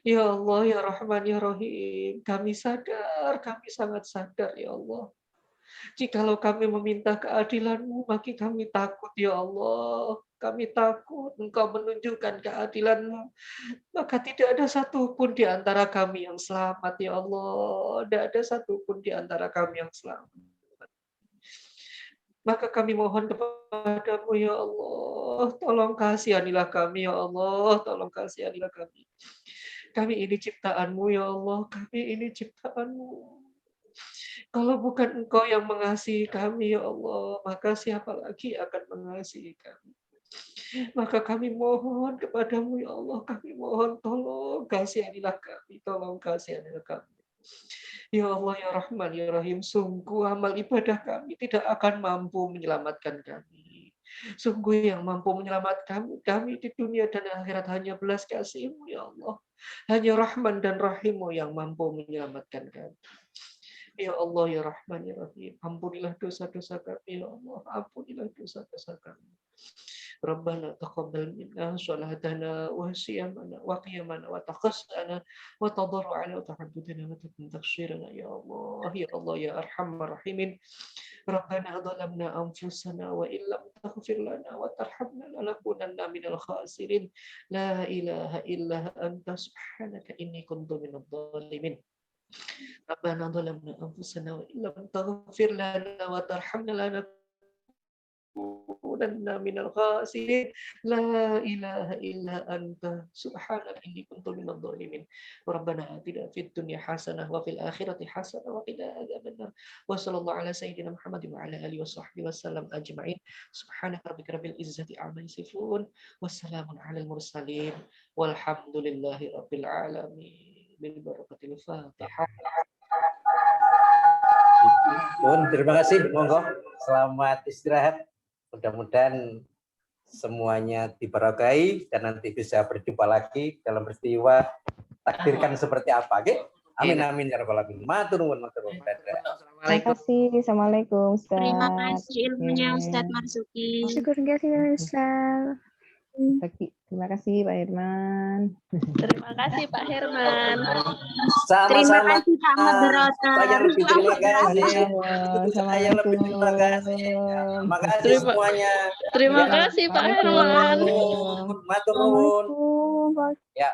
Ya Allah, ya Rahman, ya Rahim. Kami sadar, kami sangat sadar, ya Allah. Jikalau kami meminta keadilan-Mu, maka kami takut, ya Allah. Kami takut Engkau menunjukkan keadilan-Mu. Maka tidak ada satupun di antara kami yang selamat, ya Allah. Tidak ada satupun di antara kami yang selamat. Maka kami mohon kepadamu, ya Allah. Tolong kasihanilah kami, ya Allah. Tolong kasihanilah kami. Kami ini ciptaan-Mu, ya Allah. Kami ini ciptaan-Mu. Kalau bukan Engkau yang mengasihi kami, ya Allah, maka siapa lagi akan mengasihi kami? Maka kami mohon kepadamu, ya Allah, kami mohon tolong kasihanilah kami, tolong kasihanilah kami. Ya Allah, ya Rahman, ya Rahim, sungguh amal ibadah kami tidak akan mampu menyelamatkan kami. Sungguh yang mampu menyelamatkan kami di dunia dan akhirat hanya belas kasih-Mu, ya Allah. Hanya Rahman dan Rahim-Mu yang mampu menyelamatkan kami. Ya Allah, ya Rahman, ya Rahim, ampunilah dosa-dosa kami, ya Allah. Ampunilah dosa-dosa kami. Rabbana taqabbal minna sholatana wa siyamana wa qiyamana wa taqassana wa tadarru'ana wa tahaddudana wa taghfirana, ya Allah, ya Allah, ya Arhamar Rahimin. Rabbana dhalamna anfusana wa illam taghfir lana wa tarhamna lanakunanna minal khasirin. La ilaha illa anta subhanaka inni kuntu minadh dhalimin. Rabbana dhalamna anfusana wa illam taghfir lana wa tarhamna lanakunanna minal khasirin. La ilaha illa anta subhanaka inni kuntu minadh dhalimin. Rabbana atina fid dunya hasanah wa fil akhirati hasanah wa qina adzabannar. Wa sallallahu ala sayyidina Muhammad wa ala alihi washabbihi wasallam ajma'in. Subhanaka rabbika rabbil izzati amma yasifun. Wassalamun alal mursalin. Walhamdulillahi rabbil alamin. Bil barakatil Fatihah.
Terima kasih, monggo. Selamat istirahat. Mudah-mudahan semuanya diberkahi dan nanti bisa berjumpa lagi dalam peristiwa takdirkan seperti apa. Oke? Amin amin ya rabbal alamin. Matur nuwun, matur nuwun.
Terima kasih. Assalamualaikum, Ustaz.
Terima kasih ilmunya Ustadz Marzuki.
Terima kasih, Ustaz.
Terima kasih Pak Herman.
Terima kasih Pak Herman.
Terima
Sama-sama.
kasih Pak Moderator.
Saya lebih terima kasih. Saya lebih
Assalamualaikum.
terima kasih. Terima kasih
Terima-
semuanya.
Terima
Ya.
kasih Pak Herman.
Matur nuwun.
Assalamualaikum, Pak.
Ya.